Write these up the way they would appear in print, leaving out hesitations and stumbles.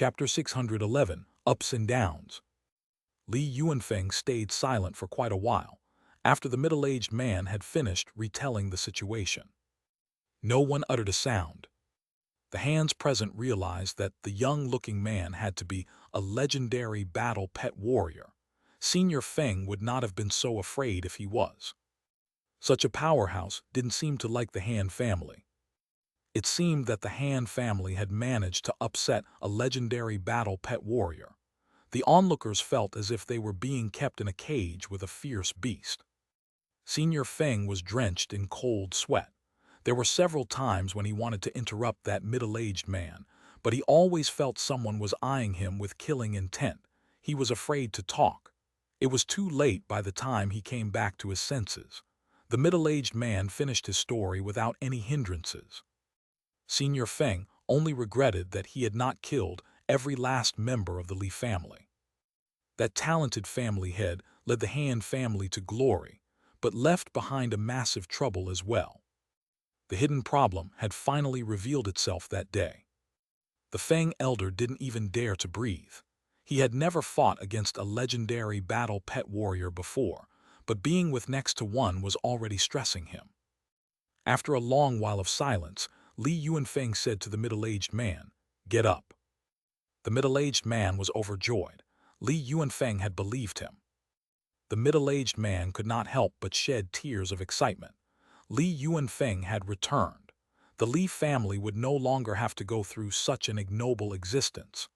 Chapter 611, Ups and Downs. Li Yuanfeng stayed silent for quite a while, after the middle-aged man had finished retelling the situation. No one uttered a sound. The hands present realized that the young-looking man had to be a legendary battle pet warrior. Senior Feng would not have been so afraid if he was. Such a powerhouse didn't seem to like the Han family. It seemed that the Han family had managed to upset a legendary battle pet warrior. The onlookers felt as if they were being kept in a cage with a fierce beast. Senior Feng was drenched in cold sweat. There were several times when he wanted to interrupt that middle-aged man, but he always felt someone was eyeing him with killing intent. He was afraid to talk. It was too late by the time he came back to his senses. The middle-aged man finished his story without any hindrances. Senior Feng only regretted that he had not killed every last member of the Li family. That talented family head led the Han family to glory, but left behind a massive trouble as well. The hidden problem had finally revealed itself that day. The Feng elder didn't even dare to breathe. He had never fought against a legendary battle pet warrior before, but being with next to one was already stressing him. After a long while of silence, Li Yuanfeng said to the middle-aged man, "Get up." The middle-aged man was overjoyed. Li Yuanfeng had believed him. The middle-aged man could not help but shed tears of excitement. Li Yuanfeng had returned. The Li family would no longer have to go through such an ignoble existence.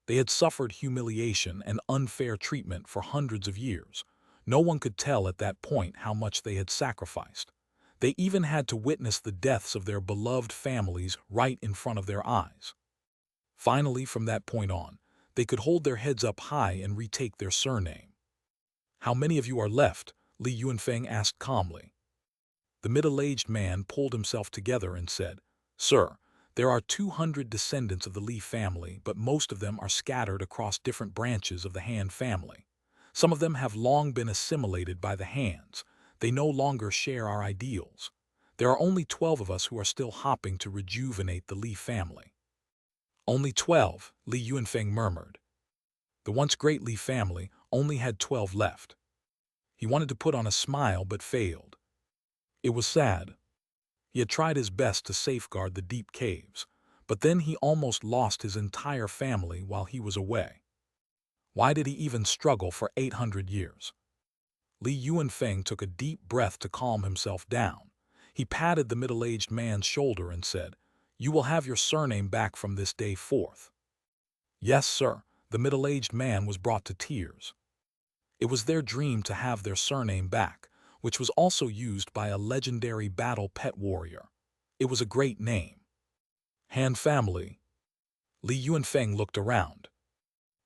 They had suffered humiliation and unfair treatment for hundreds of years. No one could tell at that point how much they had sacrificed. They even had to witness the deaths of their beloved families right in front of their eyes. Finally, from that point on, they could hold their heads up high and retake their surname. "How many of you are left?" Li Yuanfeng asked calmly. The middle-aged man pulled himself together and said, "Sir, there are 200 descendants of the Li family, but most of them are scattered across different branches of the Han family. Some of them have long been assimilated by the Hans. They no longer share our ideals. There are only 12 of us who are still hopping to rejuvenate the Li family." "Only 12, Li Yuanfeng murmured. The once great Li family only had 12 left. He wanted to put on a smile but failed. It was sad. He had tried his best to safeguard the deep caves, but then he almost lost his entire family while he was away. Why did he even struggle for 800 years? Li Yuanfeng took a deep breath to calm himself down. He patted the middle-aged man's shoulder and said, "You will have your surname back from this day forth." "Yes, sir." The middle-aged man was brought to tears. It was their dream to have their surname back, which was also used by a legendary battle pet warrior. It was a great name. Han family. Li Yuanfeng looked around.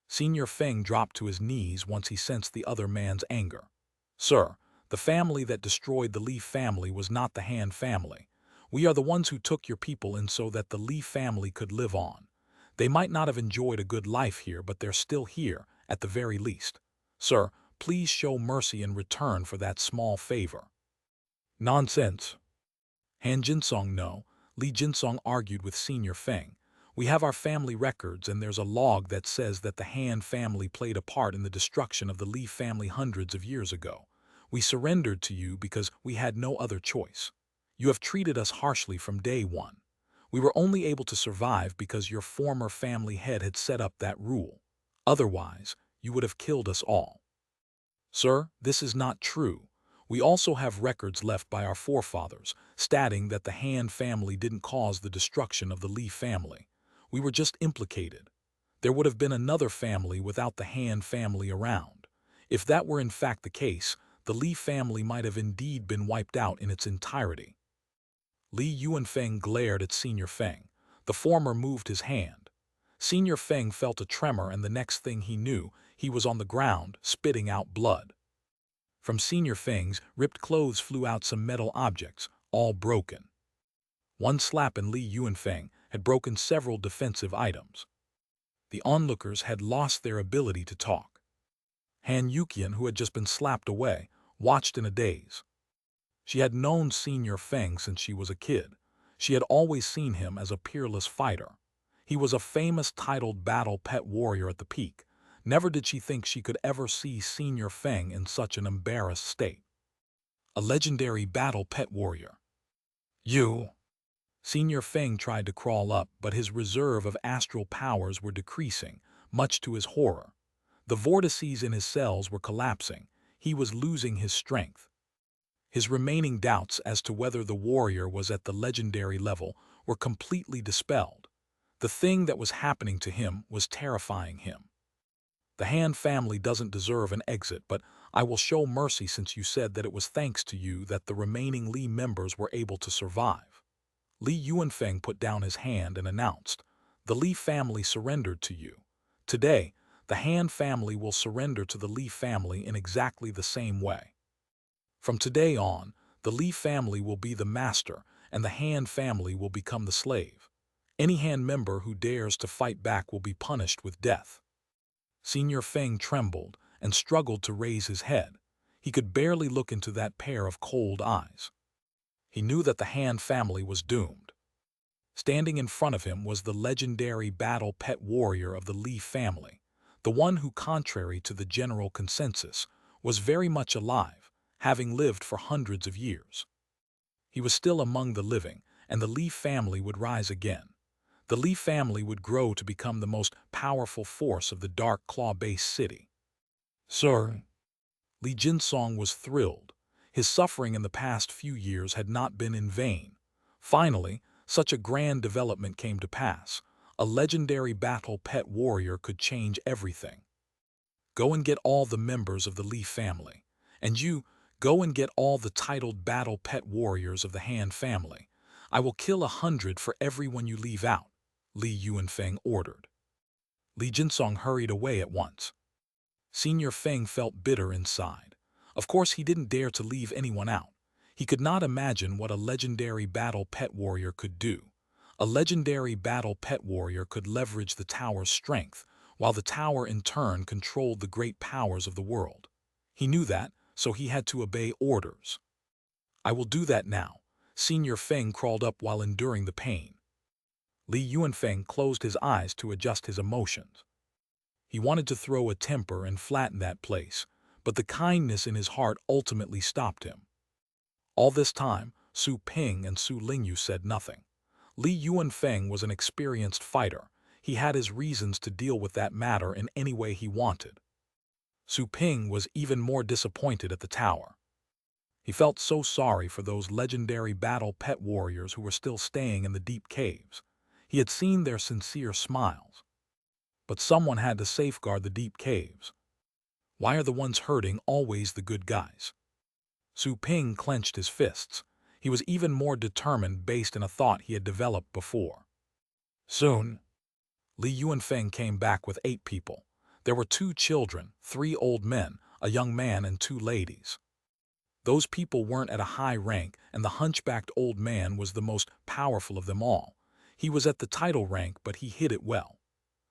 Senior Feng dropped to his knees once he sensed the other man's anger. "Sir, the family that destroyed the Li family was not the Han family. We are the ones who took your people in so that the Li family could live on. They might not have enjoyed a good life here, but they're still here, at the very least. Sir, please show mercy in return for that small favor." "Nonsense." Han Jinsong no, Li Jinsong argued with Senior Feng. "We have our family records and there's a log that says that the Han family played a part in the destruction of the Li family hundreds of years ago. We surrendered to you because we had no other choice. You have treated us harshly from day one. We were only able to survive because your former family head had set up that rule. Otherwise, you would have killed us all." "Sir, this is not true. We also have records left by our forefathers, stating that the Han family didn't cause the destruction of the Li family. We were just implicated. There would have been another family without the Han family around. If that were in fact the case, the Li family might have indeed been wiped out in its entirety." Li Yuanfeng glared at Senior Feng. The former moved his hand. Senior Feng felt a tremor, and the next thing he knew, he was on the ground, spitting out blood. From Senior Feng's ripped clothes flew out some metal objects, all broken. One slap in Li Yuanfeng had broken several defensive items. The onlookers had lost their ability to talk. Han Yuqian, who had just been slapped away, watched in a daze. She had known Senior Feng since she was a kid. She had always seen him as a peerless fighter. He was a famous titled battle pet warrior at the peak. Never did she think she could ever see Senior Feng in such an embarrassed state. A legendary battle pet warrior. You. Senior Feng tried to crawl up, but his reserve of astral powers were decreasing, much to his horror. The vortices in his cells were collapsing. He was losing his strength. His remaining doubts as to whether the warrior was at the legendary level were completely dispelled. The thing that was happening to him was terrifying him. The Han family doesn't deserve an exit, but I will show mercy since you said that it was thanks to you that the remaining Li members were able to survive. Li Yuanfeng put down his hand and announced, "The Li family surrendered to you. Today, the Han family will surrender to the Li family in exactly the same way. From today on, the Li family will be the master and the Han family will become the slave. Any Han member who dares to fight back will be punished with death." Senior Feng trembled and struggled to raise his head. He could barely look into that pair of cold eyes. He knew that the Han family was doomed. Standing in front of him was the legendary battle pet warrior of the Li family, the one who, contrary to the general consensus, was very much alive, having lived for hundreds of years. He was still among the living, and the Li family would rise again. The Li family would grow to become the most powerful force of the Dark Claw-based city. Sir. Li Jinsong was thrilled. His suffering in the past few years had not been in vain. Finally, such a grand development came to pass. A legendary battle pet warrior could change everything. Go and get all the members of the Li family. And you, go and get all the titled battle pet warriors of the Han family. I will kill 100 for everyone you leave out, Li Yuanfeng ordered. Li Jinsong hurried away at once. Senior Feng felt bitter inside. Of course, he didn't dare to leave anyone out. He could not imagine what a legendary battle pet warrior could do. A legendary battle pet warrior could leverage the tower's strength, while the tower in turn controlled the great powers of the world. He knew that, so he had to obey orders. I will do that now. Senior Feng crawled up while enduring the pain. Li Yuanfeng closed his eyes to adjust his emotions. He wanted to throw a temper and flatten that place, but the kindness in his heart ultimately stopped him. All this time, Su Ping and Su Lingyu said nothing. Li Yuanfeng was an experienced fighter. He had his reasons to deal with that matter in any way he wanted. Su Ping was even more disappointed at the tower. He felt so sorry for those legendary battle pet warriors who were still staying in the deep caves. He had seen their sincere smiles. But someone had to safeguard the deep caves. Why are the ones hurting always the good guys? Su Ping clenched his fists. He was even more determined based on a thought he had developed before. Soon, Li Yuanfeng came back with 8 people. There were 2 children, 3 old men, a young man and 2 ladies. Those people weren't at a high rank, and the hunchbacked old man was the most powerful of them all. He was at the title rank, but he hid it well.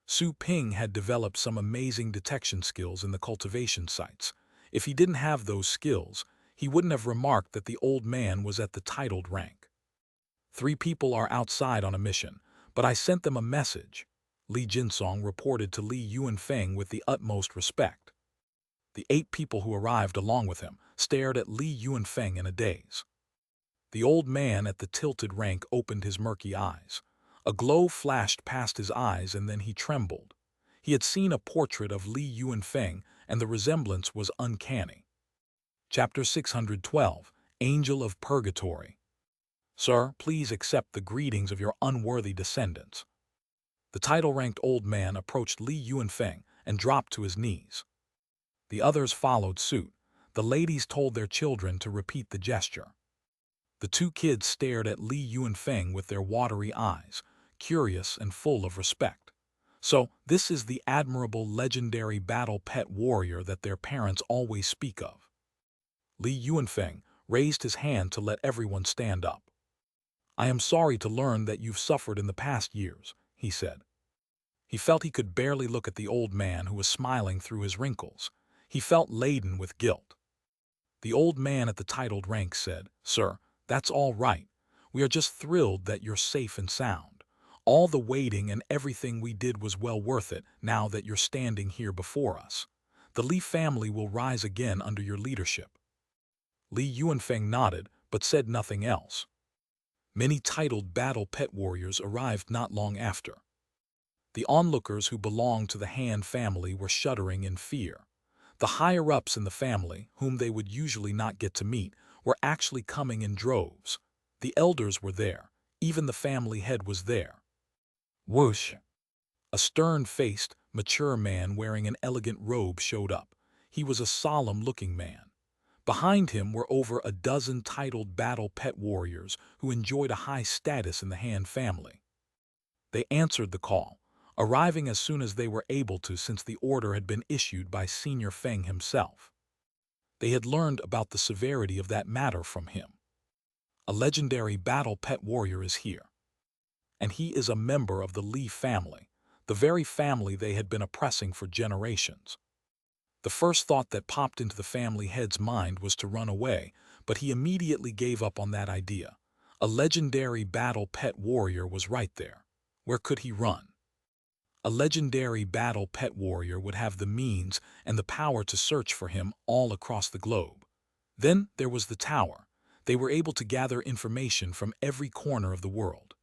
Su Ping had developed some amazing detection skills in the cultivation sites. If he didn't have those skills, he wouldn't have remarked that the old man was at the titled rank. 3 people are outside on a mission, but I sent them a message, Li Jinsong reported to Li Yuanfeng with the utmost respect. The 8 people who arrived along with him stared at Li Yuanfeng in a daze. The old man at the tilted rank opened his murky eyes. A glow flashed past his eyes and then he trembled. He had seen a portrait of Li Yuanfeng and the resemblance was uncanny. Chapter 612, Angel of Purgatory. Sir, please accept the greetings of your unworthy descendants. The title-ranked old man approached Li Yuanfeng and dropped to his knees. The others followed suit. The ladies told their children to repeat the gesture. The 2 kids stared at Li Yuanfeng with their watery eyes, curious and full of respect. So, this is the admirable legendary battle pet warrior that their parents always speak of. Li Yuanfeng raised his hand to let everyone stand up. I am sorry to learn that you've suffered in the past years, he said. He felt he could barely look at the old man who was smiling through his wrinkles. He felt laden with guilt. The old man at the titled rank said, Sir, that's all right. We are just thrilled that you're safe and sound. All the waiting and everything we did was well worth it now that you're standing here before us. The Li family will rise again under your leadership." Li Yuanfeng nodded, but said nothing else. Many titled battle pet warriors arrived not long after. The onlookers who belonged to the Han family were shuddering in fear. The higher-ups in the family, whom they would usually not get to meet, were actually coming in droves. The elders were there. Even the family head was there. Whoosh! A stern-faced, mature man wearing an elegant robe showed up. He was a solemn-looking man. Behind him were over a dozen titled battle pet warriors who enjoyed a high status in the Han family. They answered the call, arriving as soon as they were able to since the order had been issued by Senior Feng himself. They had learned about the severity of that matter from him. A legendary battle pet warrior is here. And he is a member of the Li family, the very family they had been oppressing for generations. The first thought that popped into the family head's mind was to run away, but he immediately gave up on that idea. A legendary battle pet warrior was right there. Where could he run? A legendary battle pet warrior would have the means and the power to search for him all across the globe. Then there was the tower. They were able to gather information from every corner of the world.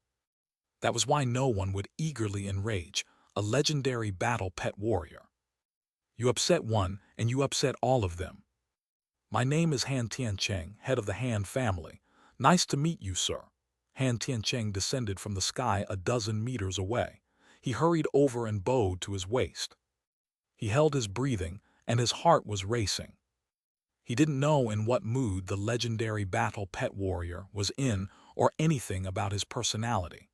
That was why no one would eagerly enrage a legendary battle pet warrior. You upset one, and you upset all of them. My name is Han Tiancheng, head of the Han family. Nice to meet you, sir. Han Tiancheng descended from the sky a dozen meters away. He hurried over and bowed to his waist. He held his breathing, and his heart was racing. He didn't know in what mood the legendary battle pet warrior was in or anything about his personality.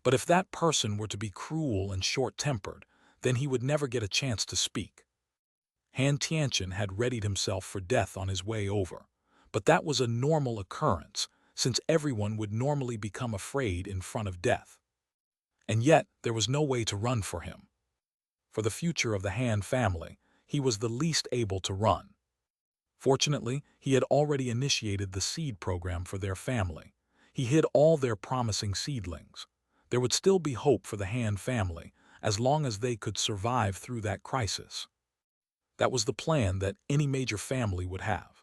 But if that person were to be cruel and short-tempered, then he would never get a chance to speak. Han Tianchen had readied himself for death on his way over, but that was a normal occurrence, since everyone would normally become afraid in front of death. And yet, there was no way to run for him. For the future of the Han family, he was the least able to run. Fortunately, he had already initiated the seed program for their family. He hid all their promising seedlings. There would still be hope for the Han family, as long as they could survive through that crisis. That was the plan that any major family would have.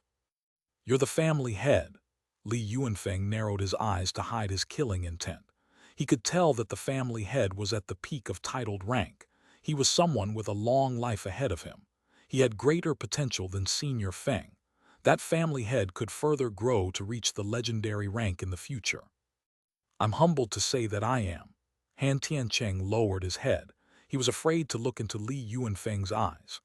You're the family head. Li Yuanfeng narrowed his eyes to hide his killing intent. He could tell that the family head was at the peak of titled rank. He was someone with a long life ahead of him. He had greater potential than Senior Feng. That family head could further grow to reach the legendary rank in the future. I'm humbled to say that I am. Han Tiancheng lowered his head. He was afraid to look into Li Yuanfeng's eyes.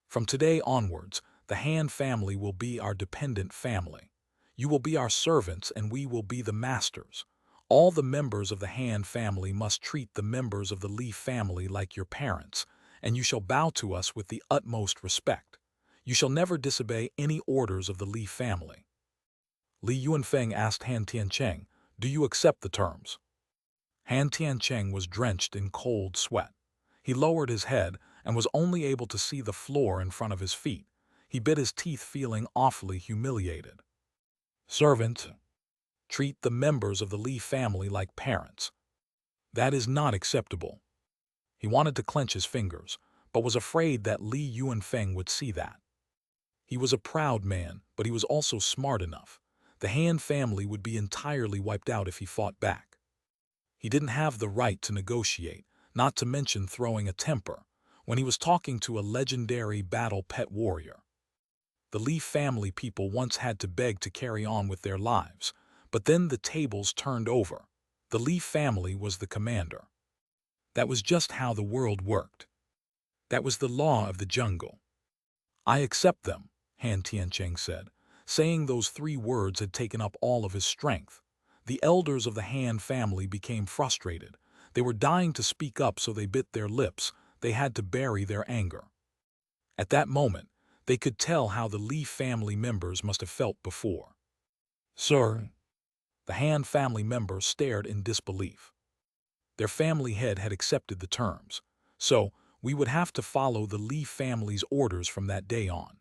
From today onwards, the Han family will be our dependent family. You will be our servants and we will be the masters. All the members of the Han family must treat the members of the Li family like your parents, and you shall bow to us with the utmost respect. You shall never disobey any orders of the Li family. Li Yuanfeng asked Han Tiancheng, "Do you accept the terms?" Han Tiancheng was drenched in cold sweat. He lowered his head and was only able to see the floor in front of his feet. He bit his teeth, feeling awfully humiliated. "Servant, treat the members of the Li family like parents. That is not acceptable." He wanted to clench his fingers, but was afraid that Li Yuanfeng would see that. He was a proud man, but he was also smart enough. The Han family would be entirely wiped out if he fought back. He didn't have the right to negotiate, not to mention throwing a temper, when he was talking to a legendary battle pet warrior. The Li family people once had to beg to carry on with their lives, but then the tables turned over. The Li family was the commander. That was just how the world worked. That was the law of the jungle. "I accept them," Han Tiancheng said. Saying those 3 words had taken up all of his strength. The elders of the Han family became frustrated. They were dying to speak up, so they bit their lips. They had to bury their anger. At that moment, they could tell how the Li family members must have felt before. "Sir?" The Han family members stared in disbelief. Their family head had accepted the terms, so we would have to follow the Li family's orders from that day on.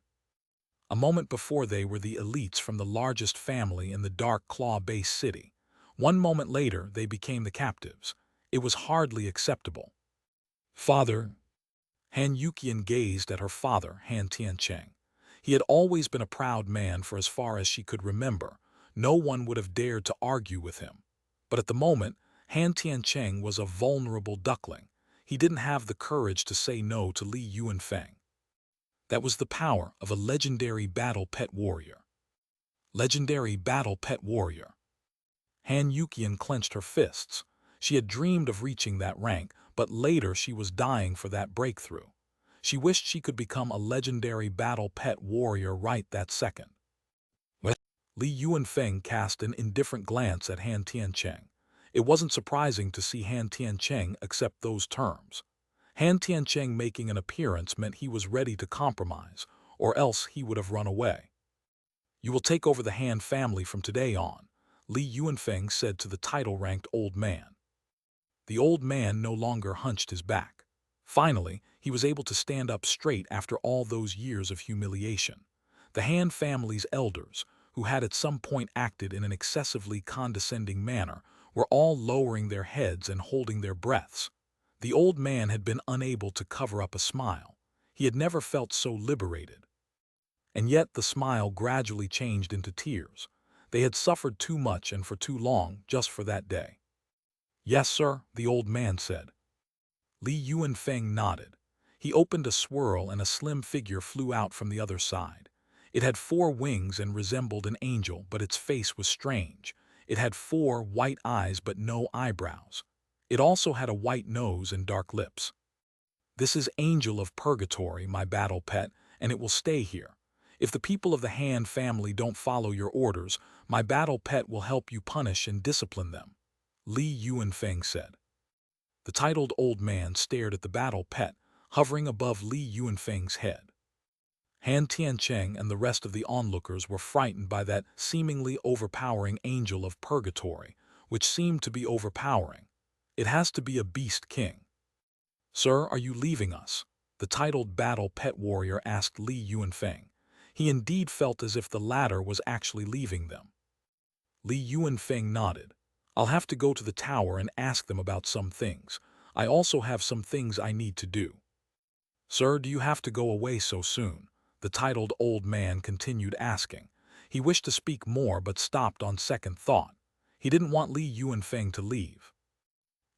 A moment before they were the elites from the largest family in the Dark Claw base city. One moment later they became the captives. It was hardly acceptable. Father, Han Yuqian gazed at her father, Han Tiancheng. He had always been a proud man for as far as she could remember. No one would have dared to argue with him. But at the moment, Han Tiancheng was a vulnerable duckling. He didn't have the courage to say no to Li Yuanfeng. That was the power of a legendary battle pet warrior. Legendary battle pet warrior. Han Yuqian clenched her fists. She had dreamed of reaching that rank, but later she was dying for that breakthrough. She wished she could become a legendary battle pet warrior right that second. Li Yuanfeng cast an indifferent glance at Han Tiancheng. It wasn't surprising to see Han Tiancheng accept those terms. Han Tiancheng making an appearance meant he was ready to compromise, or else he would have run away. You will take over the Han family from today on, Li Yuanfeng said to the title-ranked old man. The old man no longer hunched his back. Finally, he was able to stand up straight after all those years of humiliation. The Han family's elders, who had at some point acted in an excessively condescending manner, were all lowering their heads and holding their breaths. The old man had been unable to cover up a smile. He had never felt so liberated. And yet the smile gradually changed into tears. They had suffered too much and for too long just for that day. Yes, sir, the old man said. Li Yuanfeng nodded. He opened a swirl and a slim figure flew out from the other side. It had 4 wings and resembled an angel, but its face was strange. It had 4 white eyes but no eyebrows. It also had a white nose and dark lips. This is Angel of Purgatory, my battle pet, and it will stay here. If the people of the Han family don't follow your orders, my battle pet will help you punish and discipline them, Li Yuanfeng said. The titled old man stared at the battle pet, hovering above Li Yuanfeng's head. Han Tiancheng and the rest of the onlookers were frightened by that seemingly overpowering Angel of Purgatory, which seemed to be overpowering. It has to be a beast king. Sir, are you leaving us? The titled battle pet warrior asked Li Yuanfeng. He indeed felt as if the latter was actually leaving them. Li Yuanfeng nodded. I'll have to go to the tower and ask them about some things. I also have some things I need to do. Sir, do you have to go away so soon? The titled old man continued asking. He wished to speak more but stopped on second thought. He didn't want Li Yuanfeng to leave.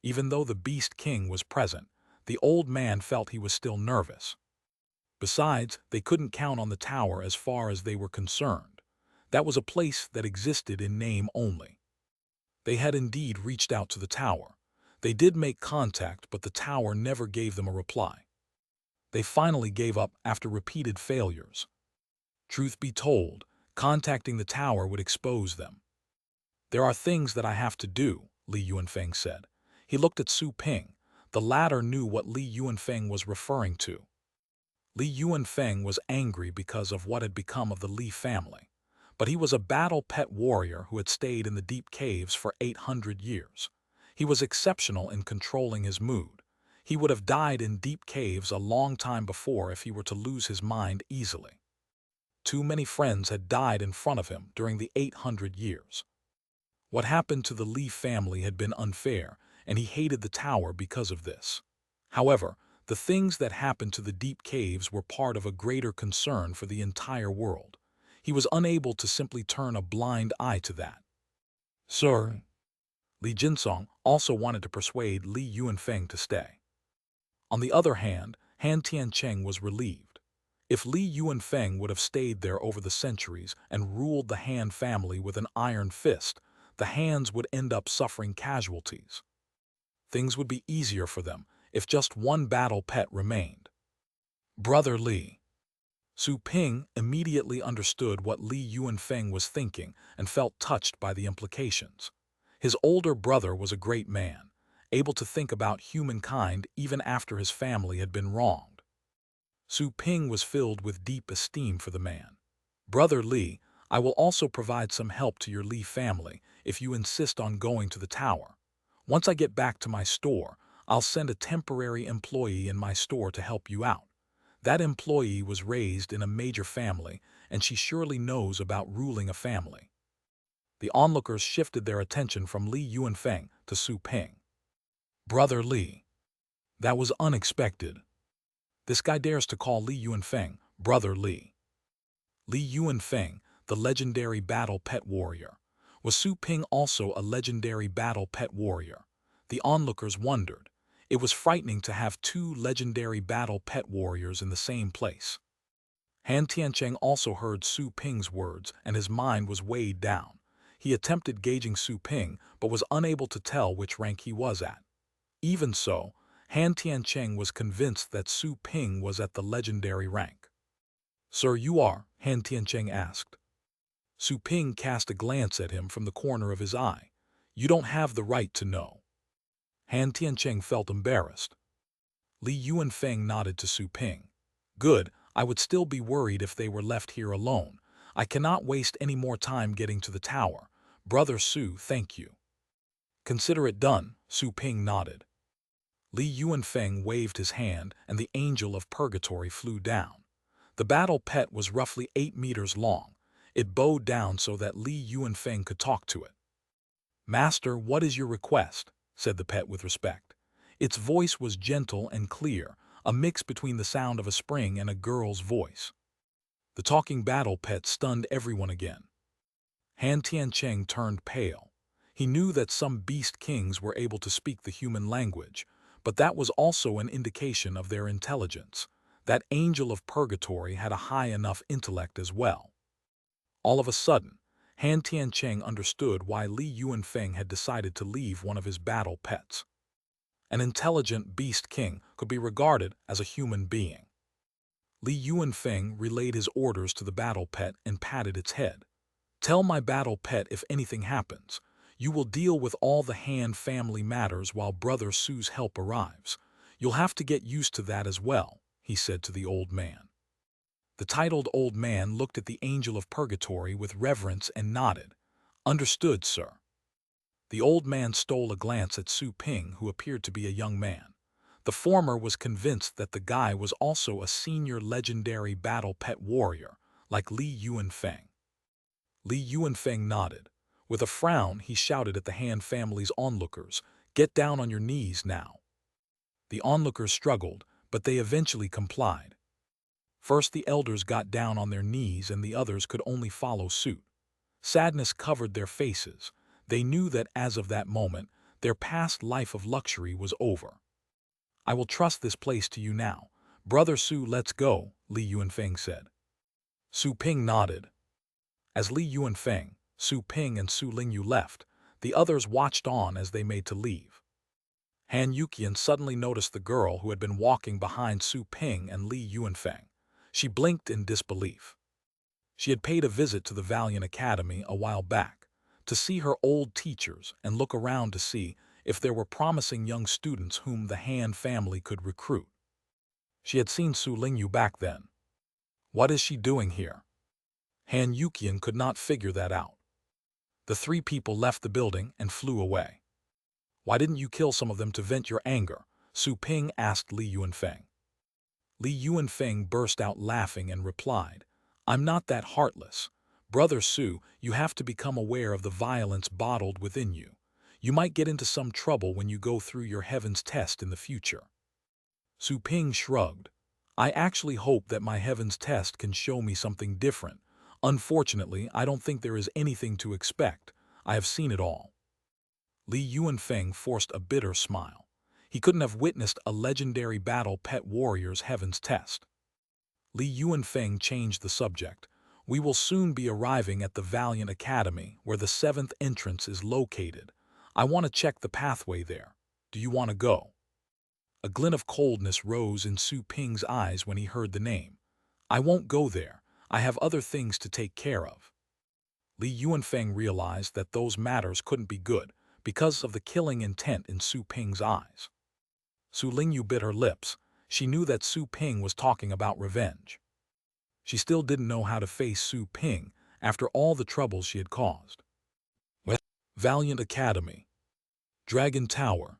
Even though the Beast King was present, the old man felt he was still nervous. Besides, they couldn't count on the tower as far as they were concerned. That was a place that existed in name only. They had indeed reached out to the tower. They did make contact, but the tower never gave them a reply. They finally gave up after repeated failures. Truth be told, contacting the tower would expose them. There are things that I have to do, Li Yuanfeng said. He looked at Su Ping. The latter knew what Li Yuanfeng was referring to. Li Yuanfeng was angry because of what had become of the Li family. But he was a battle pet warrior who had stayed in the deep caves for 800 years. He was exceptional in controlling his mood. He would have died in deep caves a long time before if he were to lose his mind easily. Too many friends had died in front of him during the 800 years. What happened to the Li family had been unfair, and he hated the tower because of this. However, the things that happened to the deep caves were part of a greater concern for the entire world. He was unable to simply turn a blind eye to that. Sir, Li Jinsong also wanted to persuade Li Yuanfeng to stay. On the other hand, Han Tiancheng was relieved. If Li Yuanfeng would have stayed there over the centuries and ruled the Han family with an iron fist, the Hans would end up suffering casualties. Things would be easier for them if just one battle pet remained. Brother Li. Su Ping immediately understood what Li Yuanfeng was thinking and felt touched by the implications. His older brother was a great man, able to think about humankind even after his family had been wronged. Su Ping was filled with deep esteem for the man. Brother Li, I will also provide some help to your Li family if you insist on going to the tower. Once I get back to my store, I'll send a temporary employee in my store to help you out. That employee was raised in a major family, and she surely knows about ruling a family. The onlookers shifted their attention from Li Yuanfeng to Su Ping. Brother Li. That was unexpected. This guy dares to call Li Yuanfeng Brother Li. Li Yuanfeng, the legendary battle pet warrior. Was Su Ping also a legendary battle pet warrior? The onlookers wondered. It was frightening to have two legendary battle pet warriors in the same place. Han Tiancheng also heard Su Ping's words, and his mind was weighed down. He attempted gauging Su Ping, but was unable to tell which rank he was at. Even so, Han Tiancheng was convinced that Su Ping was at the legendary rank. "Sir, you are?" Han Tiancheng asked. Su Ping cast a glance at him from the corner of his eye. "You don't have the right to know." Han Tiancheng felt embarrassed. Li Yuanfeng nodded to Su Ping. "Good, I would still be worried if they were left here alone. I cannot waste any more time getting to the tower. Brother Su, thank you." "Consider it done," Su Ping nodded. Li Yuanfeng waved his hand, and the angel of purgatory flew down. The battle pet was roughly 8 meters long. It bowed down so that Li Yuanfeng could talk to it. "Master, what is your request?" said the pet with respect. Its voice was gentle and clear, a mix between the sound of a spring and a girl's voice. The talking battle pet stunned everyone again. Han Tiancheng turned pale. He knew that some beast kings were able to speak the human language, but that was also an indication of their intelligence. That angel of purgatory had a high enough intellect as well. All of a sudden, Han Tiancheng understood why Li Yuanfeng had decided to leave one of his battle pets. An intelligent beast king could be regarded as a human being. Li Yuanfeng relayed his orders to the battle pet and patted its head. "Tell my battle pet if anything happens. You will deal with all the Han family matters while Brother Su's help arrives. You'll have to get used to that as well," he said to the old man. The titled old man looked at the angel of purgatory with reverence and nodded. "Understood, sir." The old man stole a glance at Su Ping, who appeared to be a young man. The former was convinced that the guy was also a senior legendary battle pet warrior, like Li Yuanfeng. Li Yuanfeng nodded. With a frown, he shouted at the Han family's onlookers, "Get down on your knees now." The onlookers struggled, but they eventually complied. First the elders got down on their knees and the others could only follow suit. Sadness covered their faces. They knew that as of that moment, their past life of luxury was over. "I will trust this place to you now. Brother Su, let's go," Li Yuanfeng said. Su Ping nodded. As Li Yuanfeng, Su Ping and Su Lingyu left, the others watched on as they made to leave. Han Yuqian suddenly noticed the girl who had been walking behind Su Ping and Li Yuanfeng. She blinked in disbelief. She had paid a visit to the Valiant Academy a while back, to see her old teachers and look around to see if there were promising young students whom the Han family could recruit. She had seen Su Lingyu back then. What is she doing here? Han Yuqian could not figure that out. The three people left the building and flew away. "Why didn't you kill some of them to vent your anger?" Su Ping asked Li Yuanfeng. Li Yuanfeng burst out laughing and replied, "I'm not that heartless. Brother Su, you have to become aware of the violence bottled within you. You might get into some trouble when you go through your heaven's test in the future." Su Ping shrugged. "I actually hope that my heaven's test can show me something different. Unfortunately, I don't think there is anything to expect. I have seen it all." Li Yuanfeng forced a bitter smile. He couldn't have witnessed a legendary battle pet warrior's heaven's test. Li Yuanfeng changed the subject. "We will soon be arriving at the Valiant Academy, where the 7th entrance is located. I want to check the pathway there. Do you want to go?" A glint of coldness rose in Su Ping's eyes when he heard the name. "I won't go there. I have other things to take care of." Li Yuanfeng realized that those matters couldn't be good because of the killing intent in Su Ping's eyes. Su Lingyu bit her lips. She knew that Su Ping was talking about revenge. She still didn't know how to face Su Ping after all the troubles she had caused. Valiant Academy. Dragon Tower.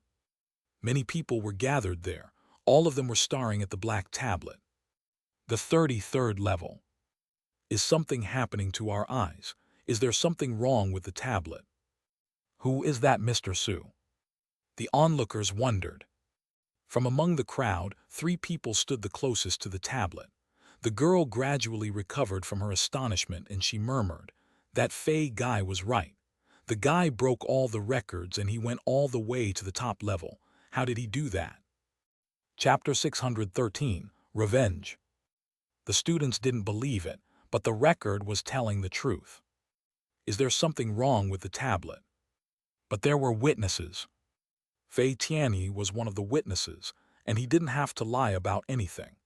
Many people were gathered there. All of them were staring at the black tablet. The 33rd level. Is something happening to our eyes? Is there something wrong with the tablet? Who is that Mr. Su? The onlookers wondered. From among the crowd, 3 people stood the closest to the tablet. The girl gradually recovered from her astonishment and she murmured, "That Fey guy was right. The guy broke all the records and he went all the way to the top level. How did he do that?" Chapter 613, Revenge. The students didn't believe it, but the record was telling the truth. Is there something wrong with the tablet? But there were witnesses. Fei Tianyi was one of the witnesses, and he didn't have to lie about anything.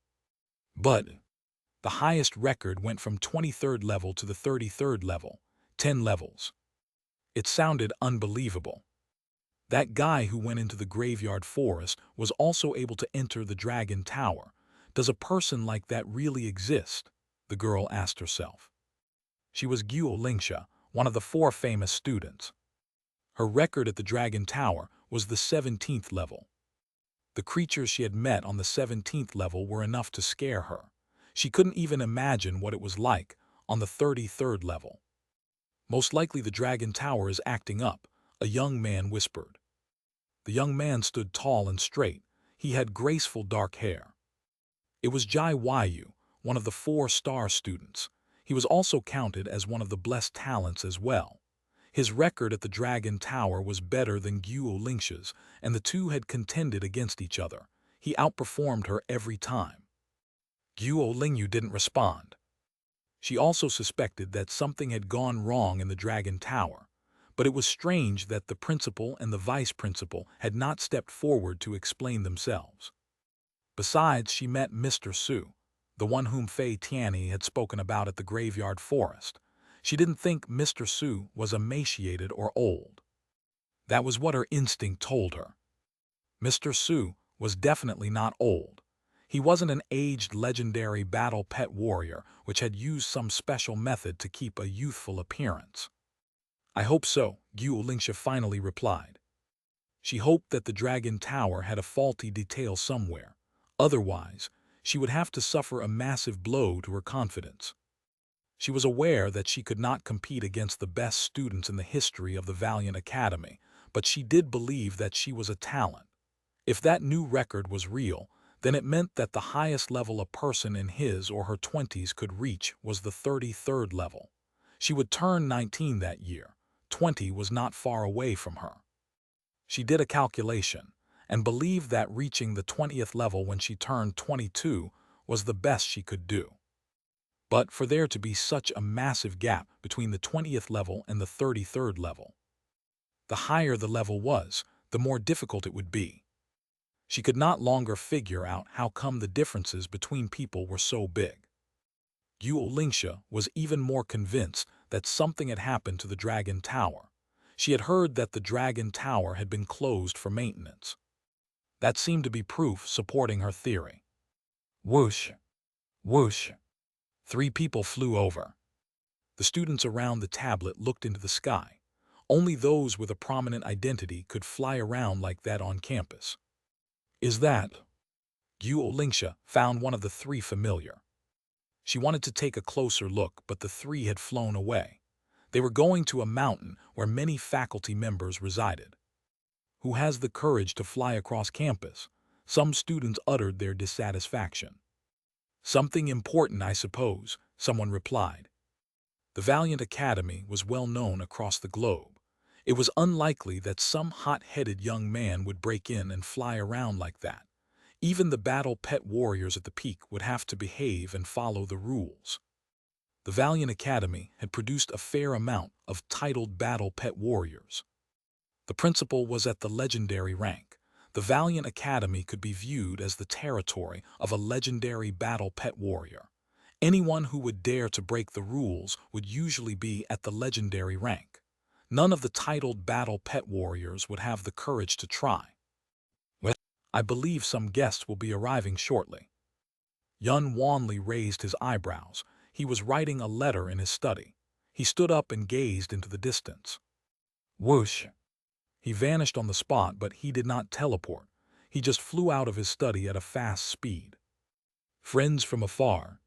But the highest record went from 23rd level to the 33rd level, 10 levels. It sounded unbelievable. That guy who went into the graveyard forest was also able to enter the Dragon Tower. Does a person like that really exist? The girl asked herself. She was Guo Lingsha, one of the 4 famous students. Her record at the Dragon Tower was the 17th level. The creatures she had met on the 17th level were enough to scare her. She couldn't even imagine what it was like on the 33rd level. "Most likely the Dragon Tower is acting up," a young man whispered. The young man stood tall and straight. He had graceful dark hair. It was Jai Yu, one of the 4 star students. He was also counted as one of the blessed talents as well. His record at the Dragon Tower was better than Guo Lingsha's, and the two had contended against each other. He outperformed her every time. Guo Lingyu didn't respond. She also suspected that something had gone wrong in the Dragon Tower, but it was strange that the principal and the vice principal had not stepped forward to explain themselves. Besides, she met Mr. Su, the one whom Fei Tianyi had spoken about at the graveyard forest. She didn't think Mr. Su was emaciated or old. That was what her instinct told her. Mr. Su was definitely not old. He wasn't an aged legendary battle pet warrior which had used some special method to keep a youthful appearance. "I hope so," Guo Lingsha finally replied. She hoped that the Dragon Tower had a faulty detail somewhere. Otherwise, she would have to suffer a massive blow to her confidence. She was aware that she could not compete against the best students in the history of the Valiant Academy, but she did believe that she was a talent. If that new record was real, then it meant that the highest level a person in his or her 20s could reach was the 33rd level. She would turn 19 that year. 20 was not far away from her. She did a calculation and believed that reaching the 20th level when she turned 22 was the best she could do. But for there to be such a massive gap between the 20th level and the 33rd level. The higher the level was, the more difficult it would be. She could not longer figure out how come the differences between people were so big. Guo Lingsha was even more convinced that something had happened to the Dragon Tower. She had heard that the Dragon Tower had been closed for maintenance. That seemed to be proof supporting her theory. Whoosh! Whoosh! 3 people flew over. The students around the tablet looked into the sky. Only those with a prominent identity could fly around like that on campus. Is that? Guo Lingsha found one of the 3 familiar. She wanted to take a closer look, but the 3 had flown away. They were going to a mountain where many faculty members resided. Who has the courage to fly across campus? Some students uttered their dissatisfaction. Something important, I suppose, someone replied. The Valiant Academy was well known across the globe. It was unlikely that some hot-headed young man would break in and fly around like that. Even the battle pet warriors at the peak would have to behave and follow the rules. The Valiant Academy had produced a fair amount of titled battle pet warriors. The principal was at the legendary rank. The Valiant Academy could be viewed as the territory of a legendary battle pet warrior. Anyone who would dare to break the rules would usually be at the legendary rank. None of the titled battle pet warriors would have the courage to try. Well, I believe some guests will be arriving shortly. Yun Wanli raised his eyebrows. He was writing a letter in his study. He stood up and gazed into the distance. Whoosh! He vanished on the spot, but he did not teleport. He just flew out of his study at a fast speed. Friends from afar.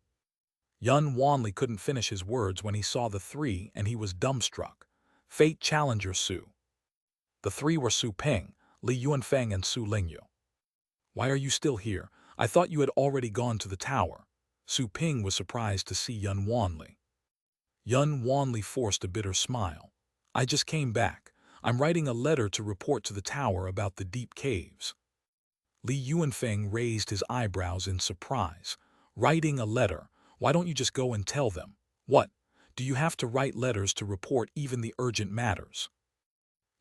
Yun Wanli couldn't finish his words when he saw the 3 and he was dumbstruck. Fate Challenger Su. The 3 were Su Ping, Li Yuanfeng and Su Lingyu. Why are you still here? I thought you had already gone to the tower. Su Ping was surprised to see Yun Wanli. Yun Wanli forced a bitter smile. I just came back. I'm writing a letter to report to the tower about the deep caves. Li Yuanfeng raised his eyebrows in surprise. Writing a letter? Why don't you just go and tell them? What? Do you have to write letters to report even the urgent matters?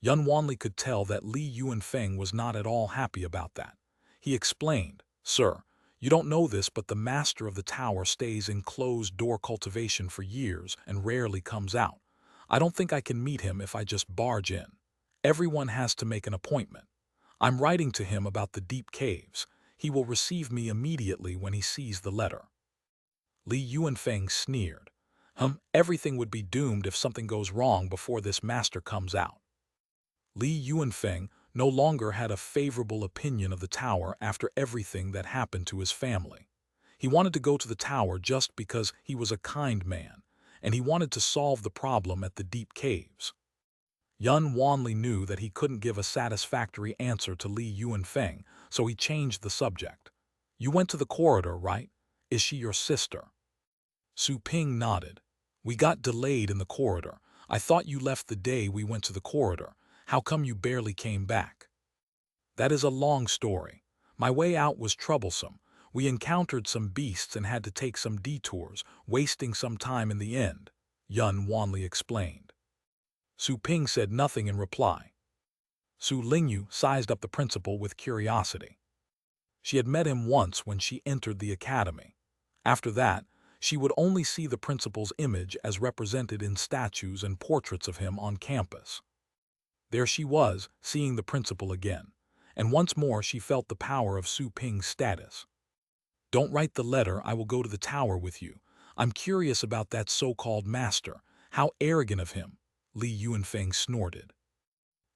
Yun Wanli could tell that Li Yuanfeng was not at all happy about that. He explained, Sir, you don't know this, but the master of the tower stays in closed-door cultivation for years and rarely comes out. I don't think I can meet him if I just barge in. Everyone has to make an appointment. I'm writing to him about the deep caves. He will receive me immediately when he sees the letter. Li Yuanfeng sneered. Everything would be doomed if something goes wrong before this master comes out. Li Yuanfeng no longer had a favorable opinion of the tower after everything that happened to his family. He wanted to go to the tower just because he was a kind man, and he wanted to solve the problem at the deep caves. Yun Wanli knew that he couldn't give a satisfactory answer to Li Yuanfeng, so he changed the subject. You went to the corridor, right? Is she your sister? Su Ping nodded. We got delayed in the corridor. I thought you left the day we went to the corridor. How come you barely came back? That is a long story. My way out was troublesome. We encountered some beasts and had to take some detours, wasting some time in the end, Yun Wanli explained. Su Ping said nothing in reply. Su Lingyu sized up the principal with curiosity. She had met him once when she entered the academy. After that, she would only see the principal's image as represented in statues and portraits of him on campus. There she was, seeing the principal again, and once more she felt the power of Su Ping's status. Don't write the letter, I will go to the tower with you. I'm curious about that so-called master. How arrogant of him, Li Yuanfeng snorted.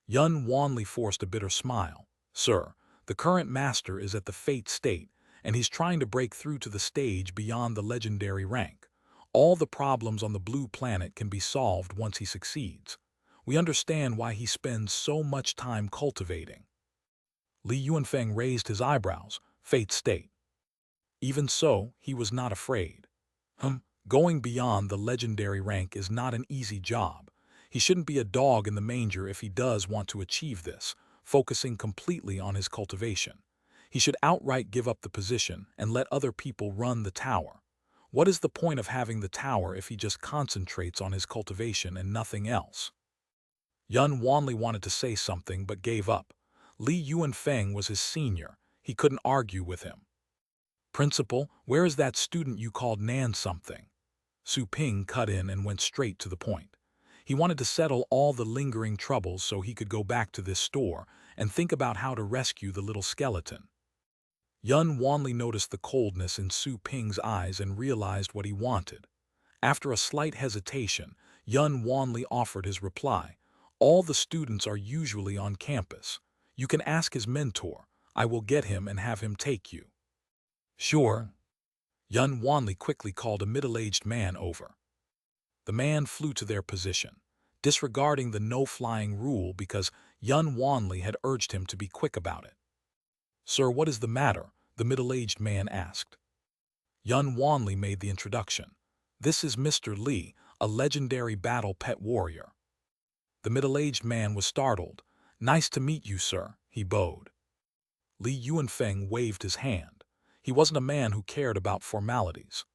Yun Wanli forced a bitter smile. Sir, the current master is at the Fate state, and he's trying to break through to the stage beyond the legendary rank. All the problems on the blue planet can be solved once he succeeds. We understand why he spends so much time cultivating. Li Yuanfeng raised his eyebrows. Fate state. Even so, he was not afraid. Going beyond the legendary rank is not an easy job. He shouldn't be a dog in the manger if he does want to achieve this, focusing completely on his cultivation. He should outright give up the position and let other people run the tower. What is the point of having the tower if he just concentrates on his cultivation and nothing else? Yun Wanli wanted to say something but gave up. Li Yuanfeng was his senior. He couldn't argue with him. Principal, where is that student you called Nan something? Su Ping cut in and went straight to the point. He wanted to settle all the lingering troubles so he could go back to this store and think about how to rescue the little skeleton. Yun Wanli noticed the coldness in Su Ping's eyes and realized what he wanted. After a slight hesitation, Yun Wanli offered his reply. All the students are usually on campus. You can ask his mentor. I will get him and have him take you. Sure. Yun Wanli quickly called a middle-aged man over. The man flew to their position, disregarding the no-flying rule because Yun Wanli had urged him to be quick about it. Sir, what is the matter? The middle-aged man asked. Yun Wanli made the introduction. This is Mr. Li, a legendary battle pet warrior. The middle-aged man was startled. Nice to meet you, sir, he bowed. Li Yuanfeng waved his hand. He wasn't a man who cared about formalities.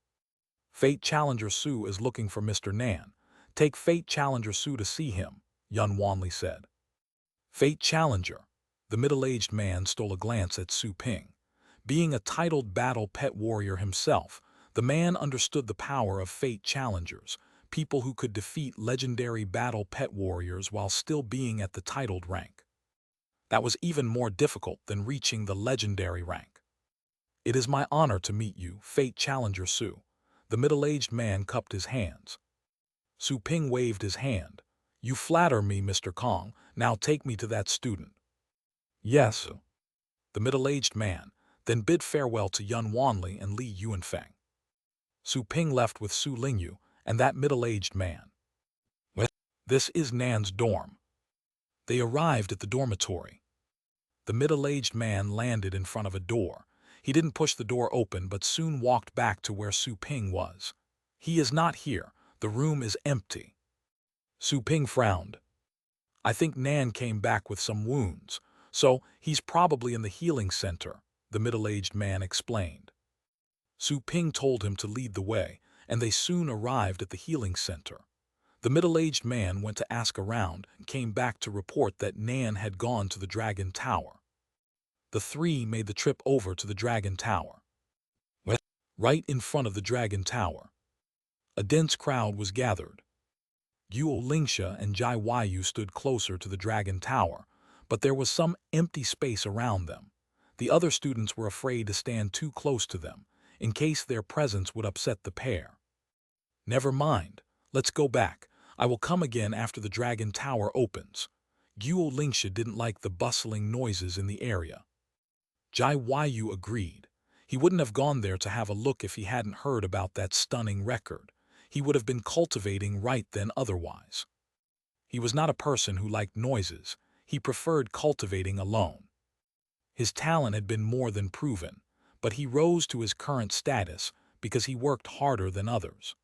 Fate Challenger Su is looking for Mr. Nan. Take Fate Challenger Su to see him, Yun Wanli said. Fate Challenger. The middle-aged man stole a glance at Su Ping. Being a titled battle pet warrior himself, the man understood the power of Fate Challengers, people who could defeat legendary battle pet warriors while still being at the titled rank. That was even more difficult than reaching the legendary rank. It is my honor to meet you, Fate Challenger Su. The middle-aged man cupped his hands. Su Ping waved his hand. You flatter me, Mr. Kong. Now take me to that student. Yes. The middle-aged man then bid farewell to Yun Wanli and Li Yuanfeng. Su Ping left with Su Lingyu and that middle-aged man. This is Nan's dorm. They arrived at the dormitory. The middle-aged man landed in front of a door. He didn't push the door open but soon walked back to where Su Ping was. "He is not here. The room is empty." Su Ping frowned. "I think Nan came back with some wounds, so he's probably in the healing center," the middle-aged man explained. Su Ping told him to lead the way, and they soon arrived at the healing center. The middle-aged man went to ask around and came back to report that Nan had gone to the Dragon Tower. The three made the trip over to the Dragon Tower. Right in front of the Dragon Tower, a dense crowd was gathered. Guo Lingsha and Jai Weiyu stood closer to the Dragon Tower, but there was some empty space around them. The other students were afraid to stand too close to them, in case their presence would upset the pair. "Never mind. Let's go back. I will come again after the Dragon Tower opens." Guo Lingsha didn't like the bustling noises in the area. Jai Weiyu agreed. He wouldn't have gone there to have a look if he hadn't heard about that stunning record. He would have been cultivating right then otherwise. He was not a person who liked noises. He preferred cultivating alone. His talent had been more than proven, but he rose to his current status because he worked harder than others.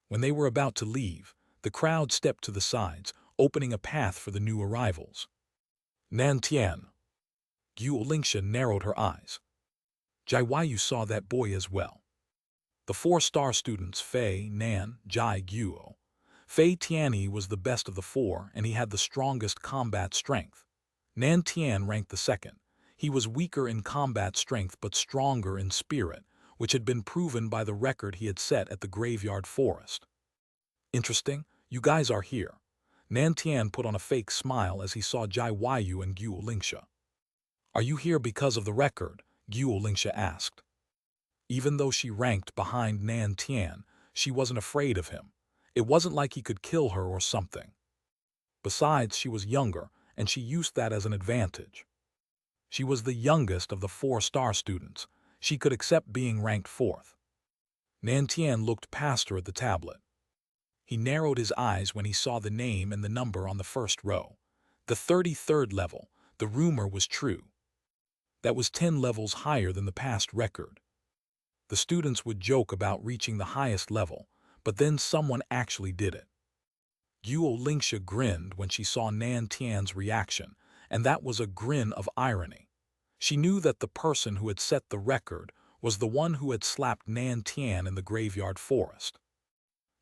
When they were about to leave, the crowd stepped to the sides, opening a path for the new arrivals. "Nan Tian." Guo Lingsha narrowed her eyes. Jai Weiyu saw that boy as well. The 4-star students Fei, Nan, Jai, Guo. Fei Tianyi was the best of the 4 and he had the strongest combat strength. Nan Tian ranked the second. He was weaker in combat strength but stronger in spirit, which had been proven by the record he had set at the Graveyard Forest. "Interesting, you guys are here." Nan Tian put on a fake smile as he saw Jai Weiyu and Guo Lingsha. "Are you here because of the record?" Guo Lingsha asked. Even though she ranked behind Nan Tian, she wasn't afraid of him. It wasn't like he could kill her or something. Besides, she was younger, and she used that as an advantage. She was the youngest of the 4-star students. She could accept being ranked 4th. Nan Tian looked past her at the tablet. He narrowed his eyes when he saw the name and the number on the first row. The 33rd level. The rumor was true. That was 10 levels higher than the past record. The students would joke about reaching the highest level, but then someone actually did it. Guo Lingsha grinned when she saw Nan Tian's reaction, and that was a grin of irony. She knew that the person who had set the record was the one who had slapped Nan Tian in the Graveyard Forest.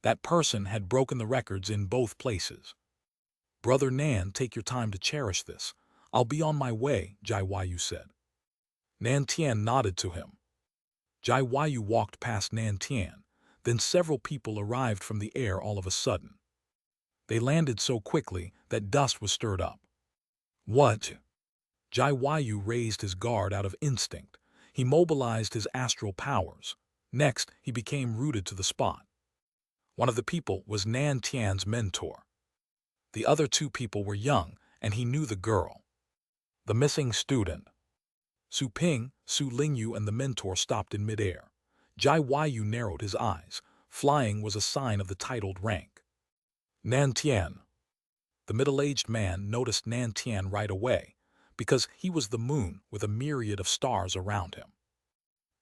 That person had broken the records in both places. "Brother Nan, take your time to cherish this. I'll be on my way," Jai Weiyu said. Nan Tian nodded to him. Jai Weiyu walked past Nan Tian. Then several people arrived from the air all of a sudden. They landed so quickly that dust was stirred up. "What?" Jai Weiyu raised his guard out of instinct. He mobilized his astral powers. Next, he became rooted to the spot. One of the people was Nan Tian's mentor. The other 2 people were young, and he knew the girl. The missing student. Su Ping, Su Lingyu, and the mentor stopped in midair. Jai Weiyu narrowed his eyes. Flying was a sign of the titled rank. "Nan Tian." The middle-aged man noticed Nan Tian right away, because he was the moon with a myriad of stars around him.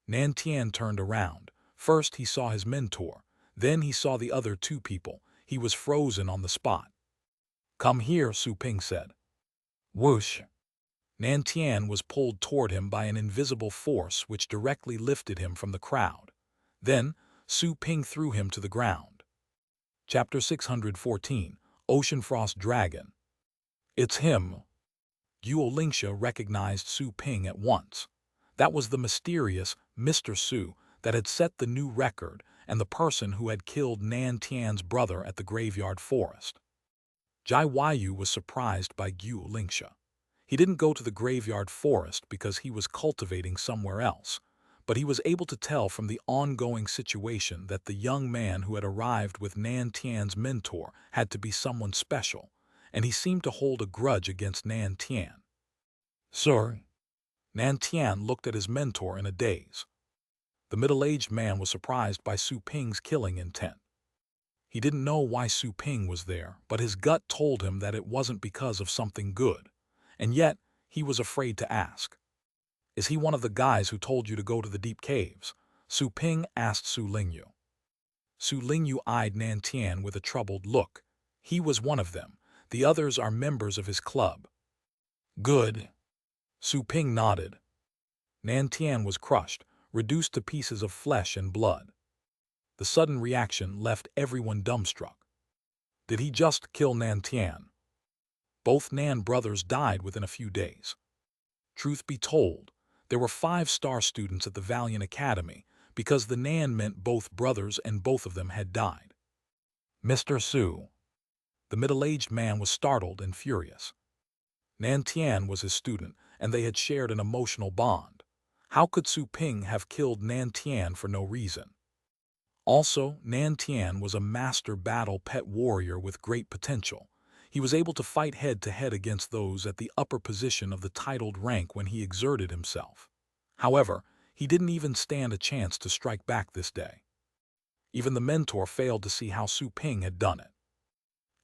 Nan Tian turned around. First he saw his mentor, then he saw the other 2 people. He was frozen on the spot. "Come here," Su Ping said. Whoosh! Nan Tian was pulled toward him by an invisible force which directly lifted him from the crowd. Then, Su Ping threw him to the ground. Chapter 614, Ocean Frost Dragon. "It's him." Guo Lingsha recognized Su Ping at once. That was the mysterious Mr. Su that had set the new record and the person who had killed Nan Tian's brother at the Graveyard Forest. Jai Weiyu was surprised by Guo Lingsha. He didn't go to the Graveyard Forest because he was cultivating somewhere else, but he was able to tell from the ongoing situation that the young man who had arrived with Nan Tian's mentor had to be someone special, and he seemed to hold a grudge against Nan Tian. "Sir?" Nan Tian looked at his mentor in a daze. The middle-aged man was surprised by Su Ping's killing intent. He didn't know why Su Ping was there, but his gut told him that it wasn't because of something good. And yet, he was afraid to ask. "Is he one of the guys who told you to go to the deep caves?" Su Ping asked Su Lingyu. Su Lingyu eyed Nan Tian with a troubled look. "He was one of them. The others are members of his club." "Good." Su Ping nodded. Nan Tian was crushed, reduced to pieces of flesh and blood. The sudden reaction left everyone dumbstruck. Did he just kill Nan Tian? Both Nan brothers died within a few days. Truth be told, there were 5 star students at the Valiant Academy because the Nan meant both brothers and both of them had died. "Mr. Su." The middle-aged man was startled and furious. Nan Tian was his student, and they had shared an emotional bond. How could Su Ping have killed Nan Tian for no reason? Also, Nan Tian was a master battle pet warrior with great potential. He was able to fight head-to-head against those at the upper position of the titled rank when he exerted himself. However, he didn't even stand a chance to strike back this day. Even the mentor failed to see how Su Ping had done it.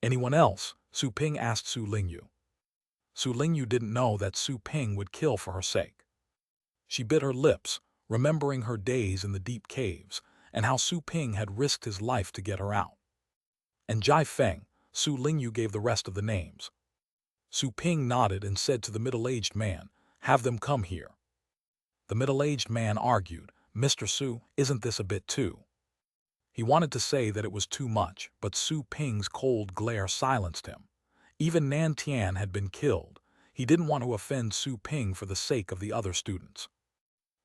"Anyone else?" Su Ping asked Su Lingyu. Su Lingyu didn't know that Su Ping would kill for her sake. She bit her lips, remembering her days in the deep caves, and how Su Ping had risked his life to get her out. "And Jai Feng," Su Lingyu gave the rest of the names. Su Ping nodded and said to the middle-aged man, "Have them come here." The middle-aged man argued, "Mr. Su, isn't this a bit too?" He wanted to say that it was too much, but Su Ping's cold glare silenced him. Even Nan Tian had been killed. He didn't want to offend Su Ping for the sake of the other students.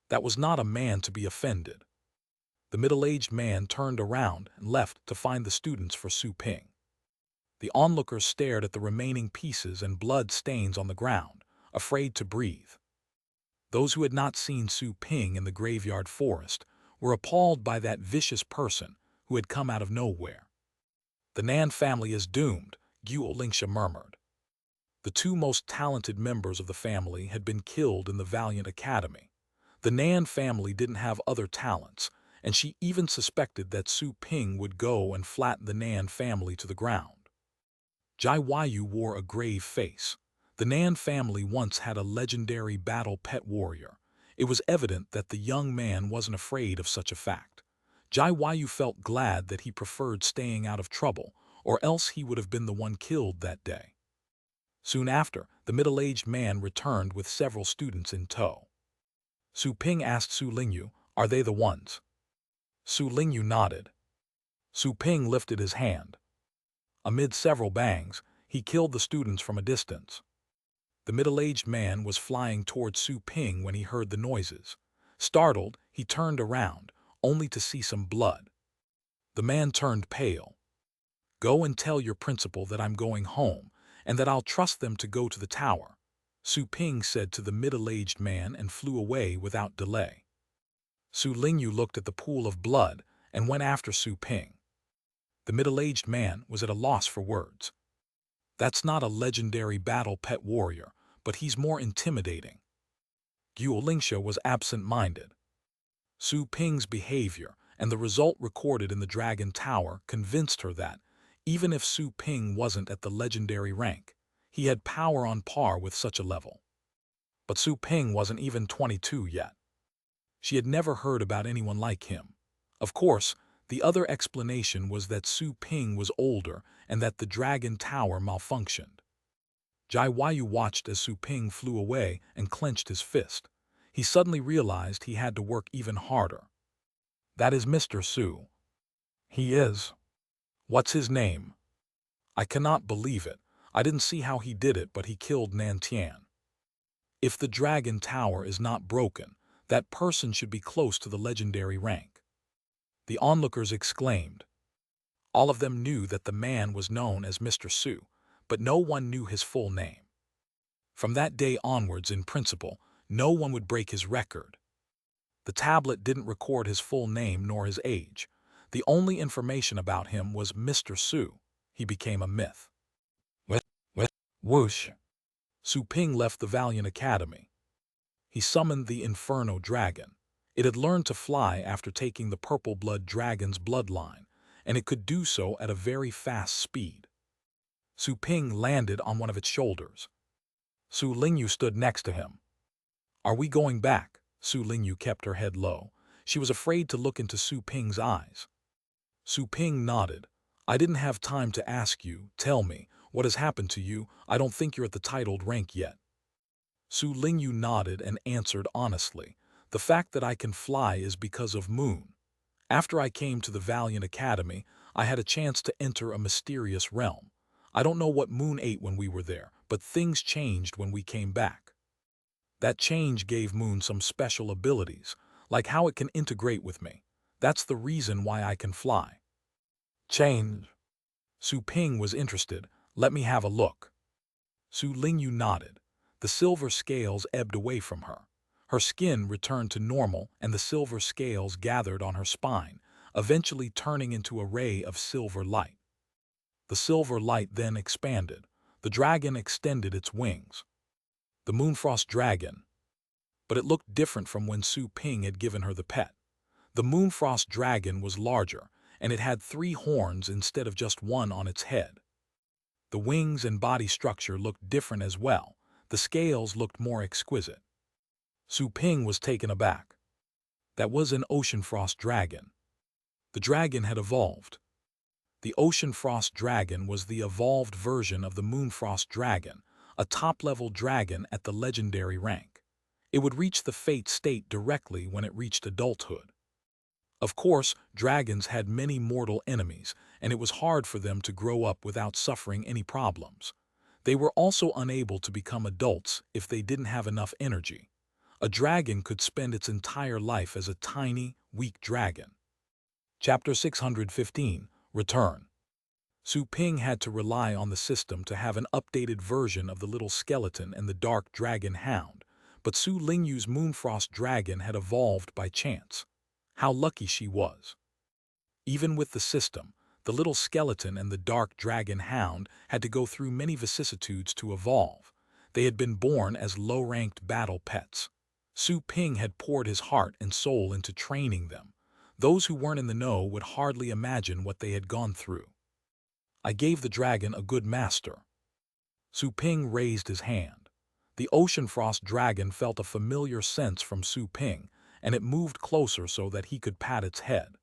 That was not a man to be offended. The middle-aged man turned around and left to find the students for Su Ping. The onlookers stared at the remaining pieces and blood stains on the ground, afraid to breathe. Those who had not seen Su Ping in the graveyard forest were appalled by that vicious person who had come out of nowhere. "The Nan family is doomed," Guo Lingsha murmured. The 2 most talented members of the family had been killed in the Valiant Academy. The Nan family didn't have other talents, and she even suspected that Su Ping would go and flatten the Nan family to the ground. Jai Yu wore a grave face. The Nan family once had a legendary battle pet warrior. It was evident that the young man wasn't afraid of such a fact. Jai Yu felt glad that he preferred staying out of trouble, or else he would have been the one killed that day. Soon after, the middle-aged man returned with several students in tow. Su Ping asked Su Lingyu, "Are they the ones?" Su Lingyu nodded. Su Ping lifted his hand. Amid several bangs, he killed the students from a distance. The middle-aged man was flying toward Su Ping when he heard the noises. Startled, he turned around, only to see some blood. The man turned pale. "Go and tell your principal that I'm going home, and that I'll trust them to go to the tower," Su Ping said to the middle-aged man and flew away without delay. Su Lingyu looked at the pool of blood and went after Su Ping. The middle-aged man was at a loss for words. "That's not a legendary battle pet warrior, but he's more intimidating." Guo Lingsha was absent-minded. Su Ping's behavior and the result recorded in the Dragon Tower convinced her that, even if Su Ping wasn't at the legendary rank, he had power on par with such a level. But Su Ping wasn't even 22 yet. She had never heard about anyone like him. Of course, the other explanation was that Su Ping was older and that the Dragon Tower malfunctioned. Jai Yu watched as Su Ping flew away and clenched his fist. He suddenly realized he had to work even harder. "That is Mr. Su." "He is." "What's his name?" "I cannot believe it. I didn't see how he did it, but he killed Nan Tian." If the Dragon Tower is not broken, that person should be close to the legendary rank. The onlookers exclaimed. All of them knew that the man was known as Mr. Su, but no one knew his full name. From that day onwards, in principle, no one would break his record. The tablet didn't record his full name nor his age. The only information about him was Mr. Su. He became a myth. With whoosh, Su Ping left the Valiant Academy. He summoned the Inferno Dragon. It had learned to fly after taking the Purple Blood Dragon's bloodline, and it could do so at a very fast speed. Su Ping landed on one of its shoulders. Su Lingyu stood next to him. Are we going back? Su Lingyu kept her head low. She was afraid to look into Su Ping's eyes. Su Ping nodded. I didn't have time to ask you. Tell me, what has happened to you? I don't think you're at the titled rank yet. Su Lingyu nodded and answered honestly. The fact that I can fly is because of Moon. After I came to the Valiant Academy, I had a chance to enter a mysterious realm. I don't know what Moon ate when we were there, but things changed when we came back. That change gave Moon some special abilities, like how it can integrate with me. That's the reason why I can fly. Change. Su Ping was interested. Let me have a look. Su Lingyu nodded. The silver scales ebbed away from her. Her skin returned to normal and the silver scales gathered on her spine, eventually turning into a ray of silver light. The silver light then expanded. The dragon extended its wings. The Moonfrost Dragon. But it looked different from when Su Ping had given her the pet. The Moonfrost Dragon was larger, and it had 3 horns instead of just 1 on its head. The wings and body structure looked different as well. The scales looked more exquisite. Su Ping was taken aback. That was an Ocean Frost Dragon. The dragon had evolved. The Ocean Frost Dragon was the evolved version of the Moonfrost Dragon, a top-level dragon at the legendary rank. It would reach the fate state directly when it reached adulthood. Of course, dragons had many mortal enemies, and it was hard for them to grow up without suffering any problems. They were also unable to become adults if they didn't have enough energy. A dragon could spend its entire life as a tiny, weak dragon. Chapter 615, Return. Su Ping had to rely on the system to have an updated version of the little skeleton and the dark dragon hound, but Su Lingyu's Moonfrost Dragon had evolved by chance. How lucky she was. Even with the system, the little skeleton and the dark dragon hound had to go through many vicissitudes to evolve. They had been born as low-ranked battle pets. Su Ping had poured his heart and soul into training them. Those who weren't in the know would hardly imagine what they had gone through. I gave the dragon a good master. Su Ping raised his hand. The Ocean Frost Dragon felt a familiar sense from Su Ping, and it moved closer so that he could pat its head.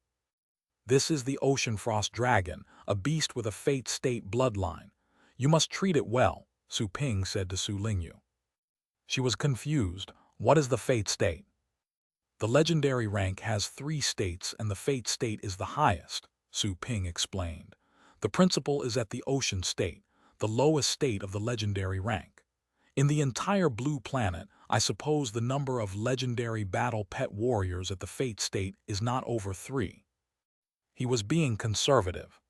This is the Ocean Frost Dragon, a beast with a fate state bloodline. You must treat it well, Su Ping said to Su Lingyu. She was confused. What is the fate state? The legendary rank has 3 states and the fate state is the highest, Su Ping explained. The principal is at the ocean state, the lowest state of the legendary rank. In the entire blue planet, I suppose the number of legendary battle pet warriors at the fate state is not over 3. He was being conservative.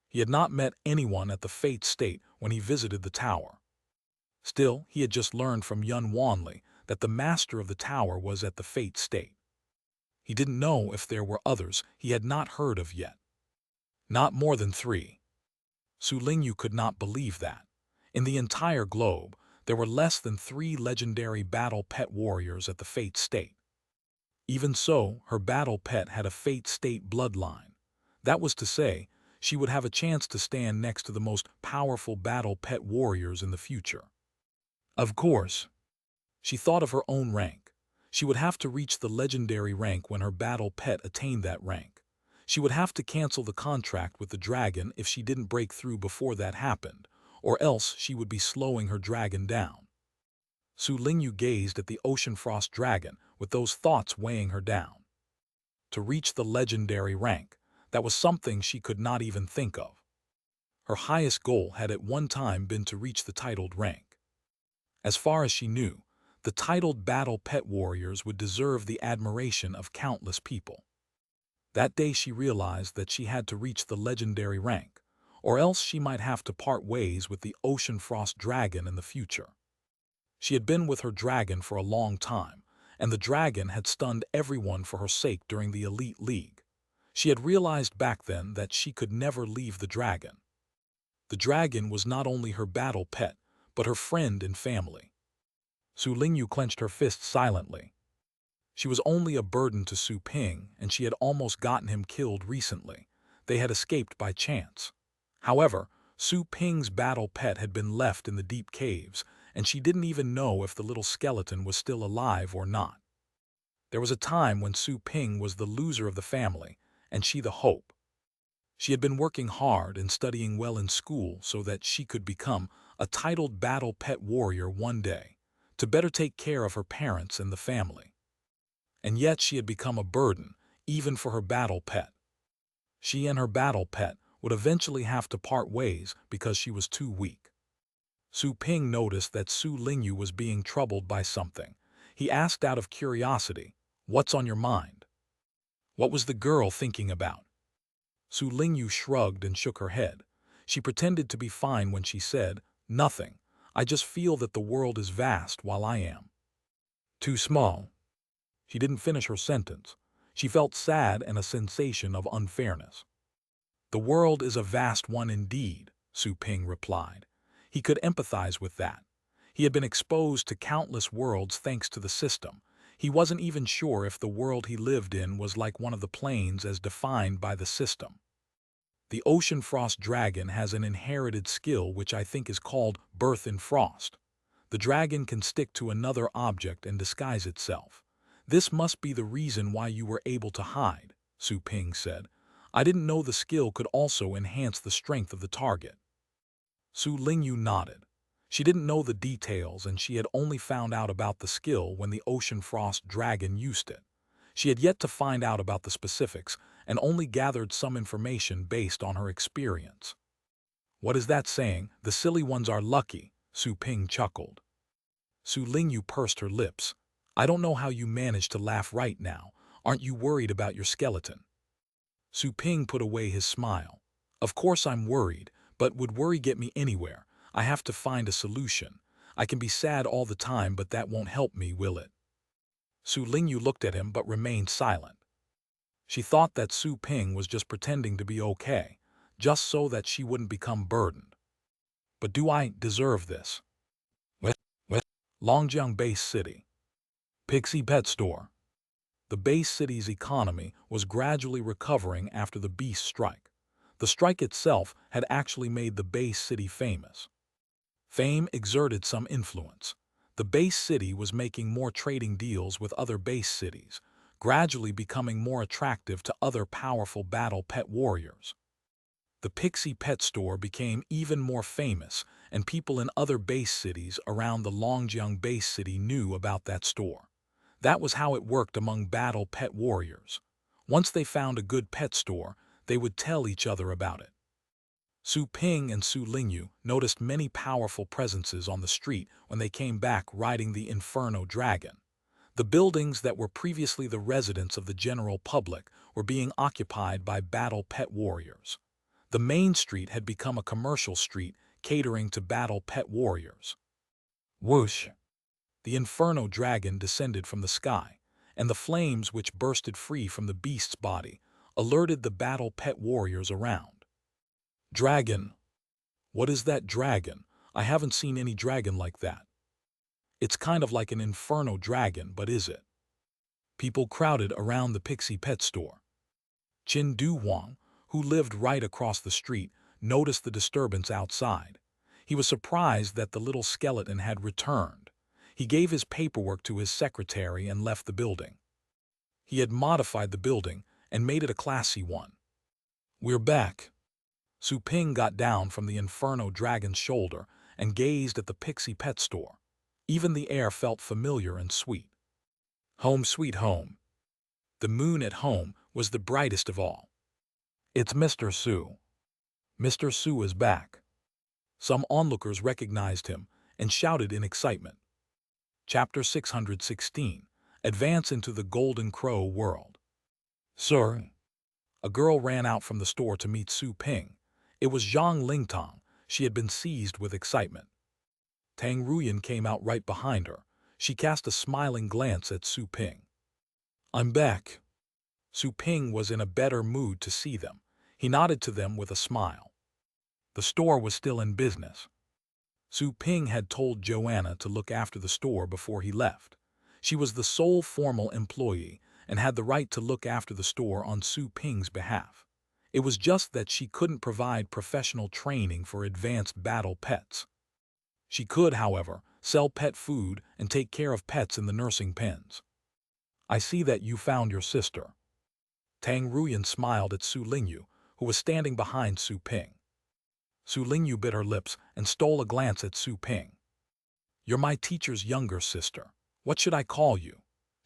He had not met anyone at the fate state when he visited the tower. Still, he had just learned from Yun Wanli that the master of the tower was at the fate state. He didn't know if there were others he had not heard of yet. Not more than 3. Su Lingyu could not believe that. In the entire globe, there were less than 3 legendary battle pet warriors at the fate state. Even so, her battle pet had a fate state bloodline. That was to say, she would have a chance to stand next to the most powerful battle pet warriors in the future. Of course, she thought of her own rank. She would have to reach the legendary rank when her battle pet attained that rank. She would have to cancel the contract with the dragon if she didn't break through before that happened, or else she would be slowing her dragon down. Su Lingyu gazed at the Ocean Frost Dragon with those thoughts weighing her down. To reach the legendary rank, that was something she could not even think of. Her highest goal had at one time been to reach the titled rank. As far as she knew, the titled battle pet warriors would deserve the admiration of countless people. That day she realized that she had to reach the legendary rank, or else she might have to part ways with the Ocean Frost Dragon in the future. She had been with her dragon for a long time, and the dragon had stunned everyone for her sake during the Elite League. She had realized back then that she could never leave the dragon. The dragon was not only her battle pet, but her friend and family. Su Lingyu clenched her fists silently. She was only a burden to Su Ping, and she had almost gotten him killed recently. They had escaped by chance. However, Su Ping's battle pet had been left in the deep caves, and she didn't even know if the little skeleton was still alive or not. There was a time when Su Ping was the loser of the family, and she the hope. She had been working hard and studying well in school so that she could become a titled battle pet warrior one day, to better take care of her parents and the family. And yet she had become a burden, even for her battle pet. She and her battle pet would eventually have to part ways because she was too weak. Su Ping noticed that Su Lingyu was being troubled by something. He asked out of curiosity, "What's on your mind?" What was the girl thinking about? Su Lingyu shrugged and shook her head. She pretended to be fine when she said, "Nothing. I just feel that the world is vast while I am too small." She didn't finish her sentence. She felt sad and a sensation of unfairness. "The world is a vast one indeed," Su Ping replied. He could empathize with that. He had been exposed to countless worlds thanks to the system. He wasn't even sure if the world he lived in was like one of the planes as defined by the system. The ocean frost dragon has an inherited skill which I think is called birth in frost. The dragon can stick to another object and disguise itself. This must be the reason why you were able to hide, Su Ping said. I didn't know the skill could also enhance the strength of the target. Su Lingyu nodded. She didn't know the details and she had only found out about the skill when the ocean frost dragon used it. She had yet to find out about the specifics and only gathered some information based on her experience. What is that saying? The silly ones are lucky, Su Ping chuckled. Su Lingyu pursed her lips. I don't know how you managed to laugh right now. Aren't you worried about your skeleton? Su Ping put away his smile. Of course I'm worried, but would worry get me anywhere? I have to find a solution. I can be sad all the time, but that won't help me, will it? Su Lingyu looked at him but remained silent. She thought that Su Ping was just pretending to be okay, just so that she wouldn't become burdened. But do I deserve this? With Longjiang Base City. Pixie Pet Store. The base city's economy was gradually recovering after the beast strike. The strike itself had actually made the base city famous. Fame exerted some influence. The base city was making more trading deals with other base cities, gradually becoming more attractive to other powerful battle pet warriors. The Pixie Pet Store became even more famous, and people in other base cities around the Longjiang base city knew about that store. That was how it worked among battle pet warriors. Once they found a good pet store, they would tell each other about it. Su Ping and Su Lingyu noticed many powerful presences on the street when they came back riding the Inferno Dragon. The buildings that were previously the residence of the general public were being occupied by battle pet warriors. The main street had become a commercial street catering to battle pet warriors. Whoosh! The Inferno Dragon descended from the sky, and the flames which bursted free from the beast's body alerted the battle pet warriors around. Dragon! What is that dragon? I haven't seen any dragon like that. It's kind of like an Inferno Dragon, but is it? People crowded around the Pixie Pet Store. Qin Du Wang, who lived right across the street, noticed the disturbance outside. He was surprised that the little skeleton had returned. He gave his paperwork to his secretary and left the building. He had modified the building and made it a classy one. We're back. Su Ping got down from the Inferno Dragon's shoulder and gazed at the Pixie Pet Store. Even the air felt familiar and sweet. Home sweet home. The moon at home was the brightest of all. It's Mr. Su. Mr. Su is back. Some onlookers recognized him and shouted in excitement. Chapter 616. Advance into the Golden Crow World. Sir. A girl ran out from the store to meet Su Ping. It was Zhang Lingtong. She had been seized with excitement. Tang Ruyan came out right behind her. She cast a smiling glance at Su Ping. I'm back. Su Ping was in a better mood to see them. He nodded to them with a smile. The store was still in business. Su Ping had told Joanna to look after the store before he left. She was the sole formal employee and had the right to look after the store on Su Ping's behalf. It was just that she couldn't provide professional training for advanced battle pets. She could, however, sell pet food, and take care of pets in the nursing pens. I see that you found your sister. Tang Ruyan smiled at Su Lingyu, who was standing behind Su Ping. Su Lingyu bit her lips and stole a glance at Su Ping. You're my teacher's younger sister. What should I call you?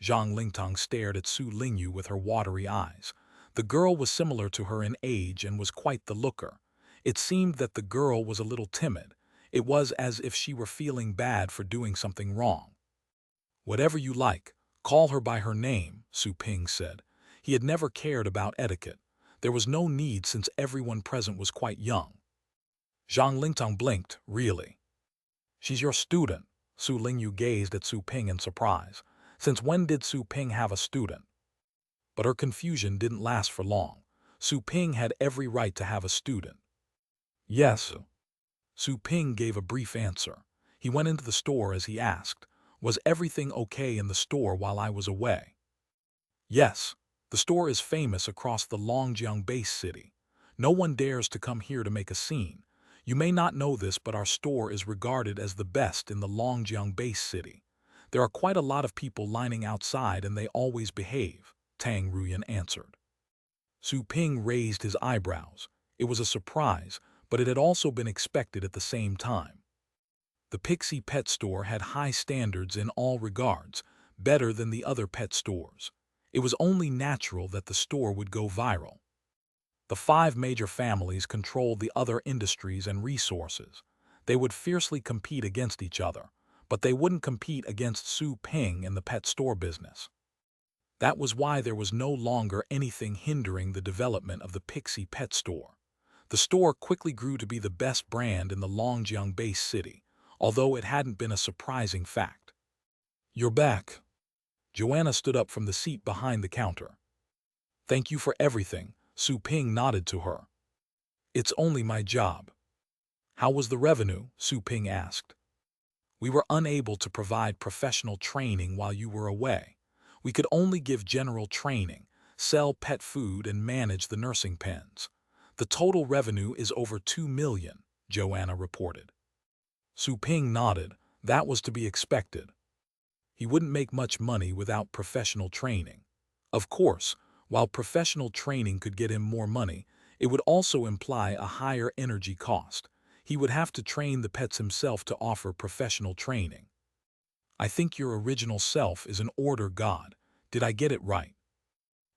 Zhang Lingtong stared at Su Lingyu with her watery eyes. The girl was similar to her in age and was quite the looker. It seemed that the girl was a little timid. It was as if she were feeling bad for doing something wrong. Whatever you like, call her by her name, Su Ping said. He had never cared about etiquette. There was no need since everyone present was quite young. Zhang Lingtong blinked, really. She's your student. Su Lingyu gazed at Su Ping in surprise. Since when did Su Ping have a student? But her confusion didn't last for long. Su Ping had every right to have a student. Yes. Su Ping gave a brief answer. He went into the store as he asked, was everything okay in the store while I was away? Yes. The store is famous across the Longjiang base city. No one dares to come here to make a scene. You may not know this, but our store is regarded as the best in the Longjiang base city. There are quite a lot of people lining outside and they always behave, Tang Ruyan answered. Su Ping raised his eyebrows. It was a surprise, but it had also been expected at the same time. The Pixie Pet Store had high standards in all regards, better than the other pet stores. It was only natural that the store would go viral. The 5 major families controlled the other industries and resources. They would fiercely compete against each other, but they wouldn't compete against Su Ping in the pet store business. That was why there was no longer anything hindering the development of the Pixie Pet Store. The store quickly grew to be the best brand in the Longjiang base city, although it hadn't been a surprising fact. You're back. Joanna stood up from the seat behind the counter. Thank you for everything, Su Ping nodded to her. It's only my job. How was the revenue? Su Ping asked. We were unable to provide professional training while you were away. We could only give general training, sell pet food, and manage the nursing pens. The total revenue is over 2 million, Joanna reported. Su Ping nodded. That was to be expected. He wouldn't make much money without professional training. Of course, while professional training could get him more money, it would also imply a higher energy cost. He would have to train the pets himself to offer professional training. I think your original self is an order god. Did I get it right?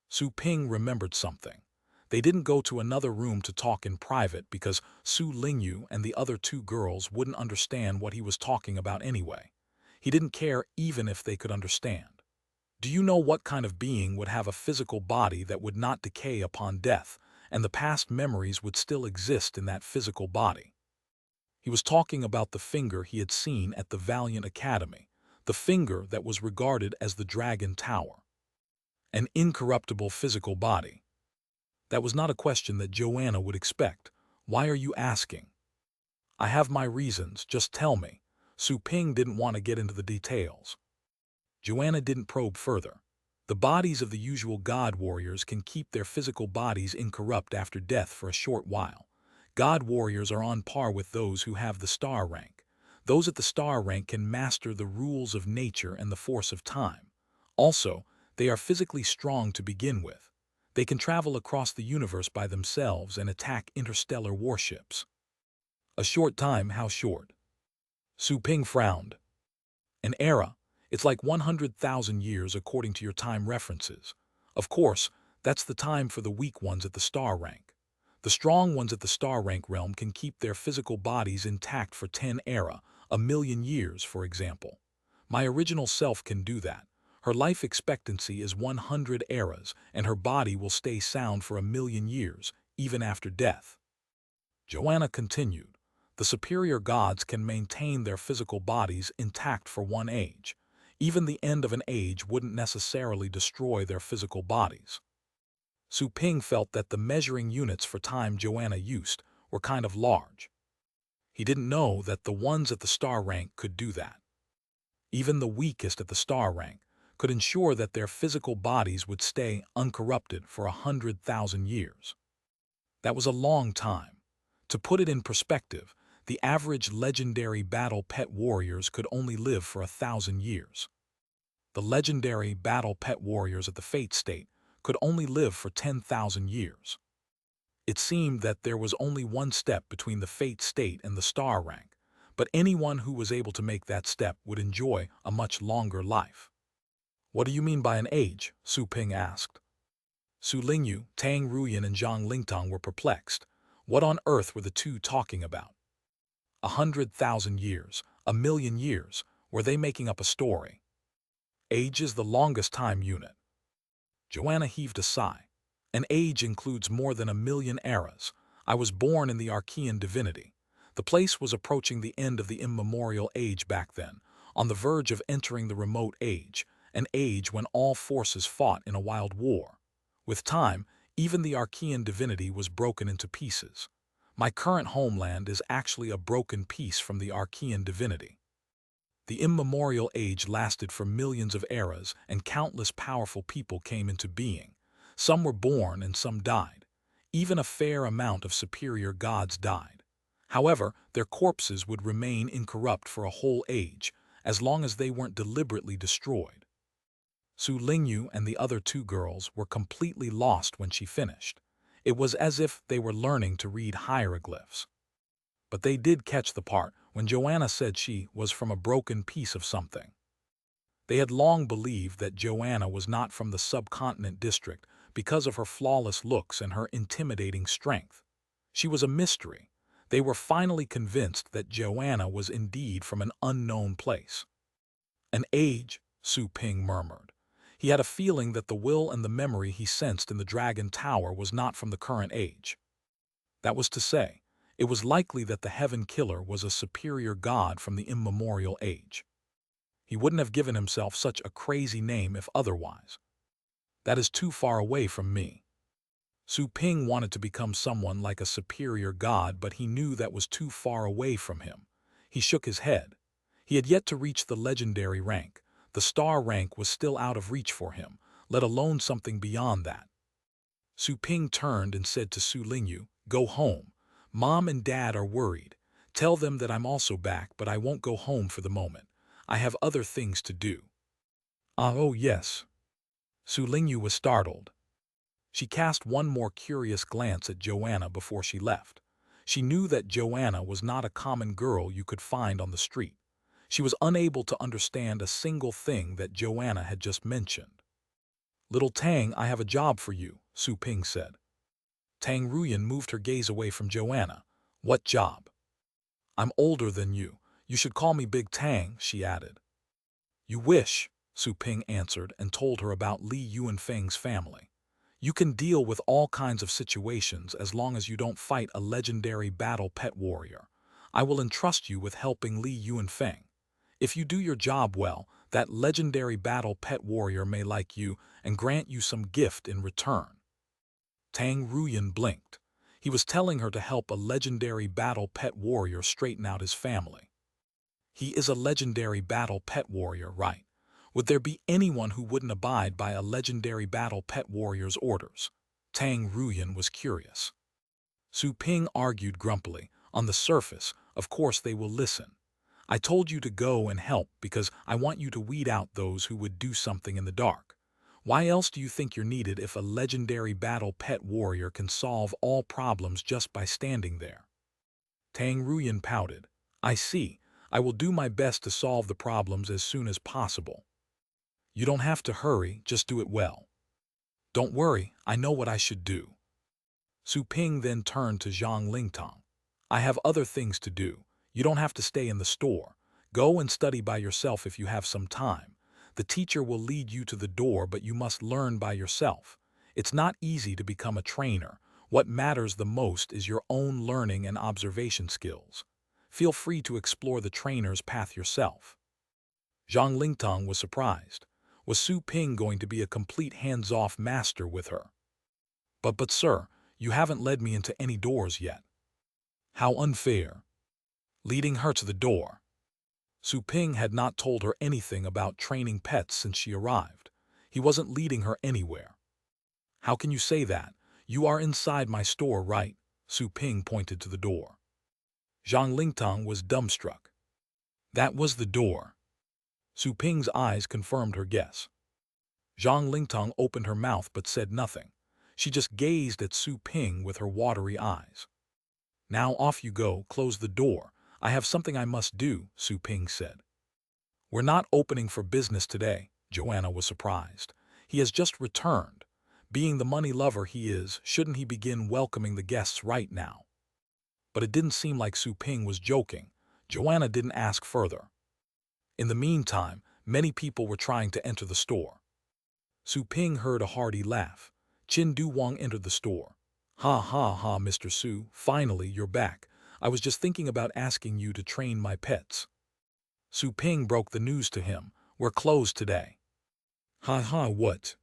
Su Ping remembered something. They didn't go to another room to talk in private because Su Lingyu and the other 2 girls wouldn't understand what he was talking about anyway. He didn't care even if they could understand. Do you know what kind of being would have a physical body that would not decay upon death, and the past memories would still exist in that physical body? He was talking about the finger he had seen at the Valiant Academy, the finger that was regarded as the Dragon Tower. An incorruptible physical body. That was not a question that Joanna would expect. Why are you asking? I have my reasons, just tell me. Su Ping didn't want to get into the details. Joanna didn't probe further. The bodies of the usual god warriors can keep their physical bodies incorrupt after death for a short while. God warriors are on par with those who have the star rank. Those at the star rank can master the rules of nature and the force of time. Also, they are physically strong to begin with. They can travel across the universe by themselves and attack interstellar warships. A short time, how short? Su Ping frowned. An era. It's like 100,000 years according to your time references. Of course, that's the time for the weak ones at the star rank. The strong ones at the star rank realm can keep their physical bodies intact for 10 era, 1,000,000 years, for example. My original self can do that. Her life expectancy is 100 eras, and her body will stay sound for 1,000,000 years, even after death. Joanna continued. The superior gods can maintain their physical bodies intact for 1 age. Even the end of an age wouldn't necessarily destroy their physical bodies. Su Ping felt that the measuring units for time Joanna used were kind of large. He didn't know that the ones at the star rank could do that. Even the weakest at the star rank could ensure that their physical bodies would stay uncorrupted for 100,000 years. That was a long time. To put it in perspective, The average legendary battle pet warriors could only live for 1,000 years. The legendary battle pet warriors at the Fate State could only live for 10,000 years. It seemed that there was only one step between the Fate State and the Star rank, but anyone who was able to make that step would enjoy a much longer life. What do you mean by an age? Su Ping asked. Su Lingyu, Tang Ruyan, and Zhang Lingtong were perplexed. What on earth were the two talking about? 100,000 years, 1,000,000 years, were they making up a story? Age is the longest time unit. Joanna heaved a sigh. An age includes more than 1,000,000 eras. I was born in the Archean divinity. The place was approaching the end of the immemorial age back then, on the verge of entering the remote age, an age when all forces fought in a wild war. With time, even the Archean divinity was broken into pieces. My current homeland is actually a broken piece from the Archean divinity. The immemorial age lasted for millions of eras, and countless powerful people came into being. Some were born and some died. Even a fair amount of superior gods died. However, their corpses would remain incorrupt for a whole age, as long as they weren't deliberately destroyed. Su Lingyu and the other two girls were completely lost when she finished. It was as if they were learning to read hieroglyphs. But they did catch the part when Joanna said she was from a broken piece of something. They had long believed that Joanna was not from the subcontinent district because of her flawless looks and her intimidating strength. She was a mystery. They were finally convinced that Joanna was indeed from an unknown place. An age, Su Ping murmured. He had a feeling that the will and the memory he sensed in the Dragon Tower was not from the current age. That was to say, it was likely that the Heaven Killer was a superior god from the immemorial age. He wouldn't have given himself such a crazy name if otherwise. That is too far away from me. Su Ping wanted to become someone like a superior god, but he knew that was too far away from him. He shook his head. He had yet to reach the legendary rank. The star rank was still out of reach for him, let alone something beyond that. Su Ping turned and said to Su Lingyu, "Go home. Mom and Dad are worried. Tell them that I'm also back, but I won't go home for the moment. I have other things to do." Oh yes. Su Lingyu was startled. She cast one more curious glance at Joanna before she left. She knew that Joanna was not a common girl you could find on the street. She was unable to understand a single thing that Joanna had just mentioned. "Little Tang, I have a job for you," Su Ping said. Tang Ruyan moved her gaze away from Joanna. "What job?" "I'm older than you. You should call me Big Tang," she added. "You wish," Su Ping answered and told her about Li Yuanfeng's family. "You can deal with all kinds of situations as long as you don't fight a legendary battle pet warrior. I will entrust you with helping Li Yuanfeng. If you do your job well, that legendary battle pet warrior may like you and grant you some gift in return." Tang Ruyan blinked. He was telling her to help a legendary battle pet warrior straighten out his family. He is a legendary battle pet warrior, right? Would there be anyone who wouldn't abide by a legendary battle pet warrior's orders? Tang Ruyan was curious. Su Ping argued grumpily. "On the surface, of course they will listen. I told you to go and help because I want you to weed out those who would do something in the dark. Why else do you think you're needed if a legendary battle pet warrior can solve all problems just by standing there?" Tang Ruyan pouted. "I see. I will do my best to solve the problems as soon as possible." "You don't have to hurry, just do it well." "Don't worry, I know what I should do." Su Ping then turned to Zhang Lingtong. "I have other things to do. You don't have to stay in the store. Go and study by yourself if you have some time. The teacher will lead you to the door, but you must learn by yourself. It's not easy to become a trainer. What matters the most is your own learning and observation skills. Feel free to explore the trainer's path yourself." Zhang Lingtong was surprised. Was Su Ping going to be a complete hands-off master with her? But sir, you haven't led me into any doors yet." "How unfair." Leading her to the door. Su Ping had not told her anything about training pets since she arrived. He wasn't leading her anywhere. "How can you say that? You are inside my store, right?" Su Ping pointed to the door. Zhang Lingtang was dumbstruck. That was the door. Su Ping's eyes confirmed her guess. Zhang Lingtang opened her mouth but said nothing. She just gazed at Su Ping with her watery eyes. Now off you go, close the door. I have something I must do, Su Ping said. We're not opening for business today, Joanna was surprised. He has just returned. Being the money lover he is, shouldn't he begin welcoming the guests right now? But it didn't seem like Su Ping was joking. Joanna didn't ask further. In the meantime, many people were trying to enter the store. Su Ping heard a hearty laugh. Qin Du Wang entered the store. Ha ha ha, Mr. Su, finally you're back. I was just thinking about asking you to train my pets. Su Ping broke the news to him. We're closed today. Ha ha, what?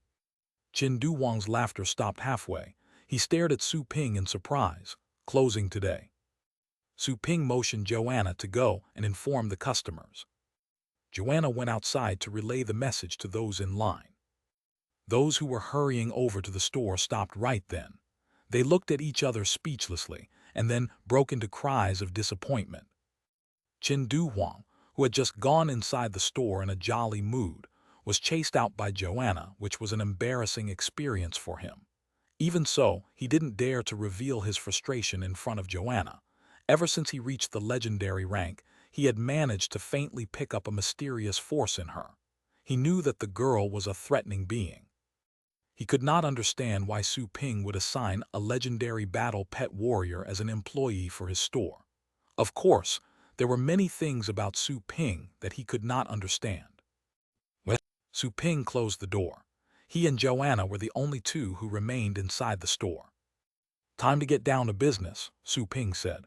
Qin Du Wang's laughter stopped halfway. He stared at Su Ping in surprise. Closing today. Su Ping motioned Joanna to go and inform the customers. Joanna went outside to relay the message to those in line. Those who were hurrying over to the store stopped right then. They looked at each other speechlessly and then broke into cries of disappointment. Qin Du Huang, who had just gone inside the store in a jolly mood, was chased out by Joanna, which was an embarrassing experience for him. Even so, he didn't dare to reveal his frustration in front of Joanna. Ever since he reached the legendary rank, he had managed to faintly pick up a mysterious force in her. He knew that the girl was a threatening being. He could not understand why Su Ping would assign a legendary battle pet warrior as an employee for his store. Of course, there were many things about Su Ping that he could not understand. Well, Su Ping closed the door. He and Joanna were the only two who remained inside the store. Time to get down to business, Su Ping said.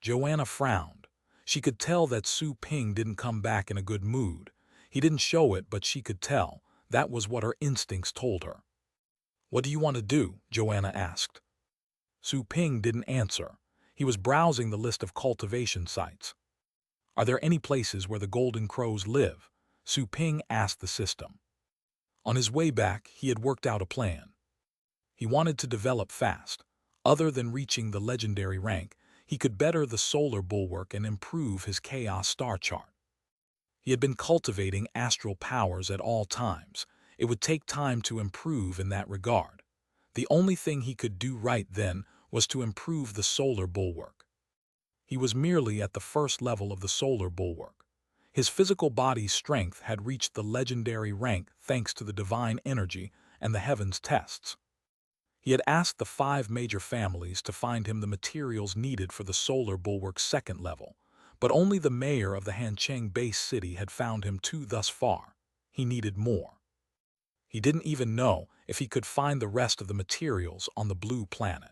Joanna frowned. She could tell that Su Ping didn't come back in a good mood. He didn't show it, but she could tell. That was what her instincts told her. What do you want to do? Joanna asked. Su Ping didn't answer. He was browsing the list of cultivation sites. Are there any places where the golden crows live? Su Ping asked the system. On his way back, he had worked out a plan. He wanted to develop fast. Other than reaching the legendary rank, he could better the solar bulwark and improve his chaos star chart. He had been cultivating astral powers at all times. It would take time to improve in that regard. The only thing he could do right then was to improve the solar bulwark. He was merely at the first level of the solar bulwark. His physical body's strength had reached the legendary rank thanks to the divine energy and the heavens tests. He had asked the 5 major families to find him the materials needed for the solar bulwark's second level, but only the mayor of the Hancheng base city had found him 2 thus far. He needed more. He didn't even know if he could find the rest of the materials on the blue planet.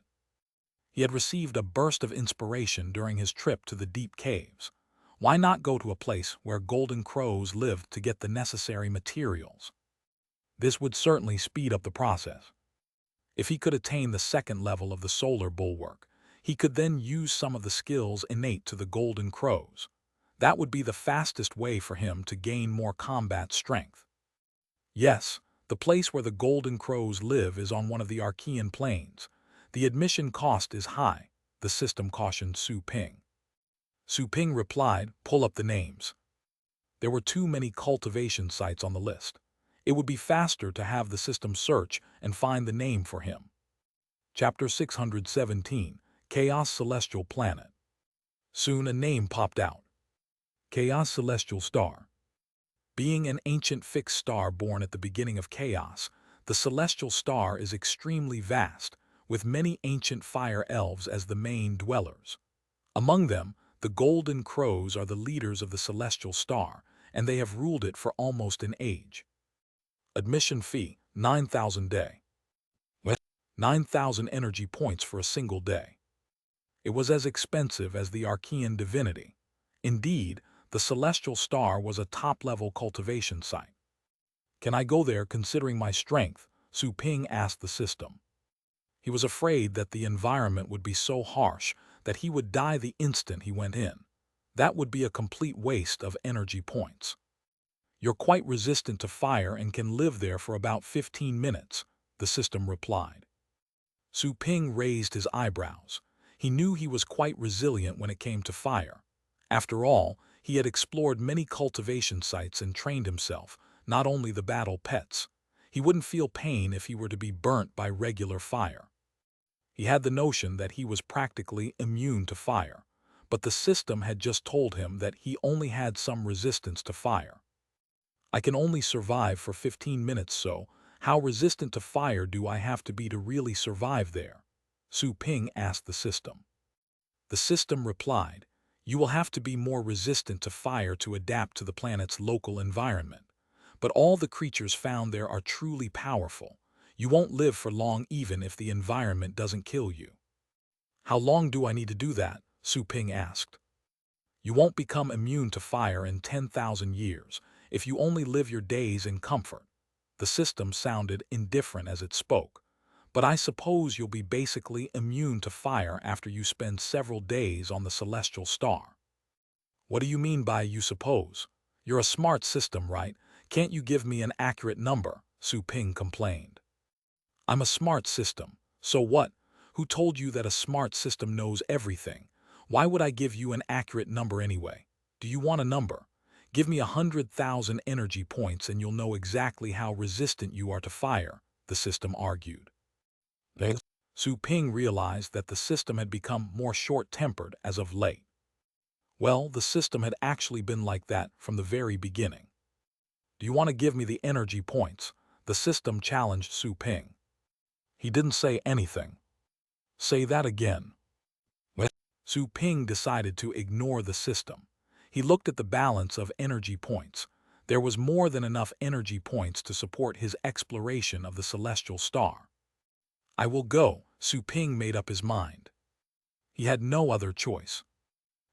He had received a burst of inspiration during his trip to the deep caves. Why not go to a place where golden crows lived to get the necessary materials? This would certainly speed up the process. If he could attain the second level of the solar bulwark, he could then use some of the skills innate to the golden crows. That would be the fastest way for him to gain more combat strength. Yes, the place where the golden crows live is on one of the Archean plains. The admission cost is high, the system cautioned Su Ping. Su Ping replied, pull up the names. There were too many cultivation sites on the list. It would be faster to have the system search and find the name for him. Chapter 617, Chaos Celestial Planet. Soon a name popped out. Chaos Celestial Star. Being an ancient fixed star born at the beginning of chaos, the celestial star is extremely vast, with many ancient fire elves as the main dwellers. Among them, the golden crows are the leaders of the celestial star, and they have ruled it for almost an age. Admission fee, 9,000 day. 9,000 energy points for a single day. It was as expensive as the Archean divinity. Indeed, the celestial star was a top-level cultivation site. Can I go there considering my strength? Su Ping asked the system. He was afraid that the environment would be so harsh that he would die the instant he went in. That would be a complete waste of energy points. You're quite resistant to fire and can live there for about 15 minutes, the system replied. Su Ping raised his eyebrows. He knew he was quite resilient when it came to fire. After all, he had explored many cultivation sites and trained himself, not only the battle pets. He wouldn't feel pain if he were to be burnt by regular fire. He had the notion that he was practically immune to fire, but the system had just told him that he only had some resistance to fire. I can only survive for 15 minutes, so how resistant to fire do I have to be to really survive there? Su Ping asked the system. The system replied, you will have to be more resistant to fire to adapt to the planet's local environment. But all the creatures found there are truly powerful. You won't live for long even if the environment doesn't kill you. How long do I need to do that? Su Ping asked. You won't become immune to fire in 10,000 years if you only live your days in comfort. The system sounded indifferent as it spoke. But I suppose you'll be basically immune to fire after you spend several days on the celestial star. What do you mean by you suppose? You're a smart system, right? Can't you give me an accurate number? Su Ping complained. I'm a smart system. So what? Who told you that a smart system knows everything? Why would I give you an accurate number anyway? Do you want a number? Give me 100,000 energy points and you'll know exactly how resistant you are to fire, the system argued. Su Ping realized that the system had become more short-tempered as of late. Well, the system had actually been like that from the very beginning. Do you want to give me the energy points? The system challenged Su Ping. He didn't say anything. Say that again. Su Ping decided to ignore the system. He looked at the balance of energy points. There was more than enough energy points to support his exploration of the celestial star. I will go, Su Ping made up his mind. He had no other choice.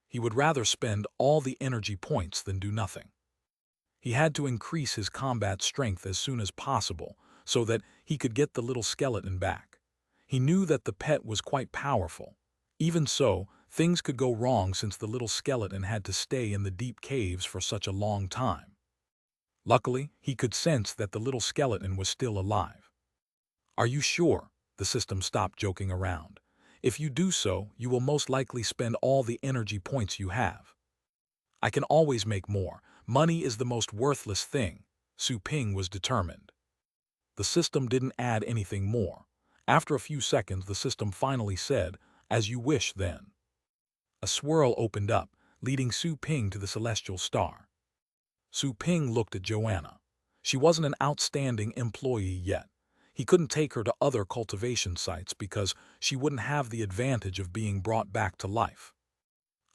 He would rather spend all the energy points than do nothing. He had to increase his combat strength as soon as possible so that he could get the little skeleton back. He knew that the pet was quite powerful. Even so, things could go wrong since the little skeleton had to stay in the deep caves for such a long time. Luckily, he could sense that the little skeleton was still alive. Are you sure? The system stopped joking around. If you do so, you will most likely spend all the energy points you have. I can always make more. Money is the most worthless thing. Su Ping was determined. The system didn't add anything more. After a few seconds, the system finally said, as you wish then. A swirl opened up, leading Su Ping to the celestial star. Su Ping looked at Joanna. She wasn't an outstanding employee yet. He couldn't take her to other cultivation sites because she wouldn't have the advantage of being brought back to life.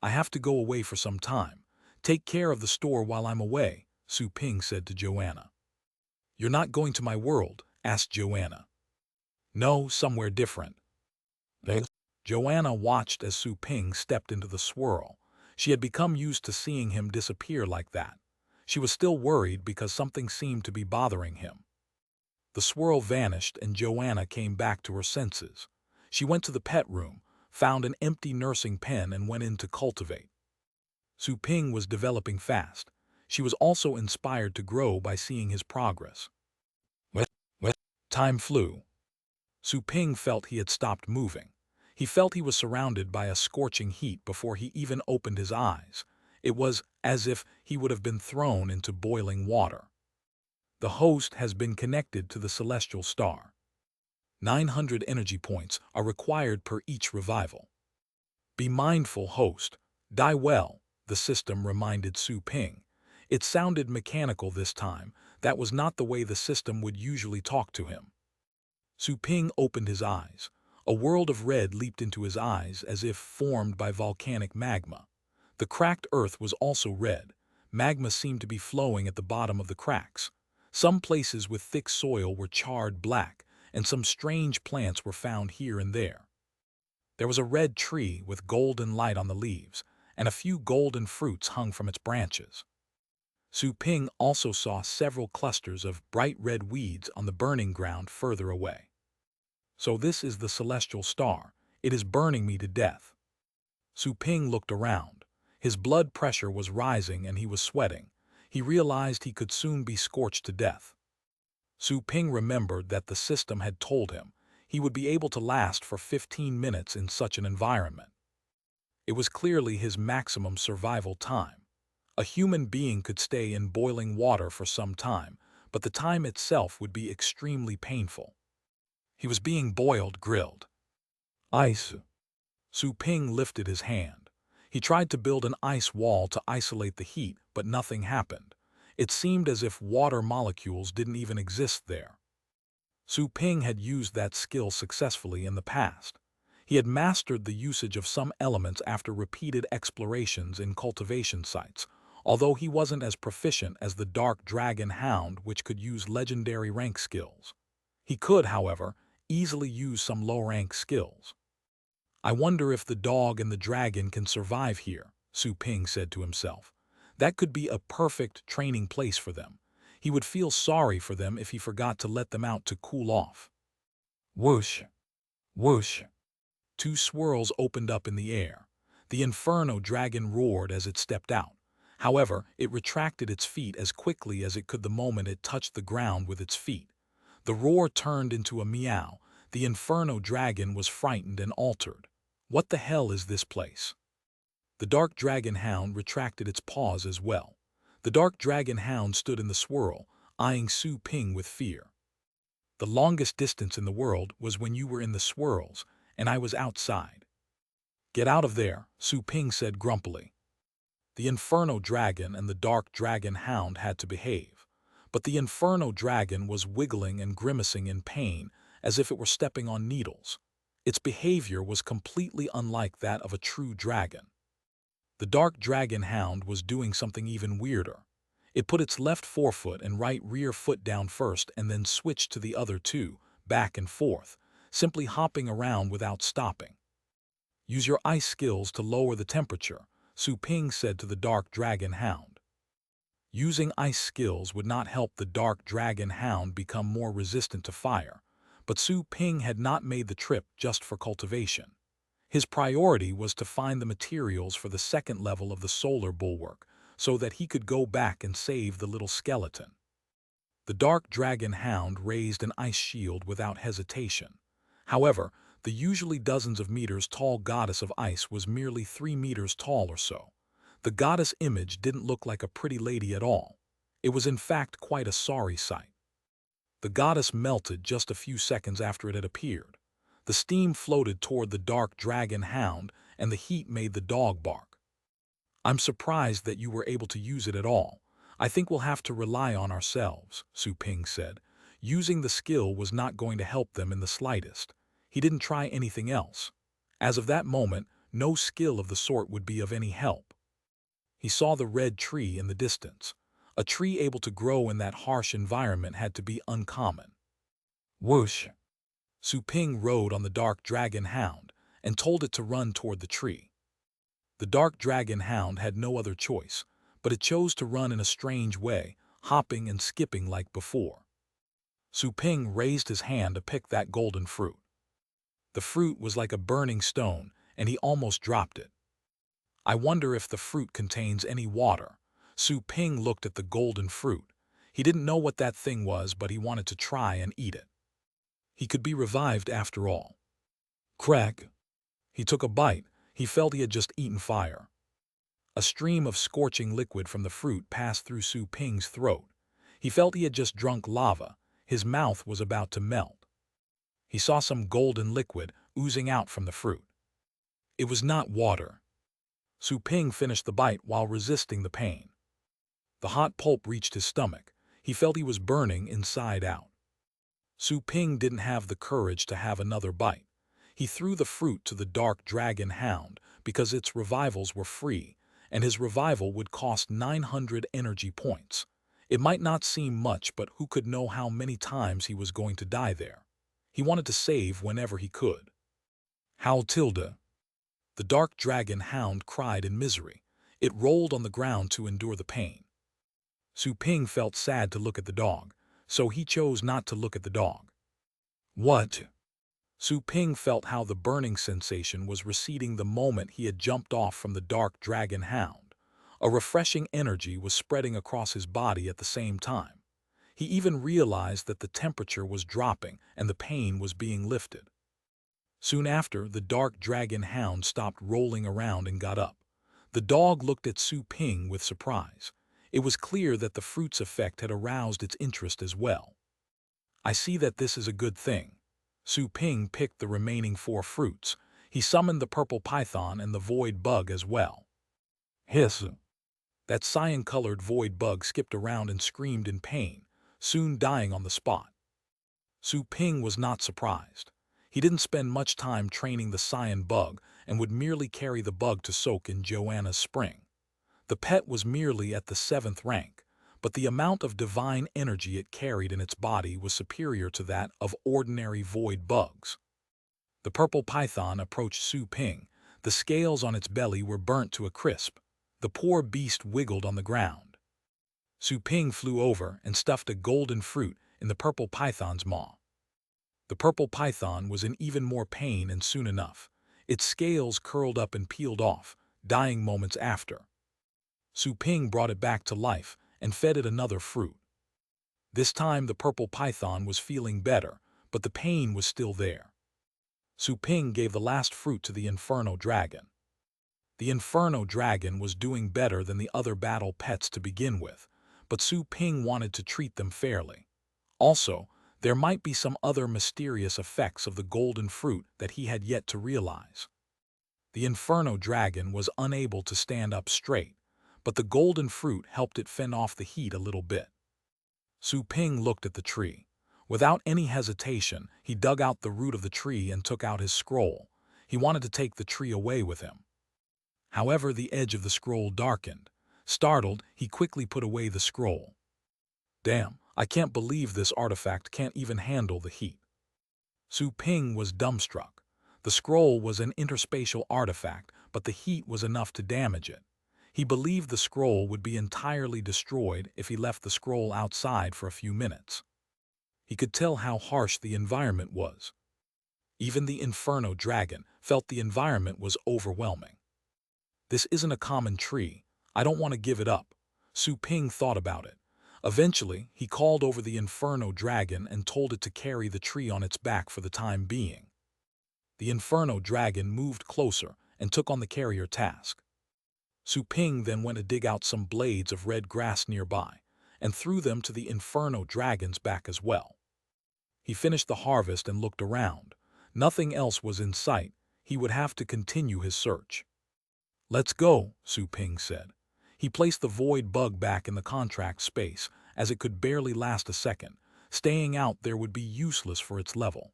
I have to go away for some time. Take care of the store while I'm away, Su Ping said to Joanna. You're not going to my world? Asked Joanna. No, somewhere different. Joanna watched as Su Ping stepped into the swirl. She had become used to seeing him disappear like that. She was still worried because something seemed to be bothering him. The swirl vanished and Joanna came back to her senses. She went to the pet room, found an empty nursing pen and went in to cultivate. Su Ping was developing fast. She was also inspired to grow by seeing his progress. Time flew. Su Ping felt he had stopped moving. He felt he was surrounded by a scorching heat before he even opened his eyes. It was as if he would have been thrown into boiling water. The host has been connected to the celestial star. 900 energy points are required per each revival. Be mindful, host. Die well, the system reminded Su Ping. It sounded mechanical this time. That was not the way the system would usually talk to him. Su Ping opened his eyes. A world of red leaped into his eyes as if formed by volcanic magma. The cracked earth was also red. Magma seemed to be flowing at the bottom of the cracks. Some places with thick soil were charred black, and some strange plants were found here and there. There was a red tree with golden light on the leaves, and a few golden fruits hung from its branches. Su Ping also saw several clusters of bright red weeds on the burning ground further away. So this is the celestial star. It is burning me to death. Su Ping looked around. His blood pressure was rising and he was sweating. He realized he could soon be scorched to death. Su Ping remembered that the system had told him he would be able to last for 15 minutes in such an environment. It was clearly his maximum survival time. A human being could stay in boiling water for some time, but the time itself would be extremely painful. He was being grilled. Ice. Su Ping lifted his hand. He tried to build an ice wall to isolate the heat, but nothing happened. It seemed as if water molecules didn't even exist there. Su Ping had used that skill successfully in the past. He had mastered the usage of some elements after repeated explorations in cultivation sites, although he wasn't as proficient as the Dark Dragon Hound, which could use legendary rank skills. He could, however, easily use some low-rank skills. I wonder if the dog and the dragon can survive here, Su Ping said to himself. That could be a perfect training place for them. He would feel sorry for them if he forgot to let them out to cool off. Whoosh! Whoosh! Two swirls opened up in the air. The inferno dragon roared as it stepped out. However, it retracted its feet as quickly as it could the moment it touched the ground with its feet. The roar turned into a meow. The inferno dragon was frightened and altered. What the hell is this place? The dark dragon hound retracted its paws as well. The dark dragon hound stood in the swirl, eyeing Su Ping with fear. The longest distance in the world was when you were in the swirls, and I was outside. Get out of there, Su Ping said grumpily. The inferno dragon and the dark dragon hound had to behave, but the inferno dragon was wiggling and grimacing in pain as if it were stepping on needles. Its behavior was completely unlike that of a true dragon. The dark dragon hound was doing something even weirder. It put its left forefoot and right rear foot down first and then switched to the other two, back and forth, simply hopping around without stopping. Use your ice skills to lower the temperature, Su Ping said to the dark dragon hound. Using ice skills would not help the dark dragon hound become more resistant to fire, but Su Ping had not made the trip just for cultivation. His priority was to find the materials for the second level of the solar bulwark, so that he could go back and save the little skeleton. The dark dragon hound raised an ice shield without hesitation. However, the usually dozens of meters tall goddess of ice was merely 3 meters tall or so. The goddess image didn't look like a pretty lady at all. It was in fact quite a sorry sight. The goddess melted just a few seconds after it had appeared. The steam floated toward the dark dragon hound, and the heat made the dog bark. I'm surprised that you were able to use it at all. I think we'll have to rely on ourselves, Su Ping said. Using the skill was not going to help them in the slightest. He didn't try anything else. As of that moment, no skill of the sort would be of any help. He saw the red tree in the distance. A tree able to grow in that harsh environment had to be uncommon. Whoosh! Su Ping rode on the dark dragon hound and told it to run toward the tree. The dark dragon hound had no other choice, but it chose to run in a strange way, hopping and skipping like before. Su Ping raised his hand to pick that golden fruit. The fruit was like a burning stone, and he almost dropped it. I wonder if the fruit contains any water. Su Ping looked at the golden fruit. He didn't know what that thing was, but he wanted to try and eat it. He could be revived after all. Crack! He took a bite. He felt he had just eaten fire. A stream of scorching liquid from the fruit passed through Su Ping's throat. He felt he had just drunk lava. His mouth was about to melt. He saw some golden liquid oozing out from the fruit. It was not water. Su Ping finished the bite while resisting the pain. The hot pulp reached his stomach. He felt he was burning inside out. Su Ping didn't have the courage to have another bite. He threw the fruit to the dark dragon hound because its revivals were free, and his revival would cost 900 energy points. It might not seem much, but who could know how many times he was going to die there? He wanted to save whenever he could. Howl Tilda. The dark dragon hound cried in misery. It rolled on the ground to endure the pain. Su Ping felt sad to look at the dog, so he chose not to look at the dog. What? Su Ping felt how the burning sensation was receding the moment he had jumped off from the dark dragon hound. A refreshing energy was spreading across his body at the same time. He even realized that the temperature was dropping and the pain was being lifted. Soon after, the dark dragon hound stopped rolling around and got up. The dog looked at Su Ping with surprise. It was clear that the fruit's effect had aroused its interest as well. I see that this is a good thing. Su Ping picked the remaining 4 fruits. He summoned the purple python and the void bug as well. Hiss! That cyan-colored void bug skipped around and screamed in pain, soon dying on the spot. Su Ping was not surprised. He didn't spend much time training the cyan bug and would merely carry the bug to soak in Joanna's spring. The pet was merely at the 7th rank, but the amount of divine energy it carried in its body was superior to that of ordinary void bugs. The purple python approached Su Ping. The scales on its belly were burnt to a crisp. The poor beast wiggled on the ground. Su Ping flew over and stuffed a golden fruit in the purple python's maw. The purple python was in even more pain, and soon enough, its scales curled up and peeled off, dying moments after. Su Ping brought it back to life and fed it another fruit. This time the purple python was feeling better, but the pain was still there. Su Ping gave the last fruit to the Inferno Dragon. The Inferno Dragon was doing better than the other battle pets to begin with, but Su Ping wanted to treat them fairly. Also, there might be some other mysterious effects of the golden fruit that he had yet to realize. The Inferno Dragon was unable to stand up straight, but the golden fruit helped it fend off the heat a little bit. Su Ping looked at the tree. Without any hesitation, he dug out the root of the tree and took out his scroll. He wanted to take the tree away with him. However, the edge of the scroll darkened. Startled, he quickly put away the scroll. Damn, I can't believe this artifact can't even handle the heat. Su Ping was dumbstruck. The scroll was an interspatial artifact, but the heat was enough to damage it. He believed the scroll would be entirely destroyed if he left the scroll outside for a few minutes. He could tell how harsh the environment was. Even the Inferno Dragon felt the environment was overwhelming. This isn't a common tree. I don't want to give it up. Su Ping thought about it. Eventually, he called over the Inferno Dragon and told it to carry the tree on its back for the time being. The Inferno Dragon moved closer and took on the carrier task. Su Ping then went to dig out some blades of red grass nearby and threw them to the Inferno Dragon's back as well. He finished the harvest and looked around. Nothing else was in sight. He would have to continue his search. Let's go, Su Ping said. He placed the void bug back in the contract space, as it could barely last a second. Staying out there would be useless for its level.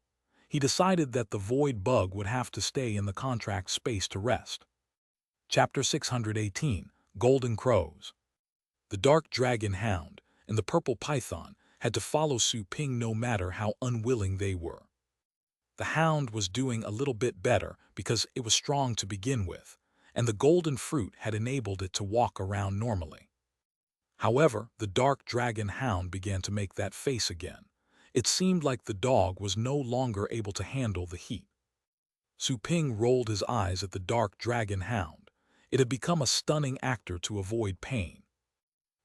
He decided that the void bug would have to stay in the contract space to rest. Chapter 618, Golden Crows. The dark dragon hound and the purple python had to follow Su Ping no matter how unwilling they were. The hound was doing a little bit better because it was strong to begin with, and the golden fruit had enabled it to walk around normally. However, the dark dragon hound began to make that face again. It seemed like the dog was no longer able to handle the heat. Su Ping rolled his eyes at the dark dragon hound. It had become a stunning actor to avoid pain.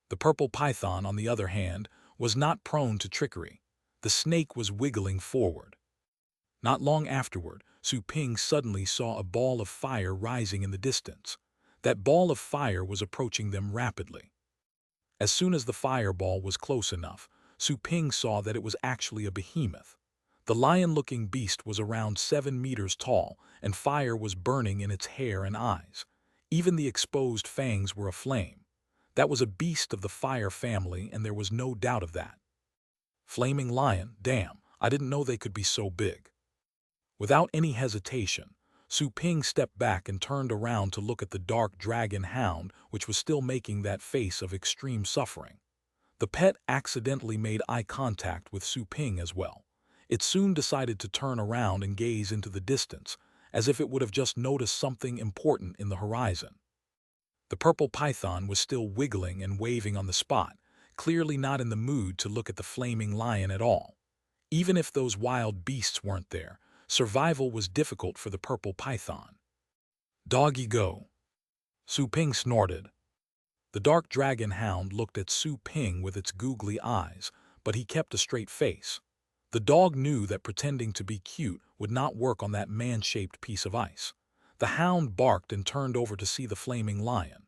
The purple python, on the other hand, was not prone to trickery. The snake was wiggling forward. Not long afterward, Su Ping suddenly saw a ball of fire rising in the distance. That ball of fire was approaching them rapidly. As soon as the fireball was close enough, Su Ping saw that it was actually a behemoth. The lion-looking beast was around 7 meters tall, and fire was burning in its hair and eyes. Even the exposed fangs were aflame. That was a beast of the fire family, and there was no doubt of that. Flaming lion, damn, I didn't know they could be so big. Without any hesitation, Su Ping stepped back and turned around to look at the dark dragon hound, which was still making that face of extreme suffering. The pet accidentally made eye contact with Su Ping as well. It soon decided to turn around and gaze into the distance, as if it would have just noticed something important in the horizon. The purple python was still wiggling and waving on the spot, clearly not in the mood to look at the flaming lion at all. Even if those wild beasts weren't there, survival was difficult for the purple python. Doggy go. Su Ping snorted. The dark dragon hound looked at Su Ping with its googly eyes, but he kept a straight face. The dog knew that pretending to be cute would not work on that man-shaped piece of ice. The hound barked and turned over to see the flaming lion.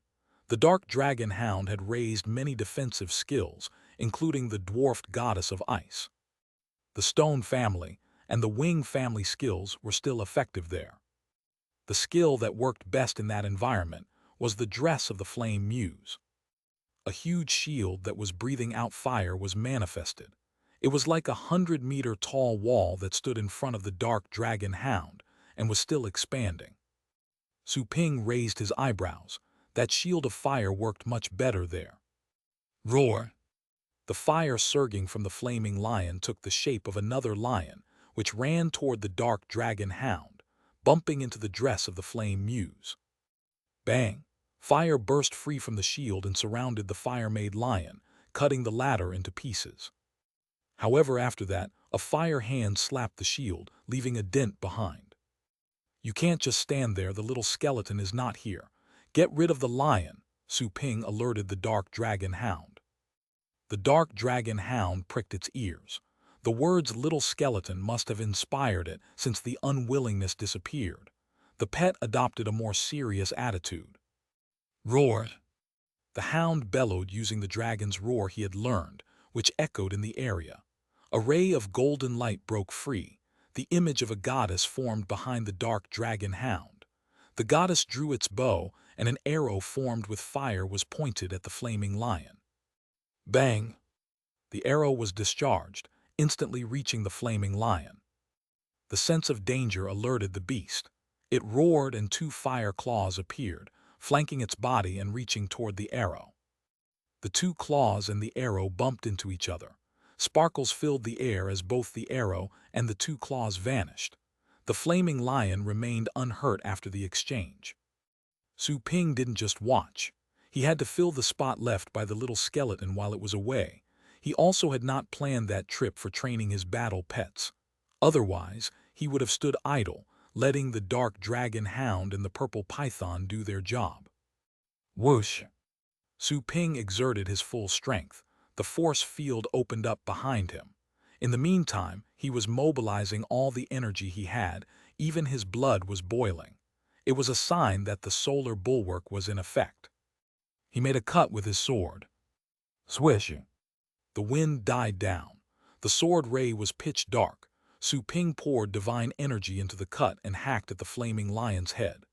The dark dragon hound had raised many defensive skills, including the dwarfed goddess of ice. The stone family and the wing family skills were still effective there. The skill that worked best in that environment was the dress of the flame muse. A huge shield that was breathing out fire was manifested. It was like 100-meter tall wall that stood in front of the dark dragon hound and was still expanding. Su Ping raised his eyebrows. That shield of fire worked much better there. Roar! The fire surging from the flaming lion took the shape of another lion, which ran toward the dark dragon hound, bumping into the dress of the flame muse. Bang! Fire burst free from the shield and surrounded the fire-made lion, cutting the latter into pieces. However, after that, a fire hand slapped the shield, leaving a dent behind. You can't just stand there, the little skeleton is not here. Get rid of the lion, Su Ping alerted the dark dragon hound. The dark dragon hound pricked its ears. The words little skeleton must have inspired it, since the unwillingness disappeared. The pet adopted a more serious attitude. Roar! The hound bellowed using the dragon's roar he had learned, which echoed in the area. A ray of golden light broke free. The image of a goddess formed behind the dark dragon hound. The goddess drew its bow, and an arrow formed with fire was pointed at the flaming lion. Bang! The arrow was discharged, instantly reaching the flaming lion. The sense of danger alerted the beast. It roared and two fire claws appeared, flanking its body and reaching toward the arrow. The two claws and the arrow bumped into each other. Sparkles filled the air as both the arrow and the two claws vanished. The flaming lion remained unhurt after the exchange. Su Ping didn't just watch. He had to fill the spot left by the little skeleton while it was away. He also had not planned that trip for training his battle pets. Otherwise, he would have stood idle, letting the dark dragon hound and the purple python do their job. Whoosh! Su Ping exerted his full strength. The force field opened up behind him. In the meantime, he was mobilizing all the energy he had. Even his blood was boiling. It was a sign that the solar bulwark was in effect. He made a cut with his sword. Swish! The wind died down. The sword ray was pitch dark. Su Ping poured divine energy into the cut and hacked at the flaming lion's head.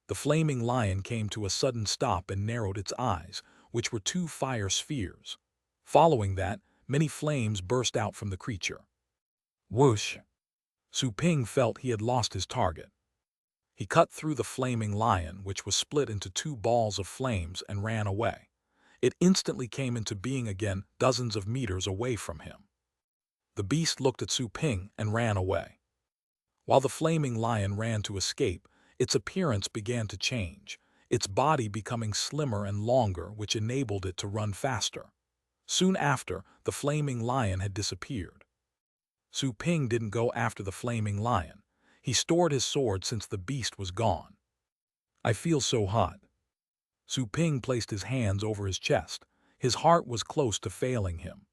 The flaming lion came to a sudden stop and narrowed its eyes, which were two fire spheres. Following that, many flames burst out from the creature. Whoosh! Su Ping felt he had lost his target. He cut through the flaming lion, which was split into two balls of flames, and ran away. It instantly came into being again, dozens of meters away from him. The beast looked at Su Ping and ran away. While the flaming lion ran to escape, its appearance began to change, its body becoming slimmer and longer, which enabled it to run faster. Soon after, the flaming lion had disappeared. Su Ping didn't go after the flaming lion. He stored his sword since the beast was gone. I feel so hot. Su Ping placed his hands over his chest. His heart was close to failing him.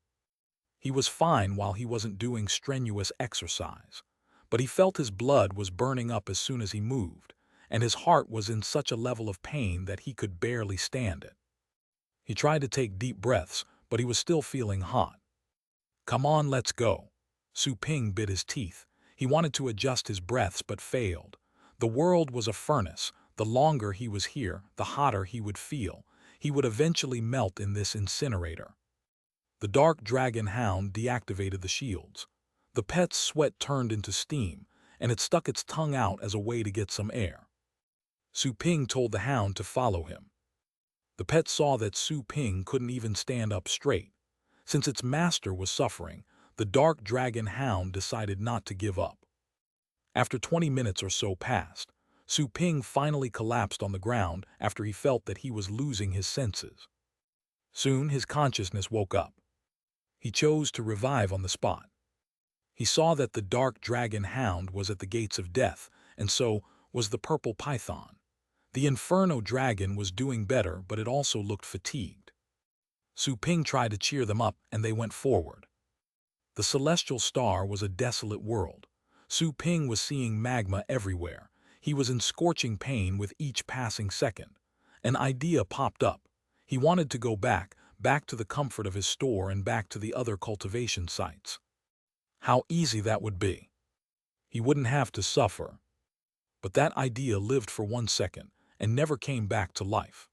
He was fine while he wasn't doing strenuous exercise, but he felt his blood was burning up as soon as he moved, and his heart was in such a level of pain that he could barely stand it. He tried to take deep breaths, but he was still feeling hot. Come on, let's go. Su Ping bit his teeth. He wanted to adjust his breaths but failed. The world was a furnace. The longer he was here, the hotter he would feel. He would eventually melt in this incinerator. The dark dragon hound deactivated the shields. The pet's sweat turned into steam, and it stuck its tongue out as a way to get some air. Su Ping told the hound to follow him. The pet saw that Su Ping couldn't even stand up straight. Since its master was suffering, the dark dragon hound decided not to give up. After 20 minutes or so passed, Su Ping finally collapsed on the ground after he felt that he was losing his senses. Soon his consciousness woke up. He chose to revive on the spot. He saw that the dark dragon hound was at the gates of death, and so was the purple python. The inferno dragon was doing better, but it also looked fatigued. Su Ping tried to cheer them up and they went forward. The celestial star was a desolate world. Su Ping was seeing magma everywhere. He was in scorching pain with each passing second. An idea popped up. He wanted to go back to the comfort of his store and back to the other cultivation sites. How easy that would be. He wouldn't have to suffer. But that idea lived for 1 second and never came back to life.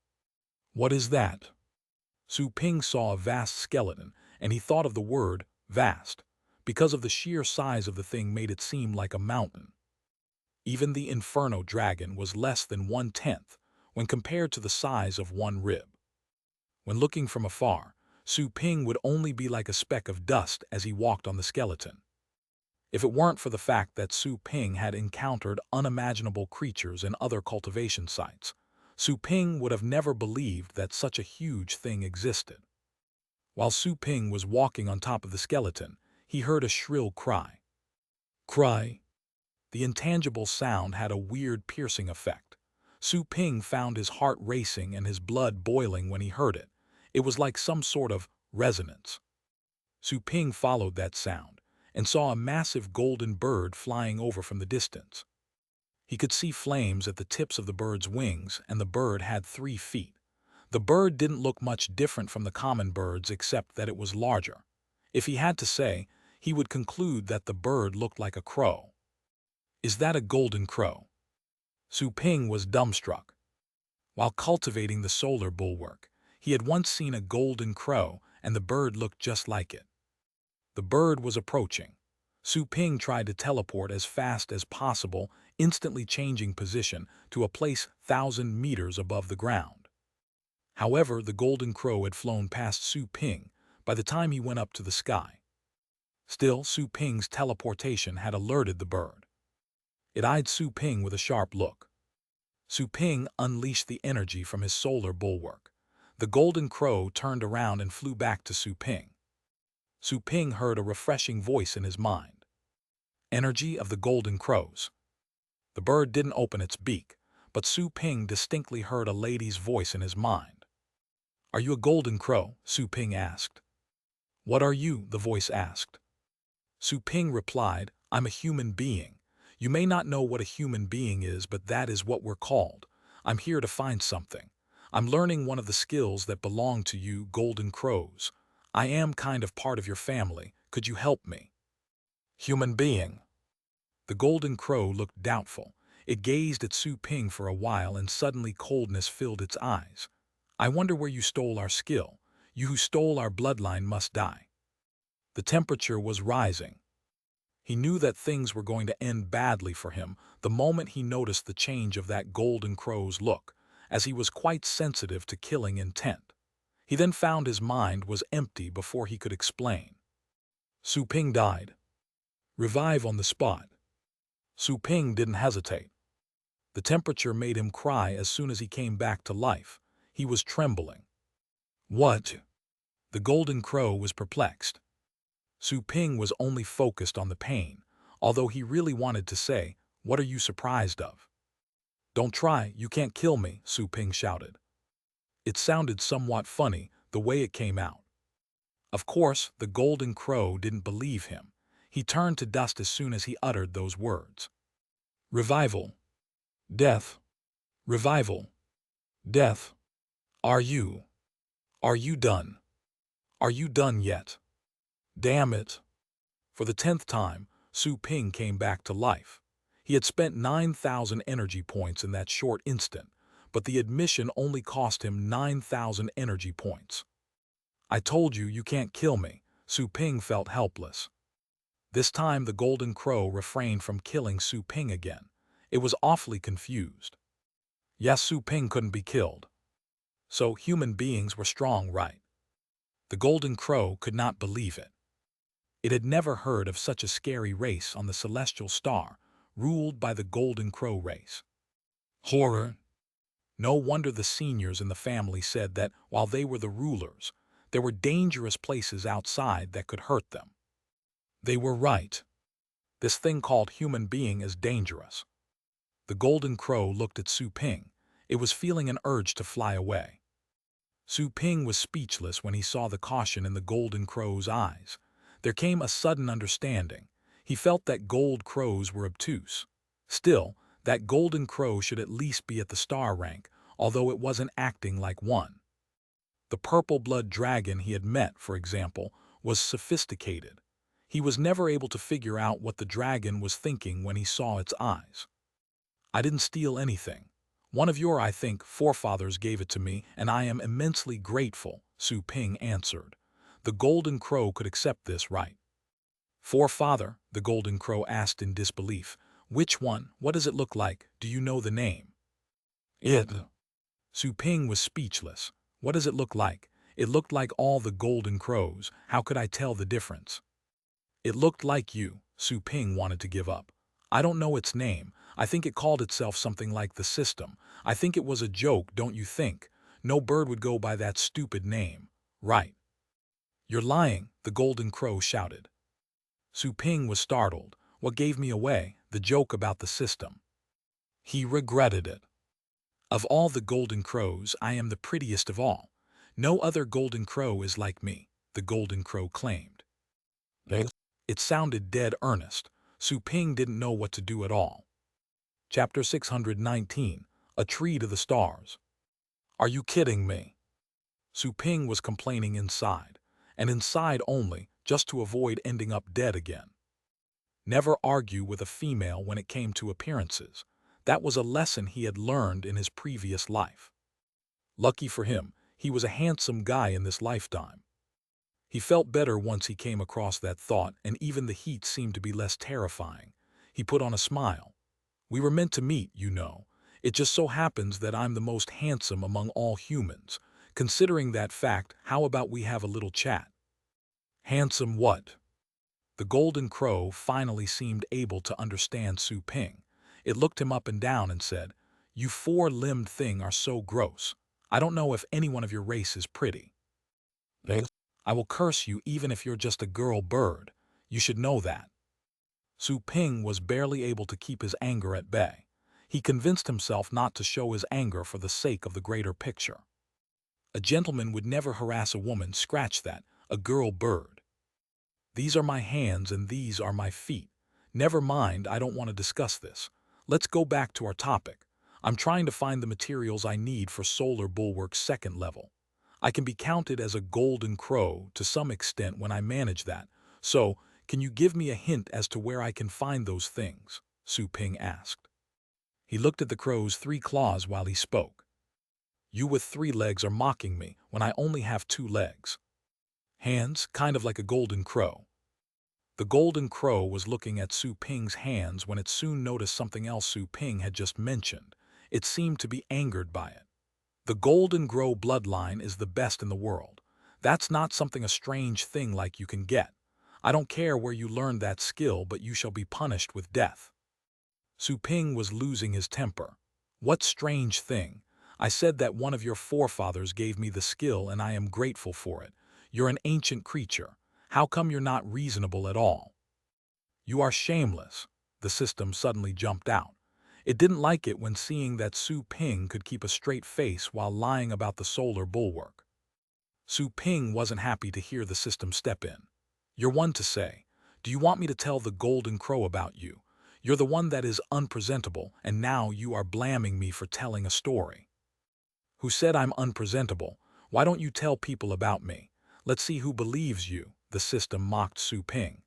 What is that? Su Ping saw a vast skeleton, and he thought of the word vast, because of the sheer size of the thing made it seem like a mountain. Even the Inferno dragon was less than 1/10 when compared to the size of one rib. When looking from afar, Su Ping would only be like a speck of dust as he walked on the skeleton. If it weren't for the fact that Su Ping had encountered unimaginable creatures in other cultivation sites, Su Ping would have never believed that such a huge thing existed. While Su Ping was walking on top of the skeleton, he heard a shrill cry. Cry. The intangible sound had a weird piercing effect. Su Ping found his heart racing and his blood boiling when he heard it. It was like some sort of resonance. Su Ping followed that sound and saw a massive golden bird flying over from the distance. He could see flames at the tips of the bird's wings, and the bird had 3 feet. The bird didn't look much different from the common birds except that it was larger. If he had to say, he would conclude that the bird looked like a crow. Is that a golden crow? Su Ping was dumbstruck. While cultivating the solar bulwark, he had once seen a golden crow, and the bird looked just like it. The bird was approaching. Su Ping tried to teleport as fast as possible, instantly changing position to a place 1,000 meters above the ground. However, the golden crow had flown past Su Ping by the time he went up to the sky. Still, Su Ping's teleportation had alerted the bird. It eyed Su Ping with a sharp look. Su Ping unleashed the energy from his solar bulwark. The golden crow turned around and flew back to Su Ping. Su Ping heard a refreshing voice in his mind. Energy of the golden crows. The bird didn't open its beak, but Su Ping distinctly heard a lady's voice in his mind. Are you a golden crow? Su Ping asked. What are you? The voice asked. Su Ping replied, I'm a human being. You may not know what a human being is, but that is what we're called. I'm here to find something. I'm learning one of the skills that belong to you golden crows. I am kind of part of your family. Could you help me? Human being. The golden crow looked doubtful. It gazed at Su Ping for a while and suddenly coldness filled its eyes. I wonder where you stole our skill. You who stole our bloodline must die. The temperature was rising. He knew that things were going to end badly for him the moment he noticed the change of that golden crow's look, as he was quite sensitive to killing intent. He then found his mind was empty before he could explain. Su Ping died. Revive on the spot. Su Ping didn't hesitate. The temperature made him cry as soon as he came back to life. He was trembling. What? The golden crow was perplexed. Su Ping was only focused on the pain, although he really wanted to say, what are you surprised of? Don't try, you can't kill me, Su Ping shouted. It sounded somewhat funny, the way it came out. Of course, the golden crow didn't believe him. He turned to dust as soon as he uttered those words. Revival. Death. Revival. Death. Are you done? Are you done yet? Damn it. For the 10th time, Su Ping came back to life. He had spent 9,000 energy points in that short instant, but the admission only cost him 9,000 energy points. I told you you can't kill me. Su Ping felt helpless. This time the golden crow refrained from killing Su Ping again. It was awfully confused. Yes, Su Ping couldn't be killed. So human beings were strong, right? The golden crow could not believe it. It had never heard of such a scary race on the celestial star, ruled by the golden crow race. Horror. No wonder the seniors in the family said that while they were the rulers, there were dangerous places outside that could hurt them. They were right. This thing called human being is dangerous. The golden crow looked at Su Ping. It was feeling an urge to fly away. Su Ping was speechless when he saw the caution in the golden crow's eyes. There came a sudden understanding. He felt that gold crows were obtuse. Still, that golden crow should at least be at the star rank, although it wasn't acting like one. The purple blood dragon he had met, for example, was sophisticated. He was never able to figure out what the dragon was thinking when he saw its eyes. I didn't steal anything. One of your, I think, forefathers gave it to me, and I am immensely grateful, Su Ping answered. The golden crow could accept this, right? Forefather, the golden crow asked in disbelief. Which one? What does it look like? Do you know the name? It. Su Ping was speechless. What does it look like? It looked like all the golden crows. How could I tell the difference? It looked like you. Su Ping wanted to give up. I don't know its name. I think it called itself something like the system. I think it was a joke, don't you think? No bird would go by that stupid name. Right. You're lying, the golden crow shouted. Su Ping was startled. What gave me away? The joke about the system. He regretted it. Of all the golden crows, I am the prettiest of all. No other golden crow is like me, the golden crow claimed. It sounded dead earnest. Su Ping didn't know what to do at all. Chapter 619, A Tree to the Stars. Are you kidding me? Su Ping was complaining inside, and inside only, just to avoid ending up dead again. Never argue with a female when it came to appearances. That was a lesson he had learned in his previous life. Lucky for him, he was a handsome guy in this lifetime. He felt better once he came across that thought, and even the heat seemed to be less terrifying. He put on a smile. We were meant to meet, you know. It just so happens that I'm the most handsome among all humans. Considering that fact, how about we have a little chat? Handsome what? The golden crow finally seemed able to understand Su Ping. It looked him up and down and said, You four-limbed thing are so gross. I don't know if anyone of your race is pretty. I will curse you even if you're just a girl bird. You should know that. Su Ping was barely able to keep his anger at bay. He convinced himself not to show his anger for the sake of the greater picture. A gentleman would never harass a woman, scratch that, a girl bird. These are my hands and these are my feet. Never mind, I don't want to discuss this. Let's go back to our topic. I'm trying to find the materials I need for Solar Bulwark's second level. I can be counted as a golden crow to some extent when I manage that. So, can you give me a hint as to where I can find those things? Su Ping asked. He looked at the crow's 3 claws while he spoke. You with 3 legs are mocking me when I only have 2 legs. Hands, kind of like a golden crow. The golden crow was looking at Su Ping's hands when it soon noticed something else Su Ping had just mentioned. It seemed to be angered by it. The golden crow bloodline is the best in the world. That's not something a strange thing like you can get. I don't care where you learned that skill, but you shall be punished with death. Su Ping was losing his temper. What strange thing? I said that one of your forefathers gave me the skill and I am grateful for it. You're an ancient creature. How come you're not reasonable at all? You are shameless. The system suddenly jumped out. It didn't like it when seeing that Su Ping could keep a straight face while lying about the solar bulwark. Su Ping wasn't happy to hear the system step in. You're one to say, do you want me to tell the golden crow about you? You're the one that is unpresentable, and now you are blaming me for telling a story. Who said I'm unpresentable? Why don't you tell people about me? Let's see who believes you, the system mocked Su Ping.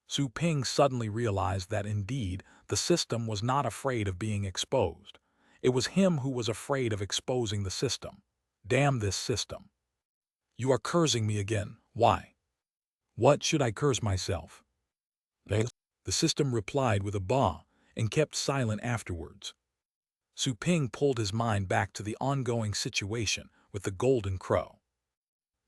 Su Ping suddenly realized that indeed, the system was not afraid of being exposed. It was him who was afraid of exposing the system. Damn this system. You are cursing me again. Why? What should I curse myself? The system replied with a bah and kept silent afterwards. Su Ping pulled his mind back to the ongoing situation with the golden crow.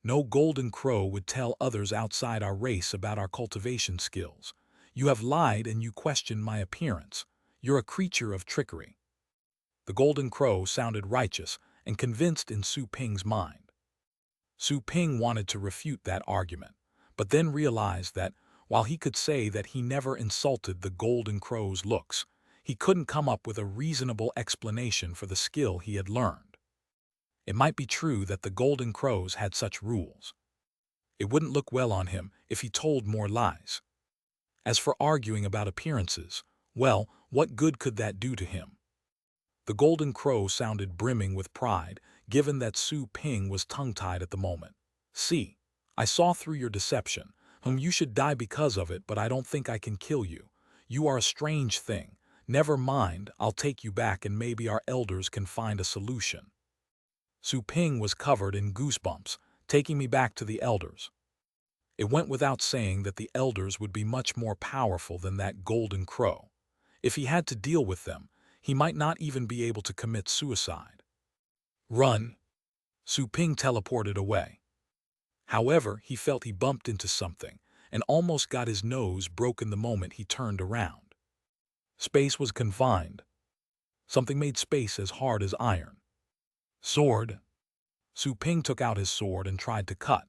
No golden crow would tell others outside our race about our cultivation skills. You have lied and you question my appearance. You're a creature of trickery. The golden crow sounded righteous and convinced in Su Ping's mind. Su Ping wanted to refute that argument, but then realized that, while he could say that he never insulted the golden crow's looks, he couldn't come up with a reasonable explanation for the skill he had learned. It might be true that the golden crows had such rules. It wouldn't look well on him if he told more lies. As for arguing about appearances, well, what good could that do to him? The golden crow sounded brimming with pride, given that Su Ping was tongue-tied at the moment. See, I saw through your deception, whom you should die because of it, but I don't think I can kill you. You are a strange thing. Never mind, I'll take you back and maybe our elders can find a solution. Su Ping was covered in goosebumps, taking me back to the elders. It went without saying that the elders would be much more powerful than that golden crow. If he had to deal with them, he might not even be able to commit suicide. Run! Su Ping teleported away. However, he felt he bumped into something and almost got his nose broken the moment he turned around. Space was confined. Something made space as hard as iron. Sword! Su Ping took out his sword and tried to cut.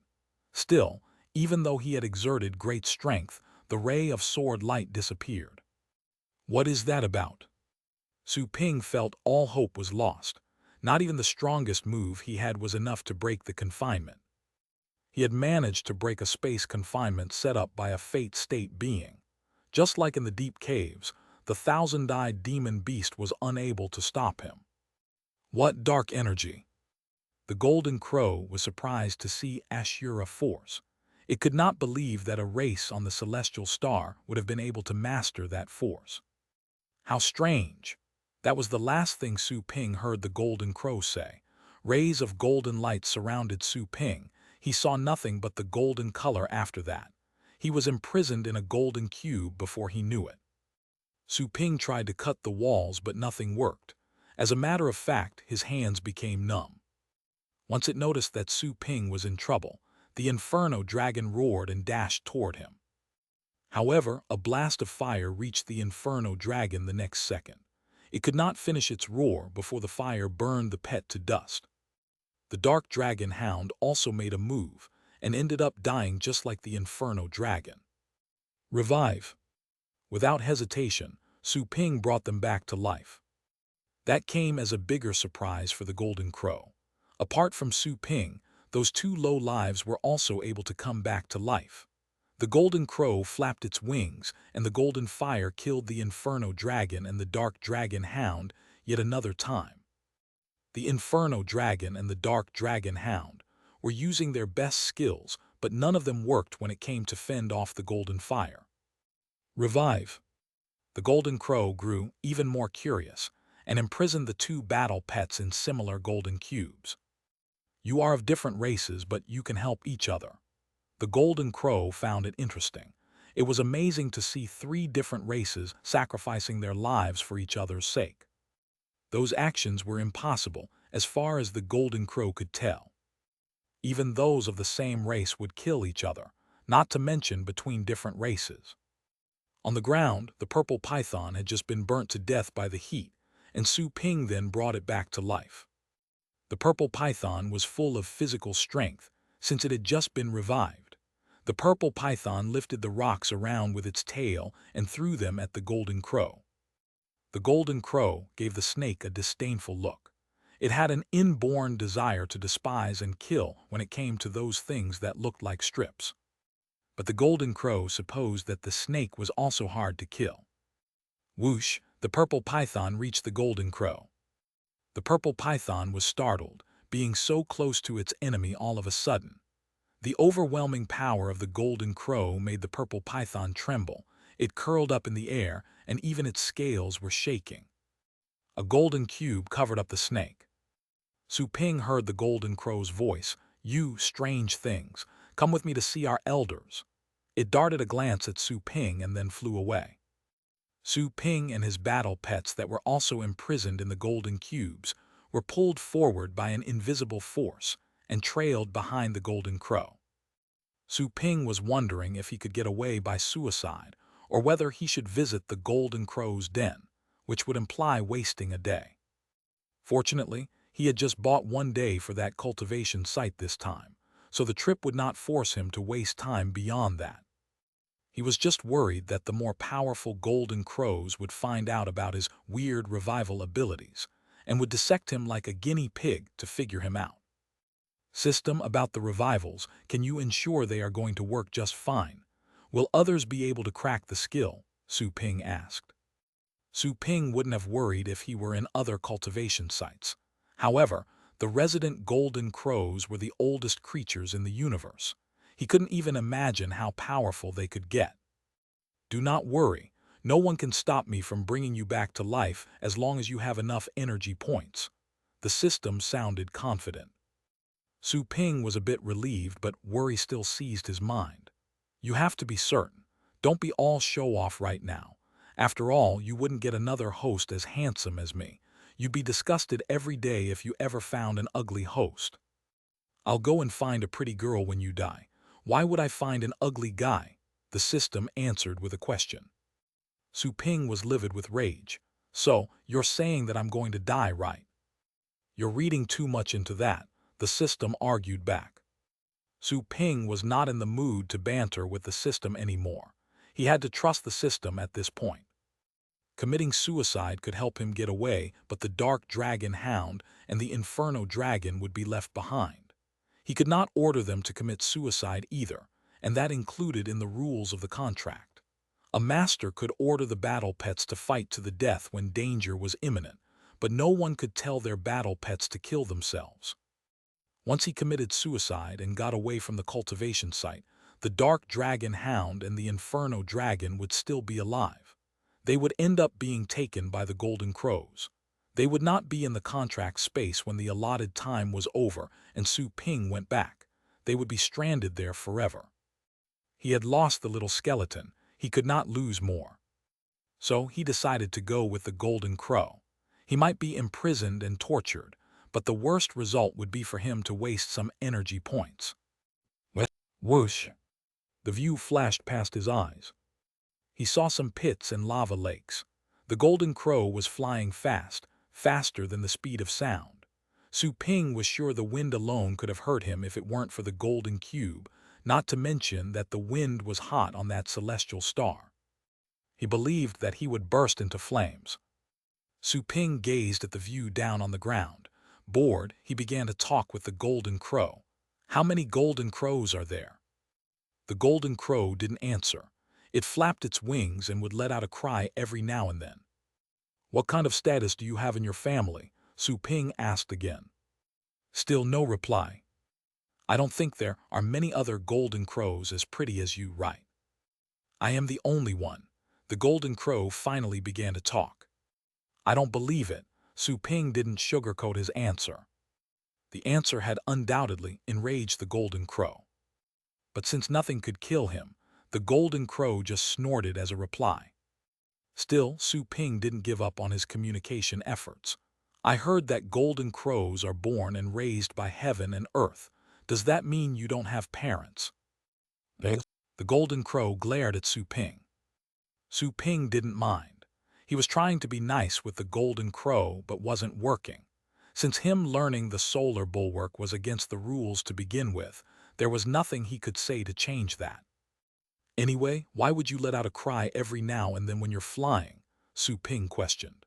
Still, even though he had exerted great strength, the ray of sword light disappeared. What is that about? Su Ping felt all hope was lost. Not even the strongest move he had was enough to break the confinement. He had managed to break a space confinement set up by a fate state being. Just like in the deep caves, the thousand-eyed demon beast was unable to stop him. What dark energy! The golden crow was surprised to see Ashura force. It could not believe that a race on the celestial star would have been able to master that force. How strange! That was the last thing Su Ping heard the golden crow say. Rays of golden light surrounded Su Ping. He saw nothing but the golden color after that. He was imprisoned in a golden cube before he knew it. Su Ping tried to cut the walls, but nothing worked. As a matter of fact, his hands became numb. Once it noticed that Su Ping was in trouble, the Inferno Dragon roared and dashed toward him. However, a blast of fire reached the Inferno Dragon the next second. It could not finish its roar before the fire burned the pet to dust. The Dark Dragon Hound also made a move and ended up dying just like the Inferno Dragon. Revive! Without hesitation, Su Ping brought them back to life. That came as a bigger surprise for the Golden Crow. Apart from Su Ping, those two low lives were also able to come back to life. The Golden Crow flapped its wings, and the Golden Fire killed the Inferno Dragon and the Dark Dragon Hound yet another time. The Inferno Dragon and the Dark Dragon Hound were using their best skills, but none of them worked when it came to fend off the Golden Fire. Revive! The Golden Crow grew even more curious and imprisoned the two battle pets in similar golden cubes. You are of different races, but you can help each other. The Golden Crow found it interesting. It was amazing to see 3 different races sacrificing their lives for each other's sake. Those actions were impossible as far as the Golden Crow could tell. Even those of the same race would kill each other, not to mention between different races. On the ground, the purple python had just been burnt to death by the heat, and Su Ping then brought it back to life. The purple python was full of physical strength, since it had just been revived. The purple python lifted the rocks around with its tail and threw them at the Golden Crow. The Golden Crow gave the snake a disdainful look. It had an inborn desire to despise and kill when it came to those things that looked like strips. But the Golden Crow supposed that the snake was also hard to kill. Whoosh! The purple python reached the Golden Crow. The purple python was startled, being so close to its enemy all of a sudden. The overwhelming power of the Golden Crow made the purple python tremble. It curled up in the air, and even its scales were shaking. A golden cube covered up the snake. Su Ping heard the Golden Crow's voice. "You strange things, come with me to see our elders." It darted a glance at Su Ping and then flew away. Su Ping and his battle pets that were also imprisoned in the golden cubes were pulled forward by an invisible force and trailed behind the Golden Crow. Su Ping was wondering if he could get away by suicide or whether he should visit the Golden Crow's den, which would imply wasting a day. Fortunately, he had just bought 1 day for that cultivation site this time, so the trip would not force him to waste time beyond that. He was just worried that the more powerful Golden Crows would find out about his weird revival abilities and would dissect him like a guinea pig to figure him out. System about the revivals, can you ensure they are going to work just fine? Will others be able to crack the skill? Su Ping asked. Su Ping wouldn't have worried if he were in other cultivation sites. However, the resident golden crows were the oldest creatures in the universe. He couldn't even imagine how powerful they could get. Do not worry. No one can stop me from bringing you back to life as long as you have enough energy points. The system sounded confident. Su Ping was a bit relieved, but worry still seized his mind. You have to be certain. Don't be all show-off right now. After all, you wouldn't get another host as handsome as me. You'd be disgusted every day if you ever found an ugly host. I'll go and find a pretty girl when you die. Why would I find an ugly guy? The system answered with a question. Su Ping was livid with rage. So, you're saying that I'm going to die, right? You're reading too much into that, the system argued back. Su Ping was not in the mood to banter with the system anymore. He had to trust the system at this point. Committing suicide could help him get away, but the Dark Dragon Hound and the Inferno Dragon would be left behind. He could not order them to commit suicide either, and that included in the rules of the contract. A master could order the battle pets to fight to the death when danger was imminent, but no one could tell their battle pets to kill themselves. Once he committed suicide and got away from the cultivation site, the Dark Dragon Hound and the Inferno Dragon would still be alive. They would end up being taken by the Golden Crows. They would not be in the contract space when the allotted time was over and Su Ping went back. They would be stranded there forever. He had lost the little skeleton. He could not lose more. So he decided to go with the Golden Crow. He might be imprisoned and tortured, but the worst result would be for him to waste some energy points. Whoosh! The view flashed past his eyes. He saw some pits and lava lakes. The Golden Crow was flying fast, faster than the speed of sound. Su Ping was sure the wind alone could have hurt him if it weren't for the Golden Cube, not to mention that the wind was hot on that celestial star. He believed that he would burst into flames. Su Ping gazed at the view down on the ground. Bored, he began to talk with the Golden Crow. How many Golden Crows are there? The Golden Crow didn't answer. It flapped its wings and would let out a cry every now and then. What kind of status do you have in your family? Su Ping asked again. Still no reply. I don't think there are many other Golden Crows as pretty as you, right? I am the only one. The Golden Crow finally began to talk. I don't believe it. Su Ping didn't sugarcoat his answer. The answer had undoubtedly enraged the Golden Crow. But since nothing could kill him, the Golden Crow just snorted as a reply. Still, Su Ping didn't give up on his communication efforts. I heard that Golden Crows are born and raised by heaven and earth. Does that mean you don't have parents? The Golden Crow glared at Su Ping. Su Ping didn't mind. He was trying to be nice with the Golden Crow, but wasn't working. Since him learning the solar bulwark was against the rules to begin with, there was nothing he could say to change that. Anyway, why would you let out a cry every now and then when you're flying? Su Ping questioned.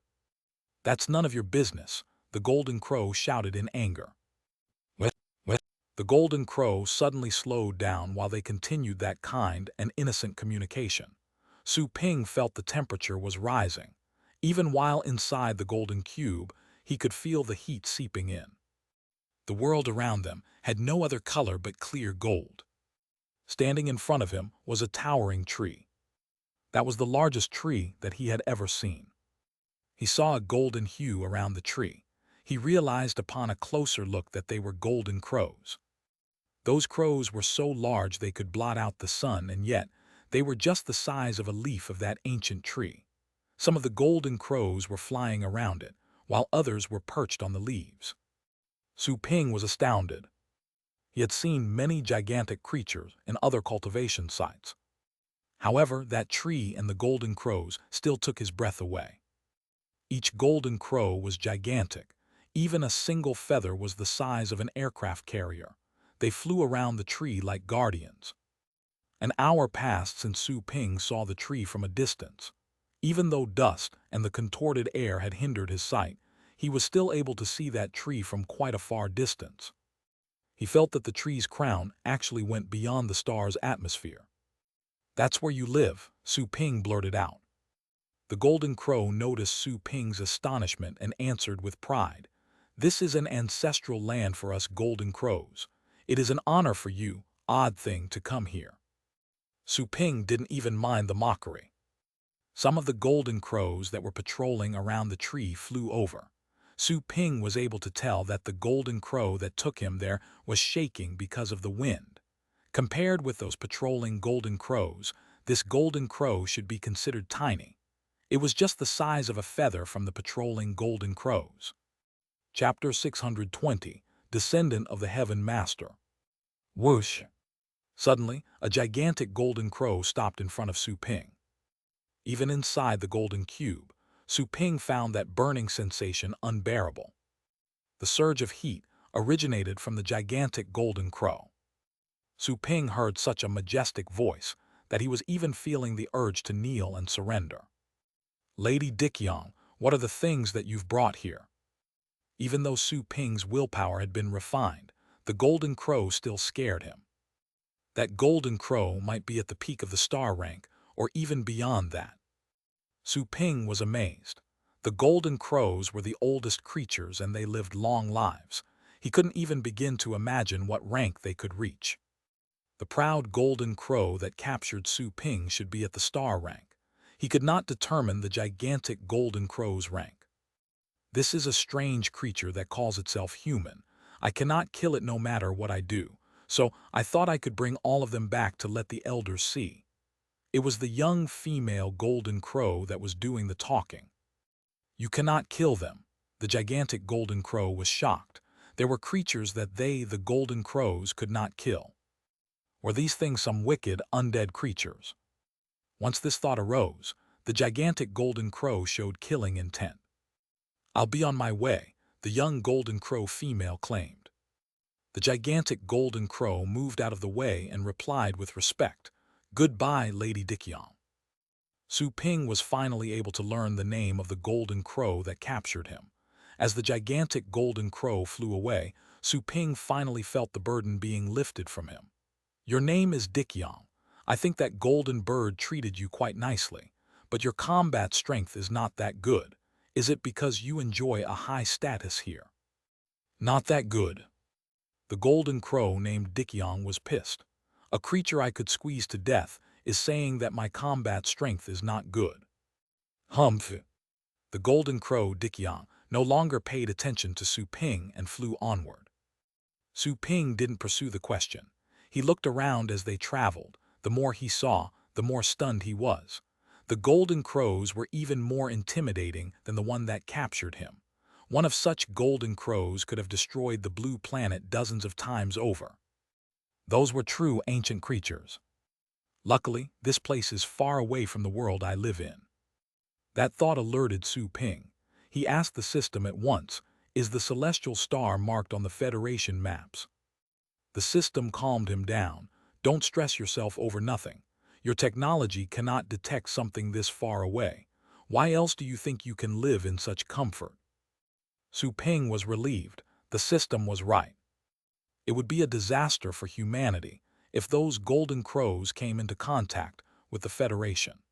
That's none of your business, the Golden Crow shouted in anger. What? The Golden Crow suddenly slowed down while they continued that kind and innocent communication. Su Ping felt the temperature was rising. Even while inside the Golden Cube, he could feel the heat seeping in. The world around them had no other color but clear gold. Standing in front of him was a towering tree. That was the largest tree that he had ever seen. He saw a golden hue around the tree. He realized upon a closer look that they were Golden Crows. Those crows were so large they could blot out the sun, and yet they were just the size of a leaf of that ancient tree. Some of the Golden Crows were flying around it, while others were perched on the leaves. Su Ping was astounded. He had seen many gigantic creatures in other cultivation sites. However, that tree and the Golden Crows still took his breath away. Each Golden Crow was gigantic. Even a single feather was the size of an aircraft carrier. They flew around the tree like guardians. An hour passed since Su Ping saw the tree from a distance. Even though dust and the contorted air had hindered his sight, he was still able to see that tree from quite a far distance. He felt that the tree's crown actually went beyond the star's atmosphere. "That's where you live," Su Ping blurted out. The golden crow noticed Su Ping's astonishment and answered with pride, "This is an ancestral land for us golden crows. It is an honor for you, odd thing, to come here." Su Ping didn't even mind the mockery. Some of the golden crows that were patrolling around the tree flew over. Su Ping was able to tell that the golden crow that took him there was shaking because of the wind. Compared with those patrolling golden crows, this golden crow should be considered tiny. It was just the size of a feather from the patrolling golden crows. Chapter 620, Descendant of the Heaven Master. Whoosh! Suddenly, a gigantic golden crow stopped in front of Su Ping. Even inside the golden cube, Su Ping found that burning sensation unbearable. The surge of heat originated from the gigantic golden crow. Su Ping heard such a majestic voice that he was even feeling the urge to kneel and surrender. "Lady Dickyong, what are the things that you've brought here?" Even though Su Ping's willpower had been refined, the golden crow still scared him. That golden crow might be at the peak of the star rank, or even beyond that. Su Ping was amazed. The golden crows were the oldest creatures and they lived long lives. He couldn't even begin to imagine what rank they could reach. The proud golden crow that captured Su Ping should be at the star rank. He could not determine the gigantic golden crow's rank. "This is a strange creature that calls itself human. I cannot kill it no matter what I do, so I thought I could bring all of them back to let the elders see." It was the young female golden crow that was doing the talking. "You cannot kill them." The gigantic golden crow was shocked. There were creatures that they, the golden crows, could not kill. Were these things some wicked, undead creatures? Once this thought arose, the gigantic golden crow showed killing intent. "I'll be on my way," the young golden crow female claimed. The gigantic golden crow moved out of the way and replied with respect, "Goodbye, Lady Dickyong." Su Ping was finally able to learn the name of the golden crow that captured him. As the gigantic golden crow flew away, Su Ping finally felt the burden being lifted from him. "Your name is Dickyong. I think that golden bird treated you quite nicely, but your combat strength is not that good. Is it because you enjoy a high status here?" "Not that good." The golden crow named Dickyong was pissed. "A creature I could squeeze to death is saying that my combat strength is not good." "Humph." The golden crow Dickyong no longer paid attention to Su Ping and flew onward. Su Ping didn't pursue the question. He looked around as they traveled. The more he saw, the more stunned he was. The golden crows were even more intimidating than the one that captured him. One of such golden crows could have destroyed the blue planet dozens of times over. Those were true ancient creatures. Luckily, this place is far away from the world I live in. That thought alerted Su Ping. He asked the system at once, "Is the celestial star marked on the Federation maps?" The system calmed him down. "Don't stress yourself over nothing. Your technology cannot detect something this far away. Why else do you think you can live in such comfort?" Su Ping was relieved. The system was right. It would be a disaster for humanity if those golden crows came into contact with the Federation.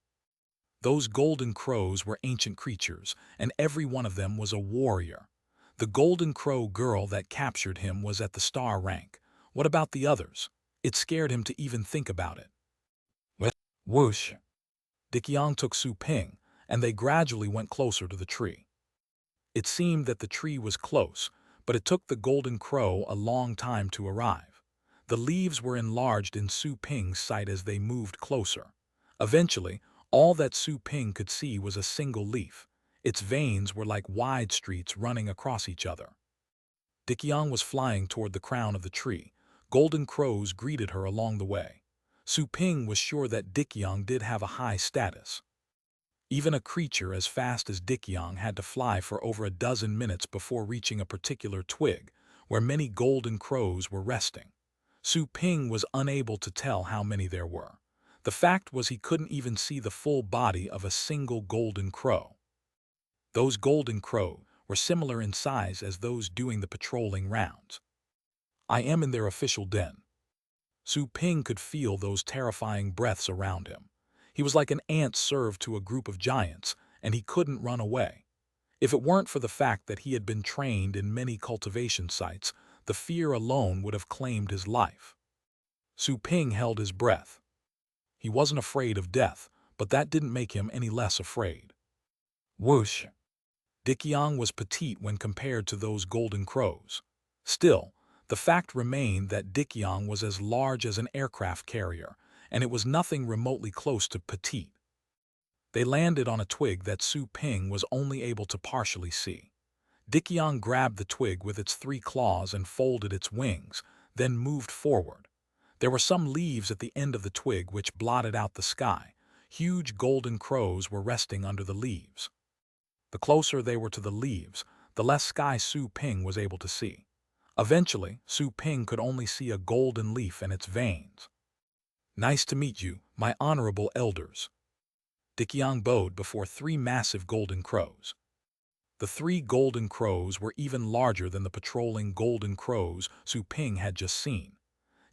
Those golden crows were ancient creatures, and every one of them was a warrior. The golden crow girl that captured him was at the star rank. What about the others? It scared him to even think about it. Whoosh! Dickyong took Su Ping, and they gradually went closer to the tree. It seemed that the tree was close, but it took the golden crow a long time to arrive. The leaves were enlarged in Su Ping's sight as they moved closer. Eventually, all that Su Ping could see was a single leaf. Its veins were like wide streets running across each other. Dickyong was flying toward the crown of the tree. Golden crows greeted her along the way. Su Ping was sure that Dickyong did have a high status. Even a creature as fast as Dickyong had to fly for over a dozen minutes before reaching a particular twig, where many golden crows were resting. Su Ping was unable to tell how many there were. The fact was he couldn't even see the full body of a single golden crow. Those golden crows were similar in size as those doing the patrolling rounds. I am in their official den. Su Ping could feel those terrifying breaths around him. He was like an ant served to a group of giants, and he couldn't run away. If it weren't for the fact that he had been trained in many cultivation sites, the fear alone would have claimed his life. Su Ping held his breath. He wasn't afraid of death, but that didn't make him any less afraid. Whoosh! Dickyong was petite when compared to those golden crows. Still, the fact remained that Dickyong was as large as an aircraft carrier, and it was nothing remotely close to petite. They landed on a twig that Su Ping was only able to partially see. Dickyong grabbed the twig with its 3 claws and folded its wings, then moved forward. There were some leaves at the end of the twig which blotted out the sky. Huge golden crows were resting under the leaves. The closer they were to the leaves, the less sky Su Ping was able to see. Eventually, Su Ping could only see a golden leaf and its veins. "Nice to meet you, my honorable elders." Dickyong bowed before 3 massive golden crows. The 3 golden crows were even larger than the patrolling golden crows Su Ping had just seen.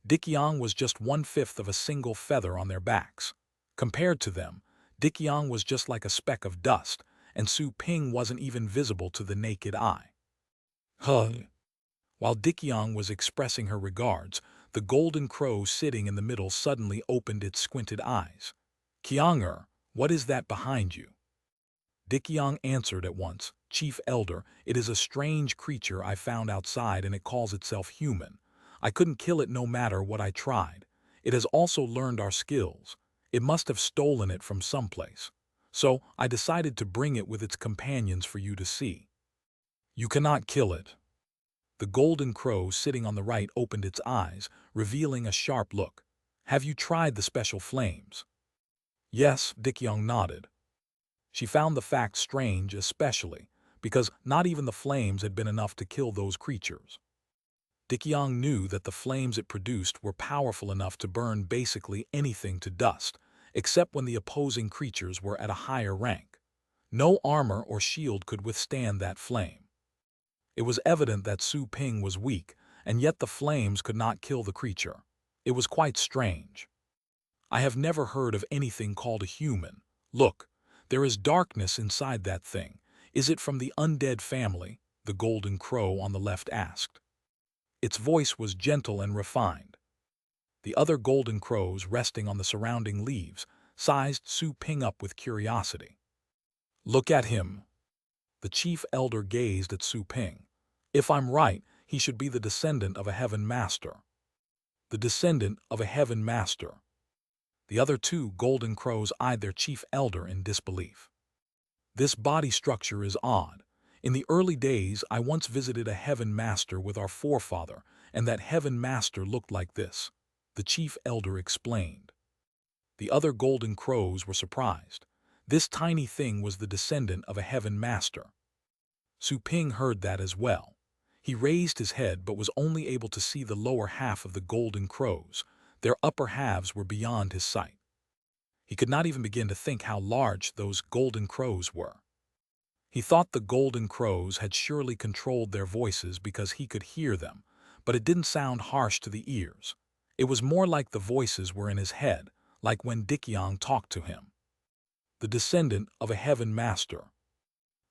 Dickyong was just 1/5 of a single feather on their backs. Compared to them, Dickyong was just like a speck of dust, and Su Ping wasn't even visible to the naked eye. Huh. While Dickyong was expressing her regards, the golden crow sitting in the middle suddenly opened its squinted eyes. "Kyong-er, what is that behind you?" Dickyong answered at once, "Chief Elder, it is a strange creature I found outside and it calls itself human. I couldn't kill it no matter what I tried. It has also learned our skills. It must have stolen it from someplace. So I decided to bring it with its companions for you to see." "You cannot kill it." The golden crow sitting on the right opened its eyes, revealing a sharp look. "Have you tried the special flames?" "Yes," Dickyong nodded. She found the fact strange especially because not even the flames had been enough to kill those creatures. Dickyong knew that the flames it produced were powerful enough to burn basically anything to dust, except when the opposing creatures were at a higher rank. No armor or shield could withstand that flame. It was evident that Su Ping was weak, and yet the flames could not kill the creature. It was quite strange. "I have never heard of anything called a human. Look, there is darkness inside that thing. Is it from the undead family?" the golden crow on the left asked. Its voice was gentle and refined. The other golden crows resting on the surrounding leaves sized Su Ping up with curiosity. "Look at him." The chief elder gazed at Su Ping. "If I'm right, he should be the descendant of a heaven master." "The descendant of a heaven master." The other 2 golden crows eyed their chief elder in disbelief. "This body structure is odd. In the early days, I once visited a heaven master with our forefather, and that heaven master looked like this," the chief elder explained. The other golden crows were surprised. This tiny thing was the descendant of a heaven master. Su Ping heard that as well. He raised his head but was only able to see the lower half of the golden crows. Their upper halves were beyond his sight. He could not even begin to think how large those golden crows were. He thought the golden crows had surely controlled their voices because he could hear them, but it didn't sound harsh to the ears. It was more like the voices were in his head, like when Dickyong talked to him. The descendant of a heaven master.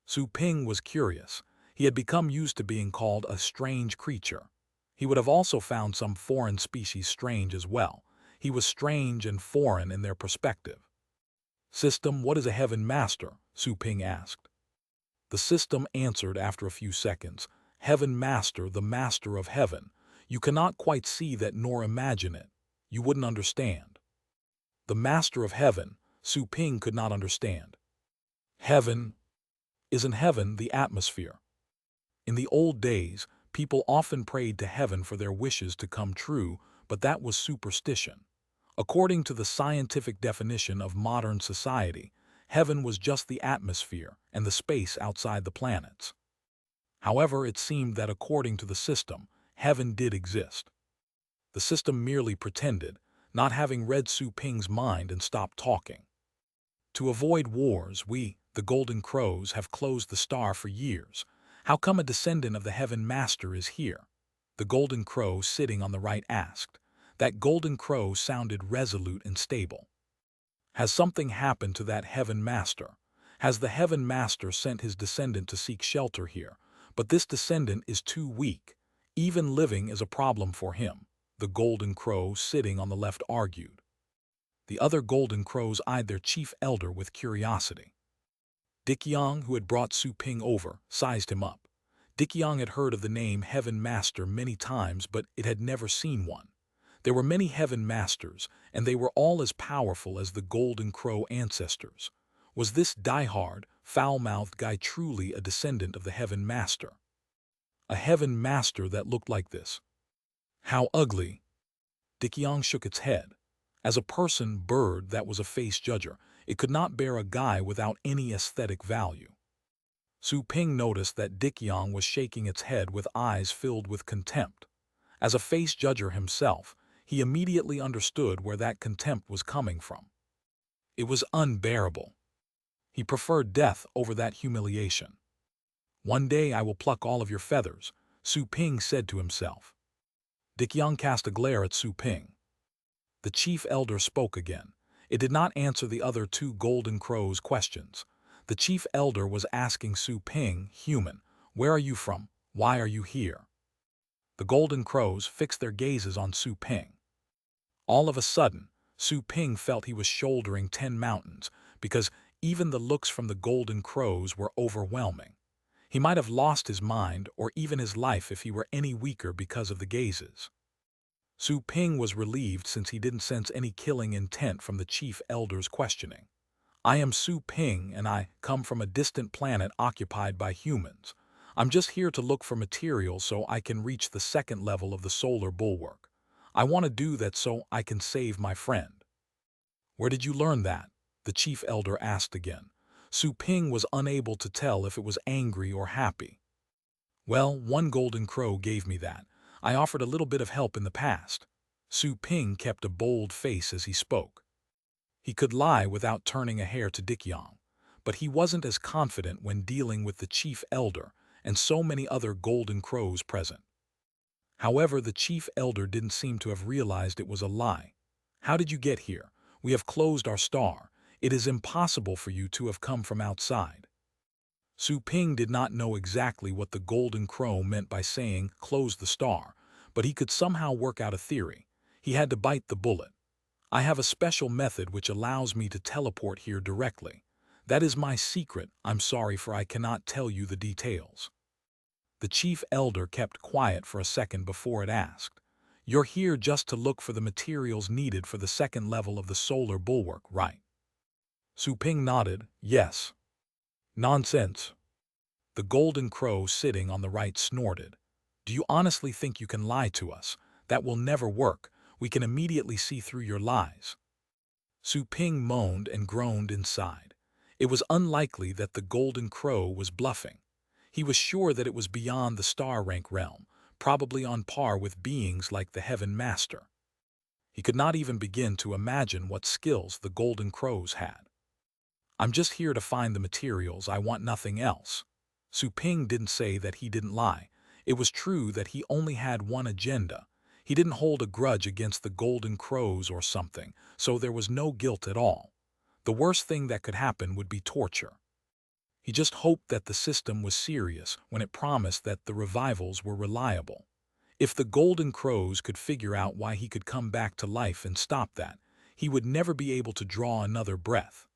Su Ping was curious. He had become used to being called a strange creature. He would have also found some foreign species strange as well. He was strange and foreign in their perspective. "System, what is a heaven master?" Su Ping asked. The system answered after a few seconds, "Heaven master, the master of heaven. You cannot quite see that nor imagine it. You wouldn't understand." The master of heaven, Su Ping could not understand. Heaven? Isn't heaven the atmosphere? In the old days, people often prayed to heaven for their wishes to come true, but that was superstition. According to the scientific definition of modern society, heaven was just the atmosphere and the space outside the planets. However, it seemed that according to the system, heaven did exist. The system merely pretended, not having read Su Ping's mind, and stopped talking. "To avoid wars, we, the Golden Crows, have closed the star for years. How come a descendant of the Heaven Master is here? The golden crow sitting on the right asked. That golden crow sounded resolute and stable. Has something happened to that Heaven Master? Has the Heaven Master sent his descendant to seek shelter here? But this descendant is too weak. Even living is a problem for him, the golden crow sitting on the left argued. The other golden crows eyed their chief elder with curiosity. Dickyong, who had brought Su Ping over, sized him up. Dickyong had heard of the name Heaven Master many times, but it had never seen one. There were many Heaven Masters, and they were all as powerful as the Golden Crow ancestors. Was this die-hard, foul-mouthed guy truly a descendant of the Heaven Master? A Heaven Master that looked like this? How ugly! Dickyong shook its head. As a person bird that was a face judger, it could not bear a guy without any aesthetic value. Su Ping noticed that Dickyong was shaking its head with eyes filled with contempt. As a face judger himself, he immediately understood where that contempt was coming from. It was unbearable. He preferred death over that humiliation. One day I will pluck all of your feathers, Su Ping said to himself. Dickyong cast a glare at Su Ping. The chief elder spoke again. It did not answer the other two golden crows' questions. The chief elder was asking Su Ping, human, where are you from? Why are you here? The golden crows fixed their gazes on Su Ping. All of a sudden, Su Ping felt he was shouldering 10 mountains, because even the looks from the golden crows were overwhelming. He might have lost his mind or even his life if he were any weaker because of the gazes. Su Ping was relieved since he didn't sense any killing intent from the chief elder's questioning. I am Su Ping and I come from a distant planet occupied by humans. I'm just here to look for materials so I can reach the second level of the solar bulwark. I want to do that so I can save my friend. Where did you learn that? The chief elder asked again. Su Ping was unable to tell if it was angry or happy. Well, one golden crow gave me that. I offered a little bit of help in the past. Su Ping kept a bold face as he spoke. He could lie without turning a hair to Dickyong, but he wasn't as confident when dealing with the chief elder and so many other golden crows present. However, the chief elder didn't seem to have realized it was a lie. How did you get here? We have closed our star. It is impossible for you to have come from outside. Su Ping did not know exactly what the golden crow meant by saying, close the star, but he could somehow work out a theory. He had to bite the bullet. I have a special method which allows me to teleport here directly. That is my secret. I'm sorry for I cannot tell you the details. The chief elder kept quiet for a second before it asked, You're here just to look for the materials needed for the second level of the solar bulwark, right? Su Ping nodded, yes. Nonsense. The golden crow sitting on the right snorted. Do you honestly think you can lie to us? That will never work. We can immediately see through your lies. Su Ping moaned and groaned inside. It was unlikely that the golden crow was bluffing. He was sure that it was beyond the star rank realm, probably on par with beings like the Heaven Master. He could not even begin to imagine what skills the golden crows had. I'm just here to find the materials, I want nothing else. Su Ping didn't say that he didn't lie. It was true that he only had one agenda. He didn't hold a grudge against the golden crows or something, so there was no guilt at all. The worst thing that could happen would be torture. He just hoped that the system was serious when it promised that the revivals were reliable. If the golden crows could figure out why he could come back to life and stop that, he would never be able to draw another breath.